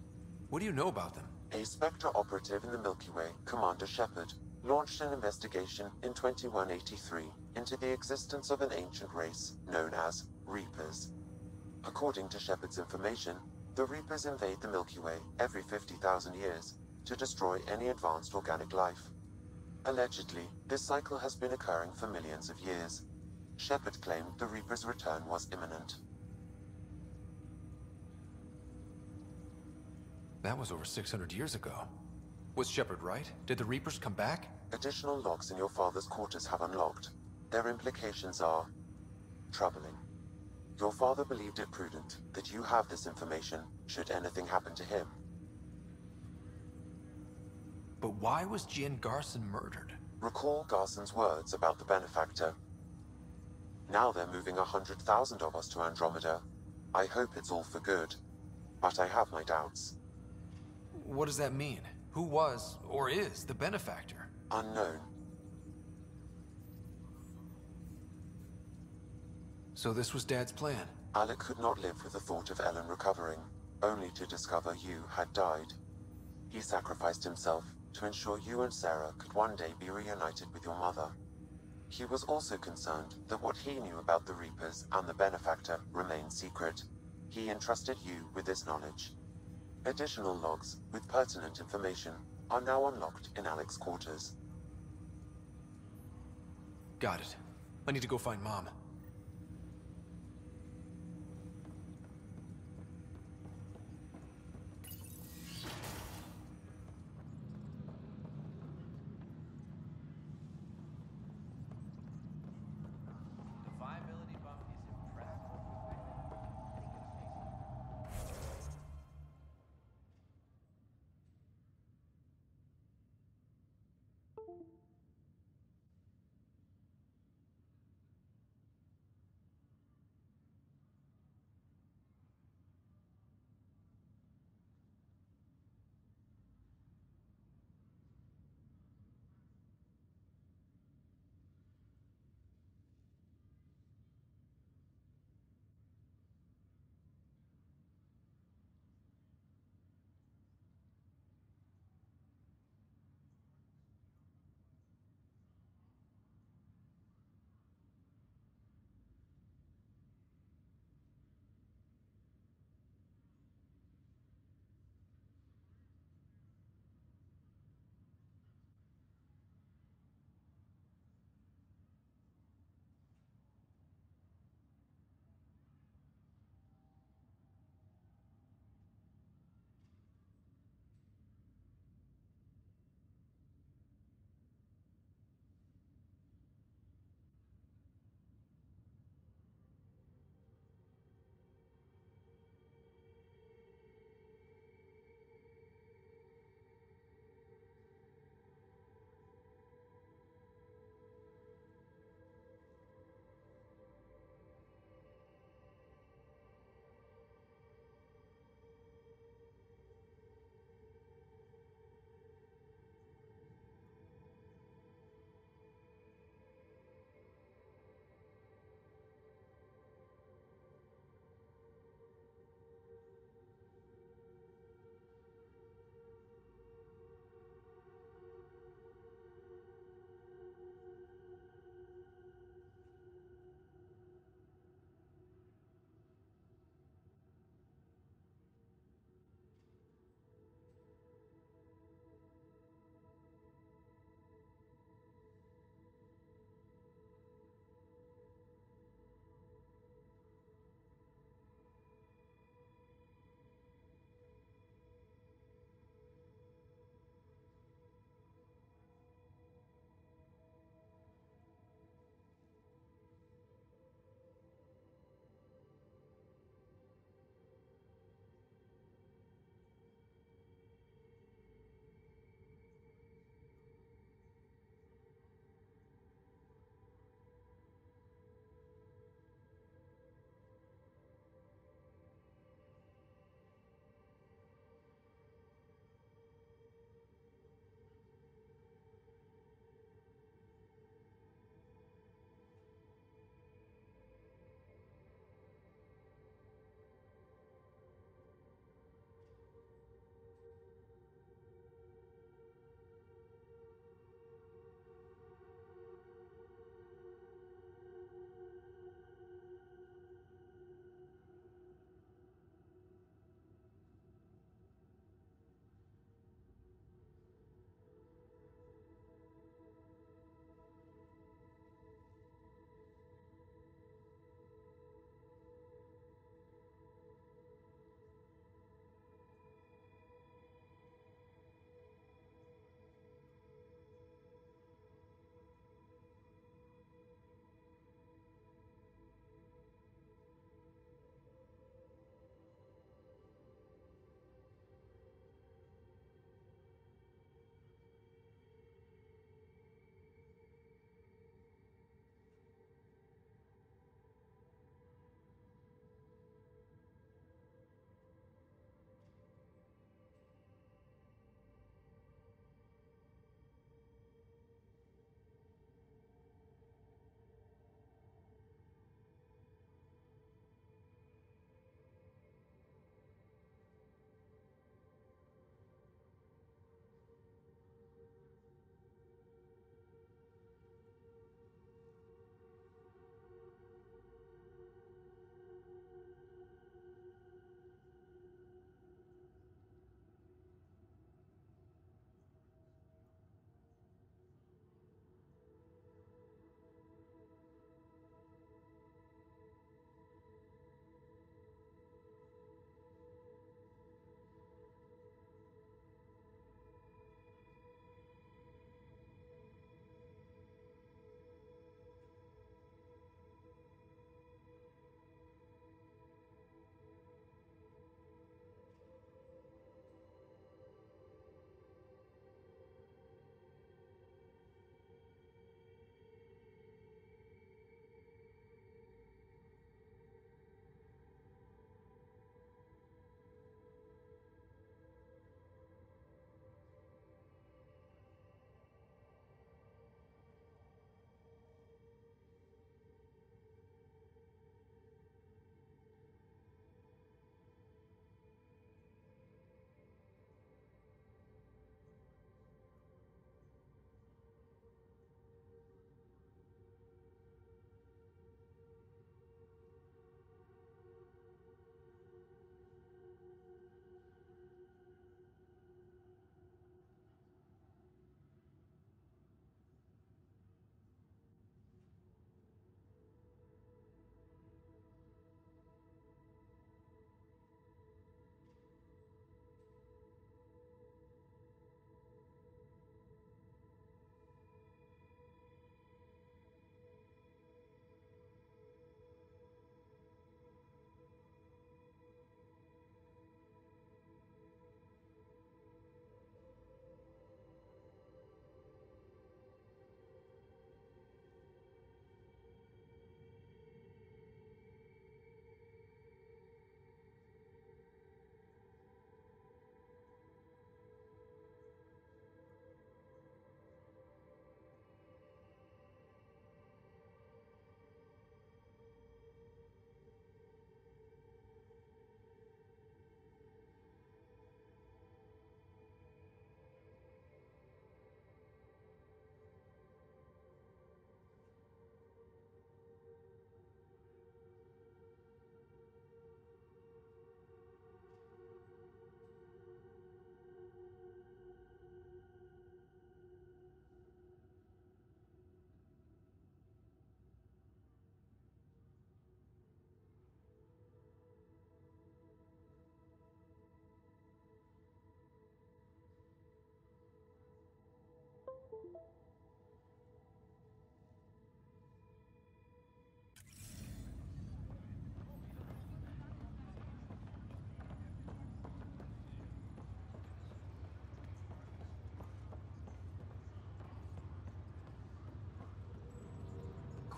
What do you know about them? A Spectre operative in the Milky Way, Commander Shepard, launched an investigation in 2183 into the existence of an ancient race known as Reapers. According to Shepard's information, The Reapers invade the Milky Way every 50,000 years to destroy any advanced organic life. Allegedly, this cycle has been occurring for millions of years. Shepard claimed the Reapers' return was imminent. That was over 600 years ago. Was Shepard right? Did the Reapers come back? Additional logs in your father's quarters have unlocked. Their implications are troubling. Your father believed it prudent that you have this information should anything happen to him. But why was Jin Garson murdered? Recall Garson's words about the benefactor. Now they're moving 100,000 of us to Andromeda. I hope it's all for good, but I have my doubts. What does that mean? Who was, or is, the benefactor? Unknown. So this was Dad's plan? Alec could not live with the thought of Ellen recovering, only to discover you had died. He sacrificed himself to ensure you and Sarah could one day be reunited with your mother. He was also concerned that what he knew about the Reapers and the benefactor remained secret. He entrusted you with this knowledge. Additional logs with pertinent information are now unlocked in Alec's quarters. Got it. I need to go find Mom.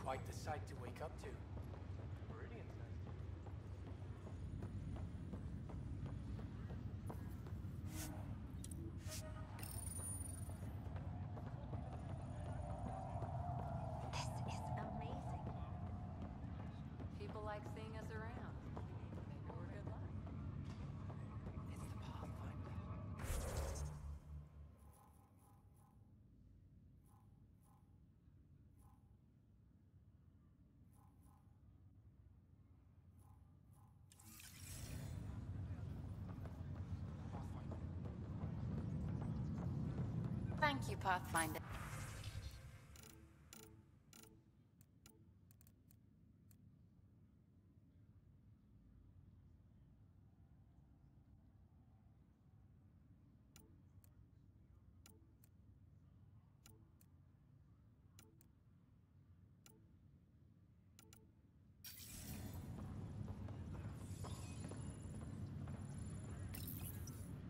Quite the sight to wake up to. Meridian's nice. This is amazing. People like seeing us around. Maybe we're good luck. It's the Pathfinder. Thank you, Pathfinder.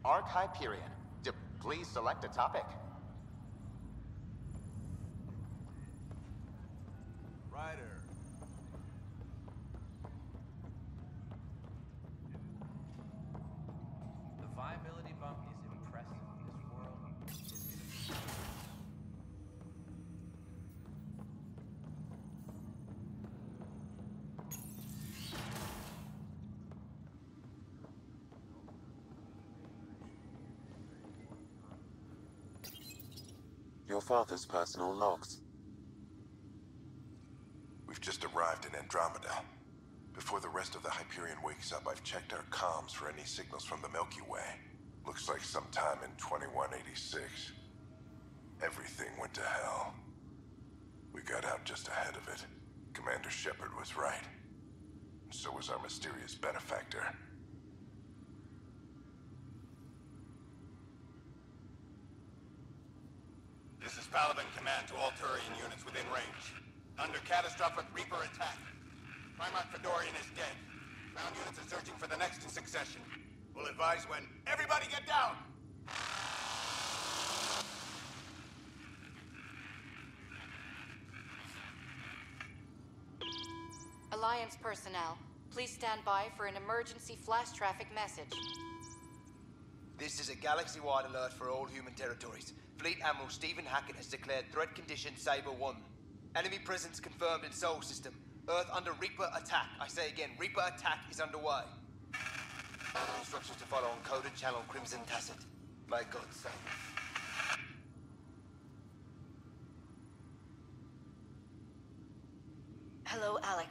Arc Hyperion. Please select a topic. Ryder. The viability bump is impressive. This world is gonna be... Your father's personal logs. We've just arrived in Andromeda. Before the rest of the Hyperion wakes up, I've checked our comms for any signals from the Milky Way. Looks like sometime in 2186. Everything went to hell. We got out just ahead of it. Commander Shepard was right. So was our mysterious benefactor. This is Paladin Command to all Turian units within range. Under catastrophic Reaper attack. Primarch Fedorian is dead. Ground units are searching for the next in succession. We'll advise when. Everybody get down! Alliance personnel, please stand by for an emergency flash traffic message. This is a galaxy-wide alert for all human territories. Fleet Admiral Stephen Hackett has declared threat condition Saber 1. Enemy presence confirmed in Sol System. Earth under Reaper attack. I say again, Reaper attack is underway. Instructions to follow on coded channel Crimson Tacit. May God save us. Hello, Alec.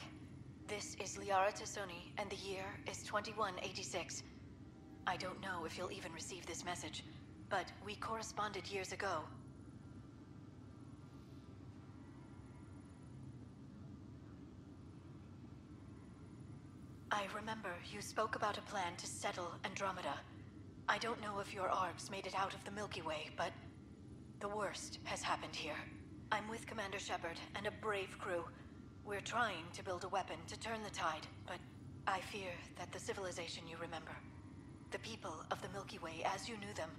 This is Liara Tassoni, and the year is 2186. I don't know if you'll even receive this message, but we corresponded years ago. I remember you spoke about a plan to settle Andromeda. I don't know if your arcs made it out of the Milky Way, but the worst has happened here. I'm with Commander Shepard and a brave crew. We're trying to build a weapon to turn the tide, but I fear that the civilization you remember, the people of the Milky Way as you knew them,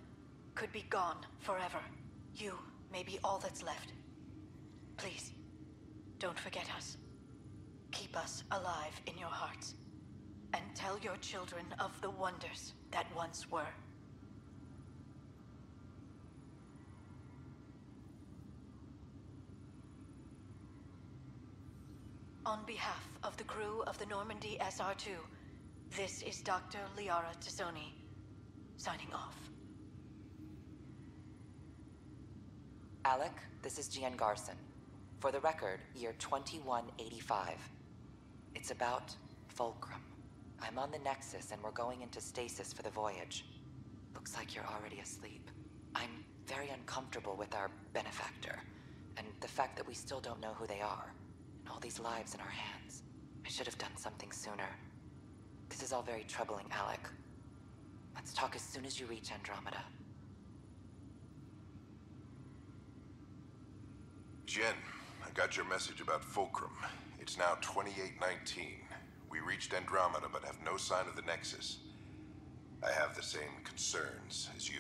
could be gone forever. You may be all that's left. Please, don't forget us. Keep us alive in your hearts. And tell your children of the wonders that once were. On behalf of the crew of the Normandy SR2, this is Dr. Liara Tassoni, signing off. Alec, this is Gian Garson. For the record, year 2185. It's about Fulcrum. I'm on the Nexus and we're going into stasis for the voyage. Looks like you're already asleep. I'm very uncomfortable with our benefactor, and the fact that we still don't know who they are, and all these lives in our hands. I should have done something sooner. This is all very troubling, Alec. Let's talk as soon as you reach Andromeda. Jen, I got your message about Fulcrum. It's now 2819. We reached Andromeda but have no sign of the Nexus. I have the same concerns as you.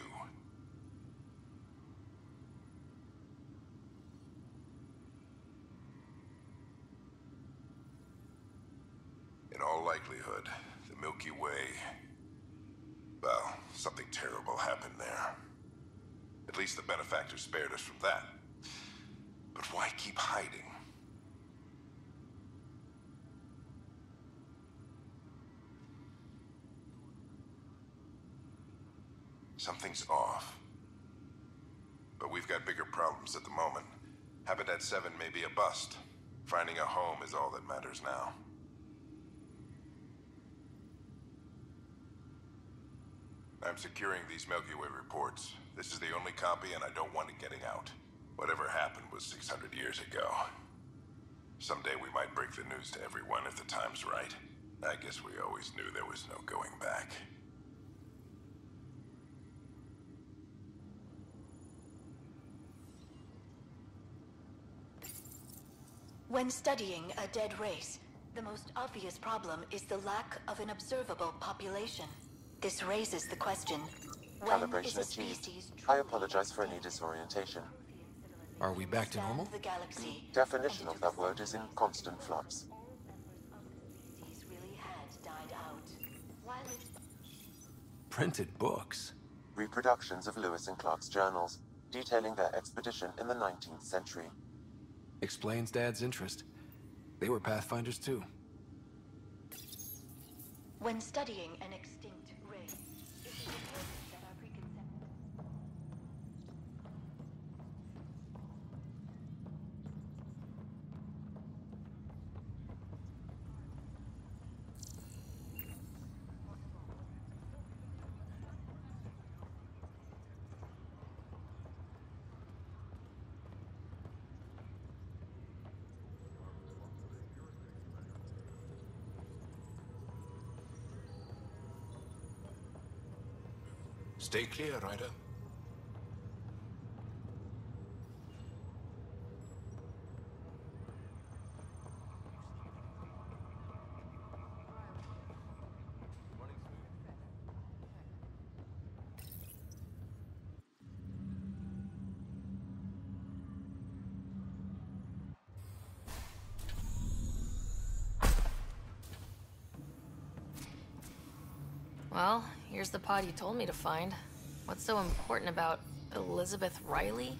likelihood, the Milky Way... Well, something terrible happened there. At least the benefactor spared us from that. But why keep hiding? Something's off. But we've got bigger problems at the moment. Habitat 7 may be a bust. Finding a home is all that matters now. I'm securing these Milky Way reports. This is the only copy, and I don't want it getting out. Whatever happened was 600 years ago. Someday we might break the news to everyone if the time's right. I guess we always knew there was no going back. When studying a dead race, the most obvious problem is the lack of an observable population. This raises the question, when is Calibration a achieved. species I apologize for any disorientation. Are we back to normal? the galaxy? Definition of that word is in constant flux. Species really had died out. While it's Printed books? Reproductions of Lewis and Clark's journals, detailing their expedition in the 19th century. Explains Dad's interest. They were Pathfinders too. when studying an extinct race, it is important that our preconceptions. Stay clear, Ryder. Well, here's the pod you told me to find. What's so important about Elizabeth Riley?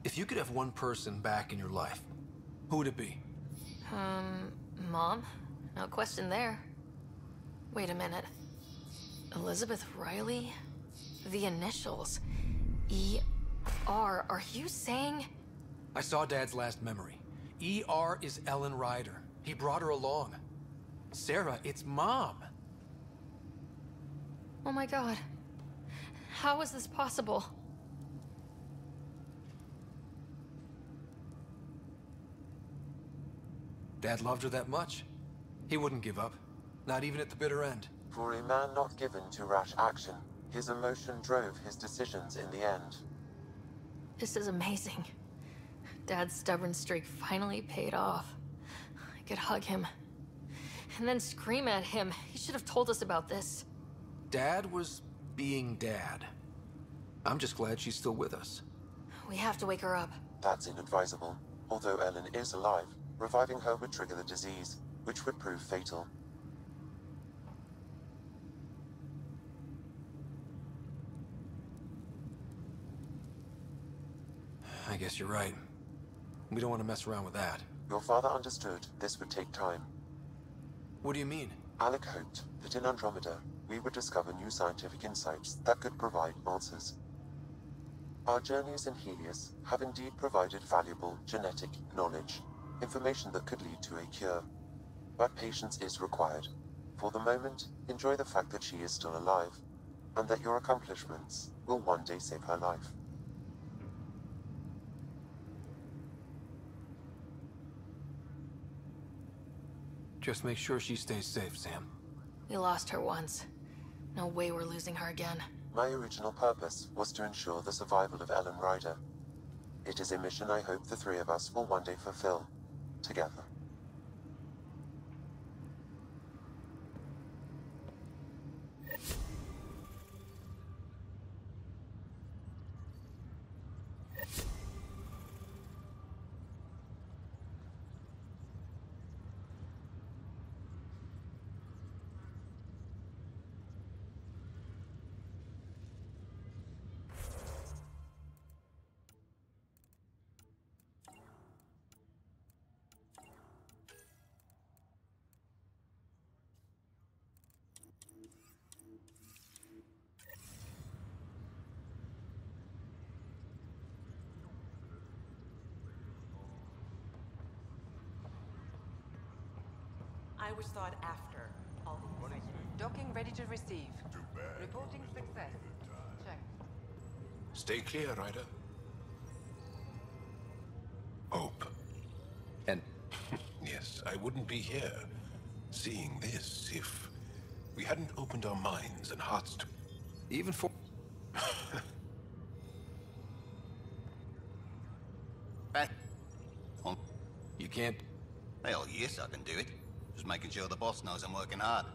If you could have one person back in your life, who would it be? Mom? No question there. Wait a minute. Elizabeth Riley? The initials. E.R. Are you saying? I saw Dad's last memory. E.R. is Ellen Ryder. He brought her along. Sarah, it's Mom. Oh my god. How is this possible? Dad loved her that much. He wouldn't give up. Not even at the bitter end. For a man not given to rash action, his emotion drove his decisions in the end. This is amazing. Dad's stubborn streak finally paid off. I could hug him. And then scream at him. He should have told us about this. Dad was being Dad. I'm just glad she's still with us. We have to wake her up. That's inadvisable. Although Ellen is alive, reviving her would trigger the disease, which would prove fatal. I guess you're right. We don't want to mess around with that. Your father understood this would take time. What do you mean? Alec hoped that in Andromeda, we would discover new scientific insights that could provide answers. Our journeys in Helios have indeed provided valuable genetic knowledge, information that could lead to a cure. But patience is required. For the moment, enjoy the fact that she is still alive, and that your accomplishments will one day save her life. Just make sure she stays safe, Sam. We lost her once. No way we're losing her again. My original purpose was to ensure the survival of Ellen Ryder. It is a mission I hope the three of us will one day fulfill, together. I was thought after all these. Docking ready to receive. Reporting success. Check. Stay clear, Ryder. Hope. And yes, I wouldn't be here seeing this if we hadn't opened our minds and hearts to... Even for... You can't... Hell, yes, I can do it. Just making sure the boss knows I'm working hard.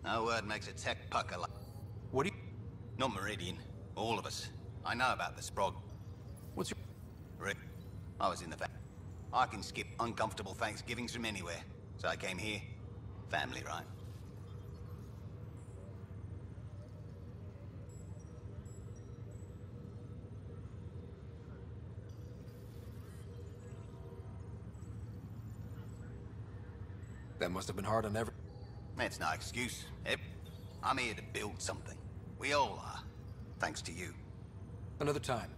No word makes a tech pucker like... What do you... Not Meridian. All of us. I know about the Sprog. What's your... I was in the I can skip uncomfortable Thanksgivings from anywhere. So I came here. Family, right? That must have been hard on every... That's no excuse. I'm here to build something. We all are. Thanks to you. Another time.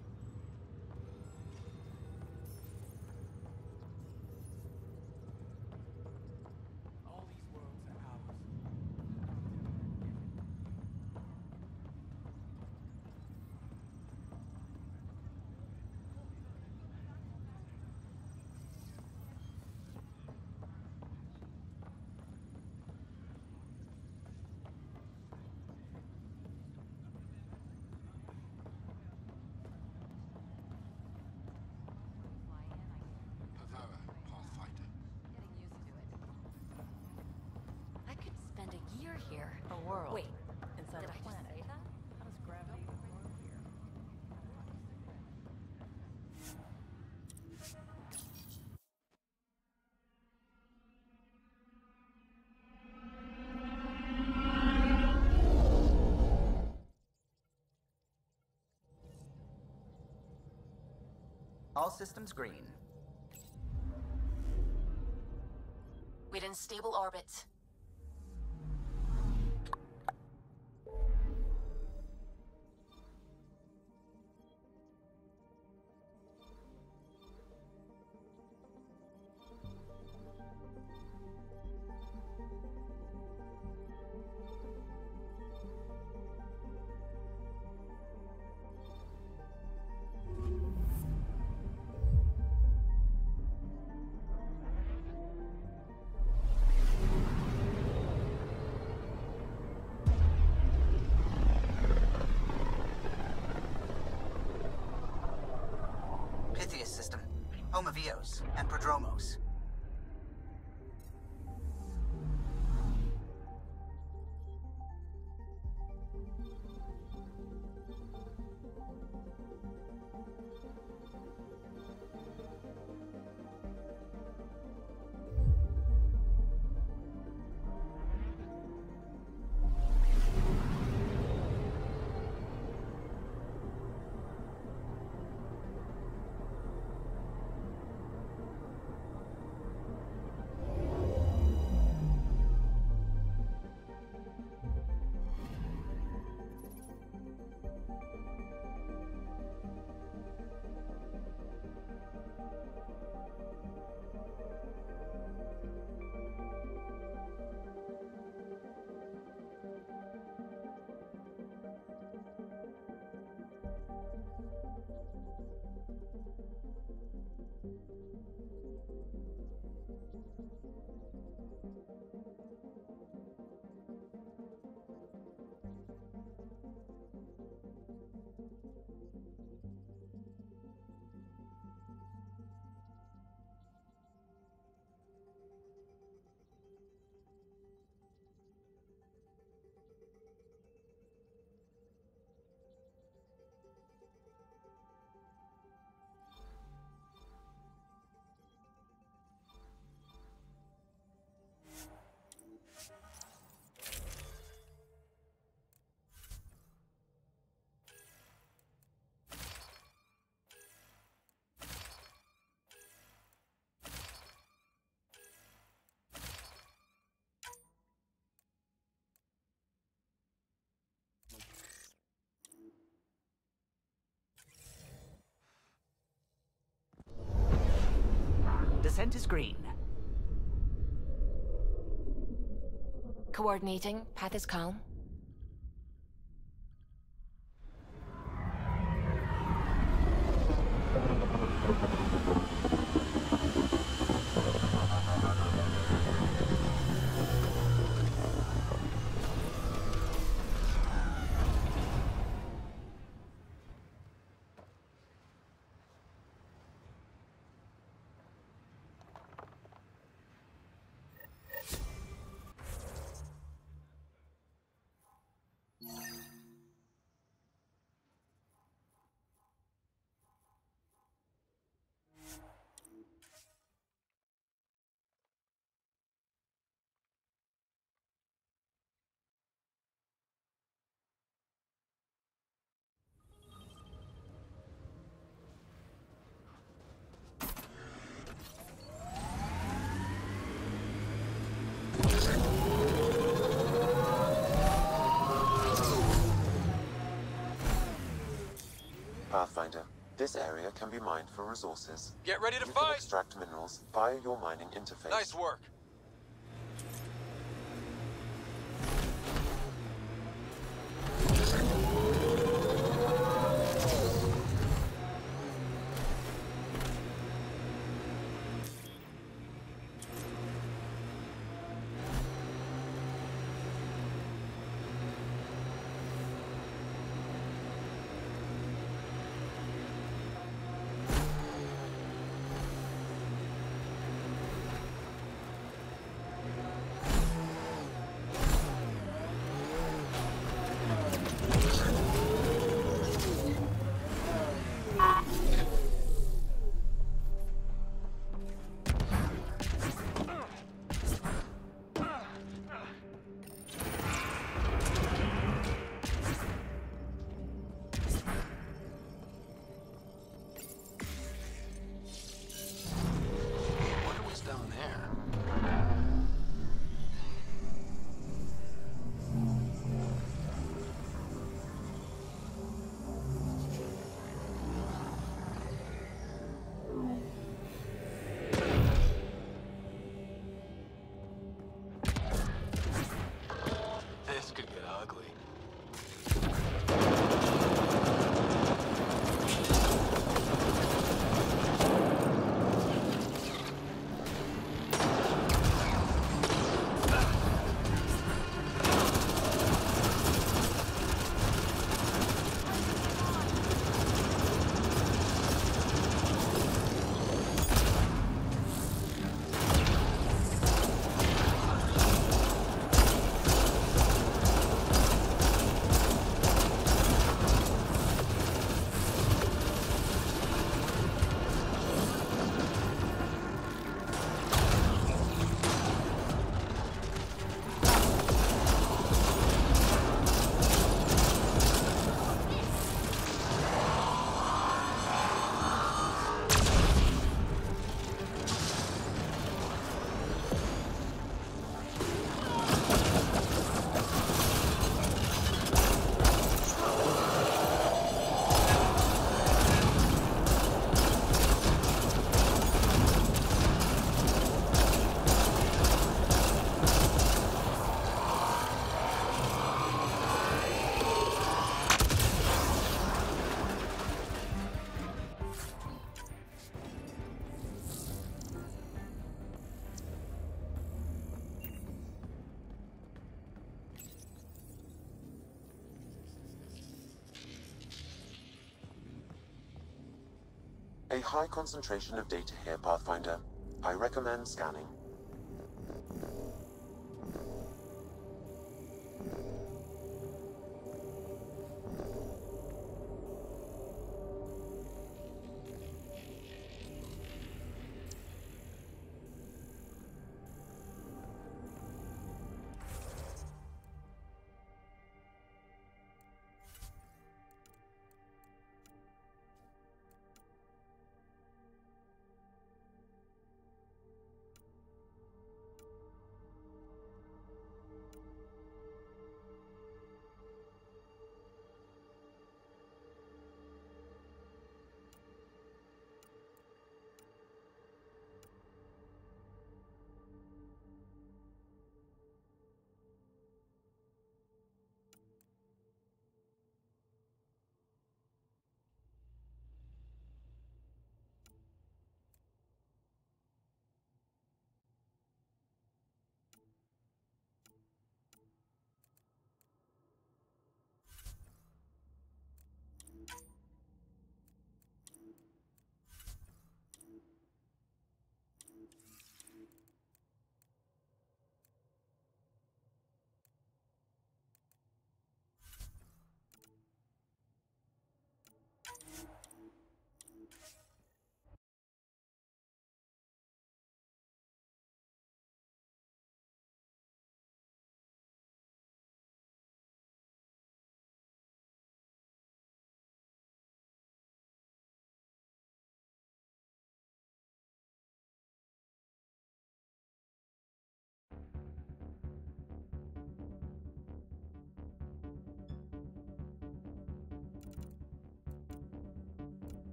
I could spend a year here. A world. Wait, inside did a I just planet. say that? How does gravity work here? All systems green. We're in stable orbit. System, home of Eos and Prodromos. Descent is green. Coordinating. Path is calm. Pathfinder, this area can be mined for resources. Get ready to You fight! can extract minerals via your mining interface. Nice work. Wonder what's down there. This could get ugly. A high concentration of data here, Pathfinder. I recommend scanning.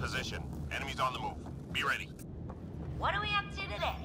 Position. Enemies on the move. Be ready. What are we up to today?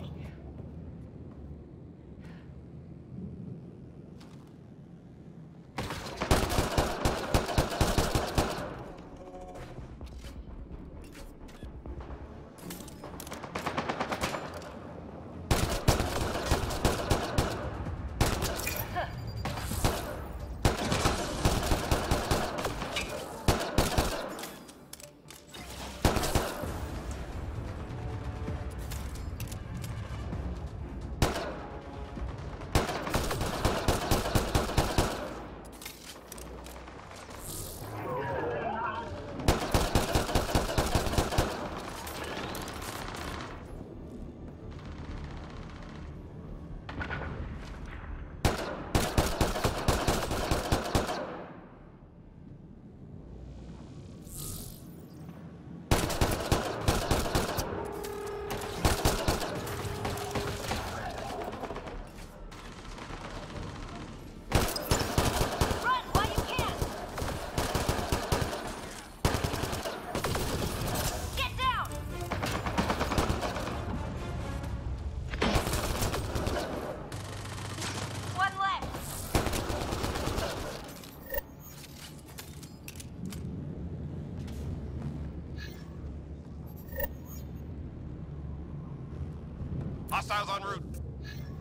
Hostiles en route.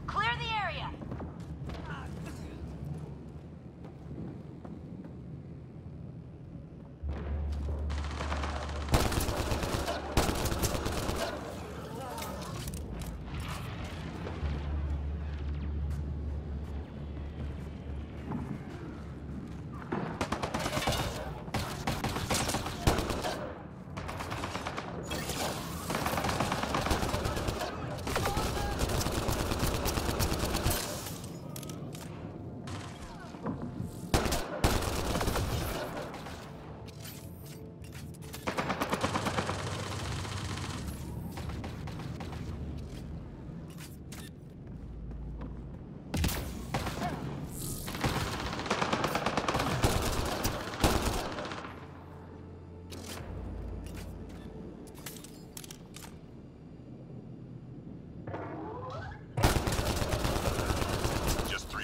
Clear the area!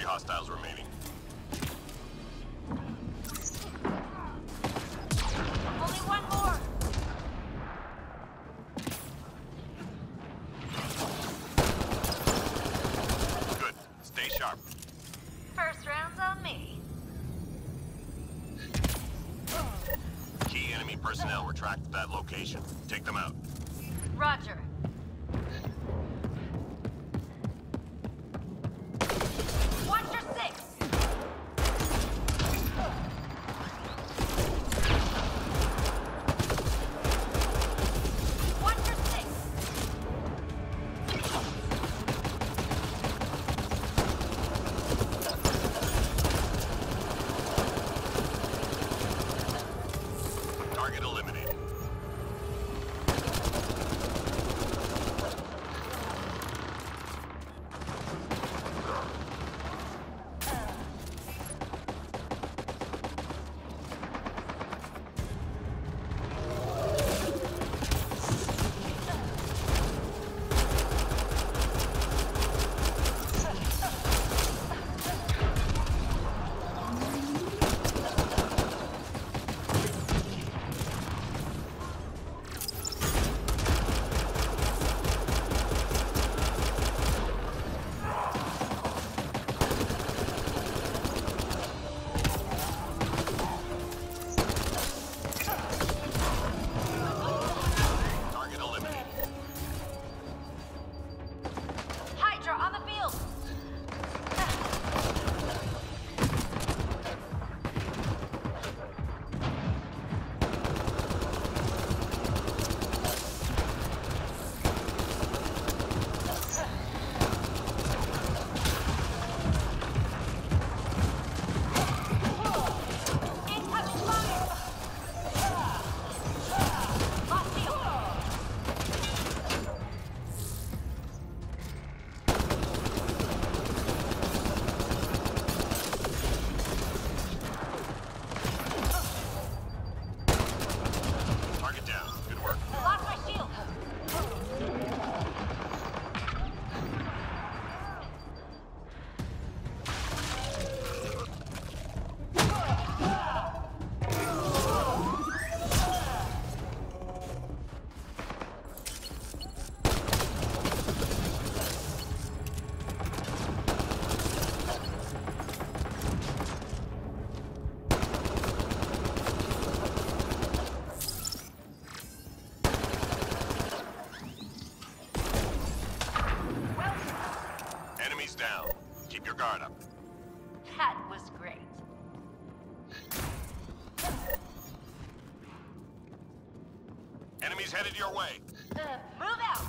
Hostiles remaining. Only one more! Good. Stay sharp. First round's on me. Key enemy personnel were tracked to that location. Take them out. Roger. Watch your six! Watch your six! Target eliminated. down. Keep your guard up. That was great. Enemies headed your way. Move out!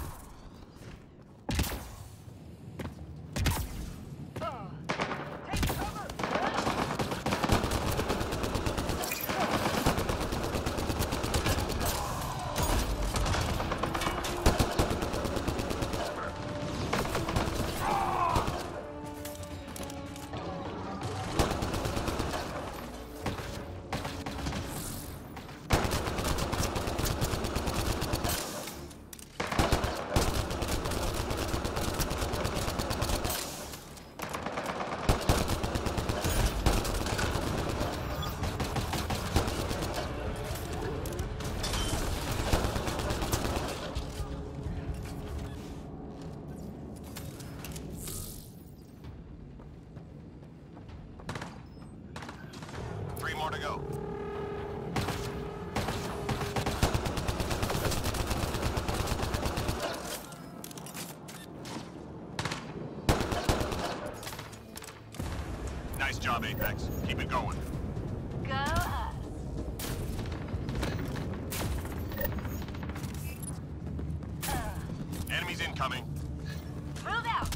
More to go. Nice job, Apex. Keep it going. Go us. Enemies incoming. Move out!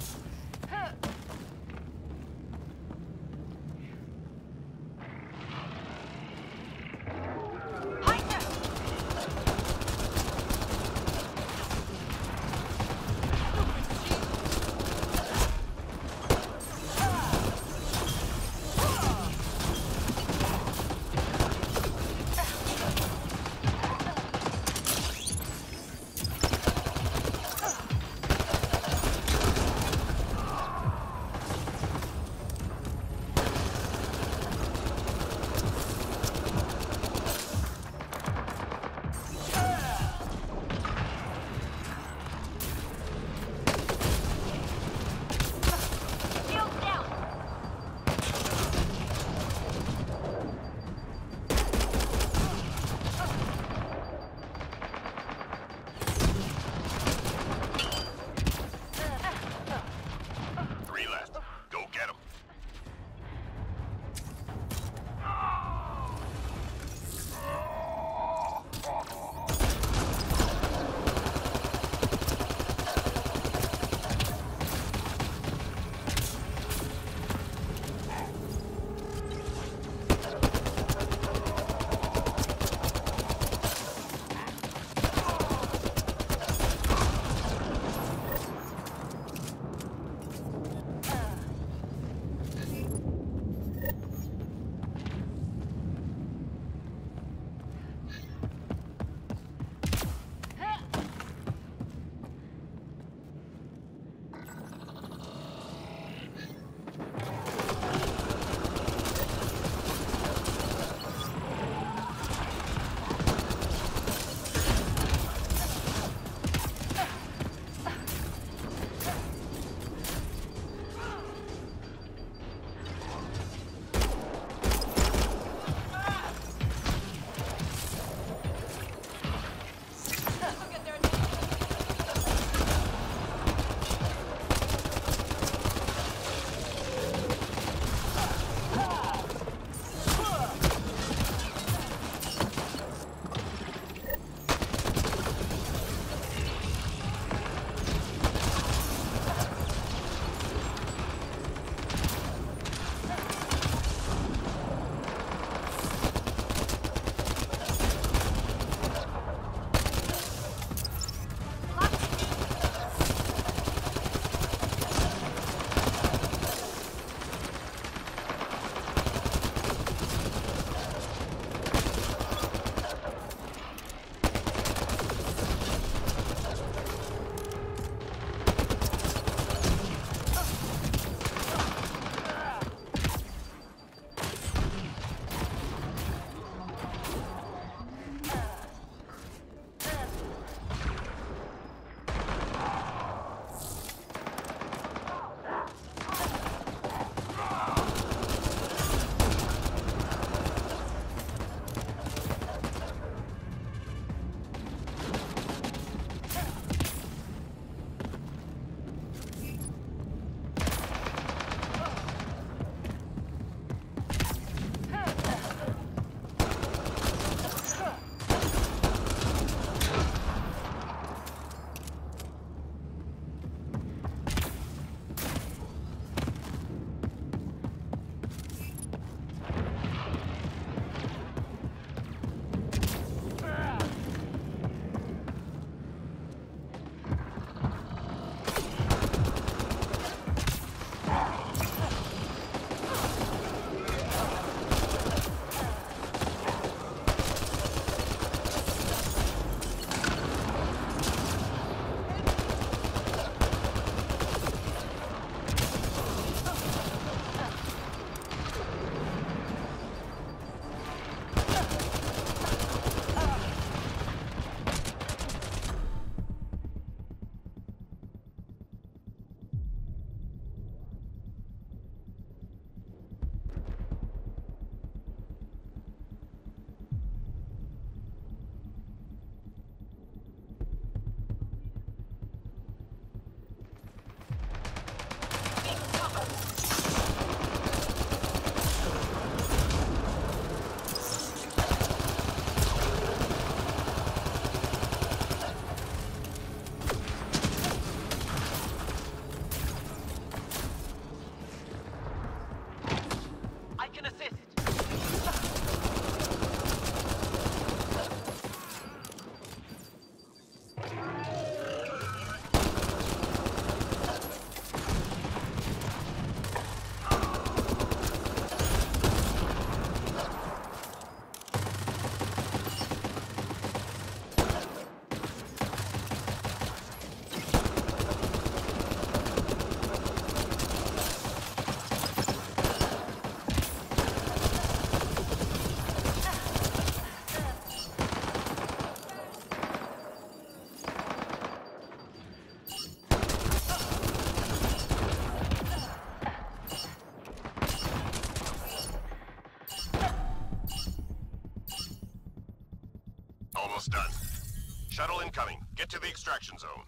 Almost done. Shuttle incoming. Get to the extraction zone.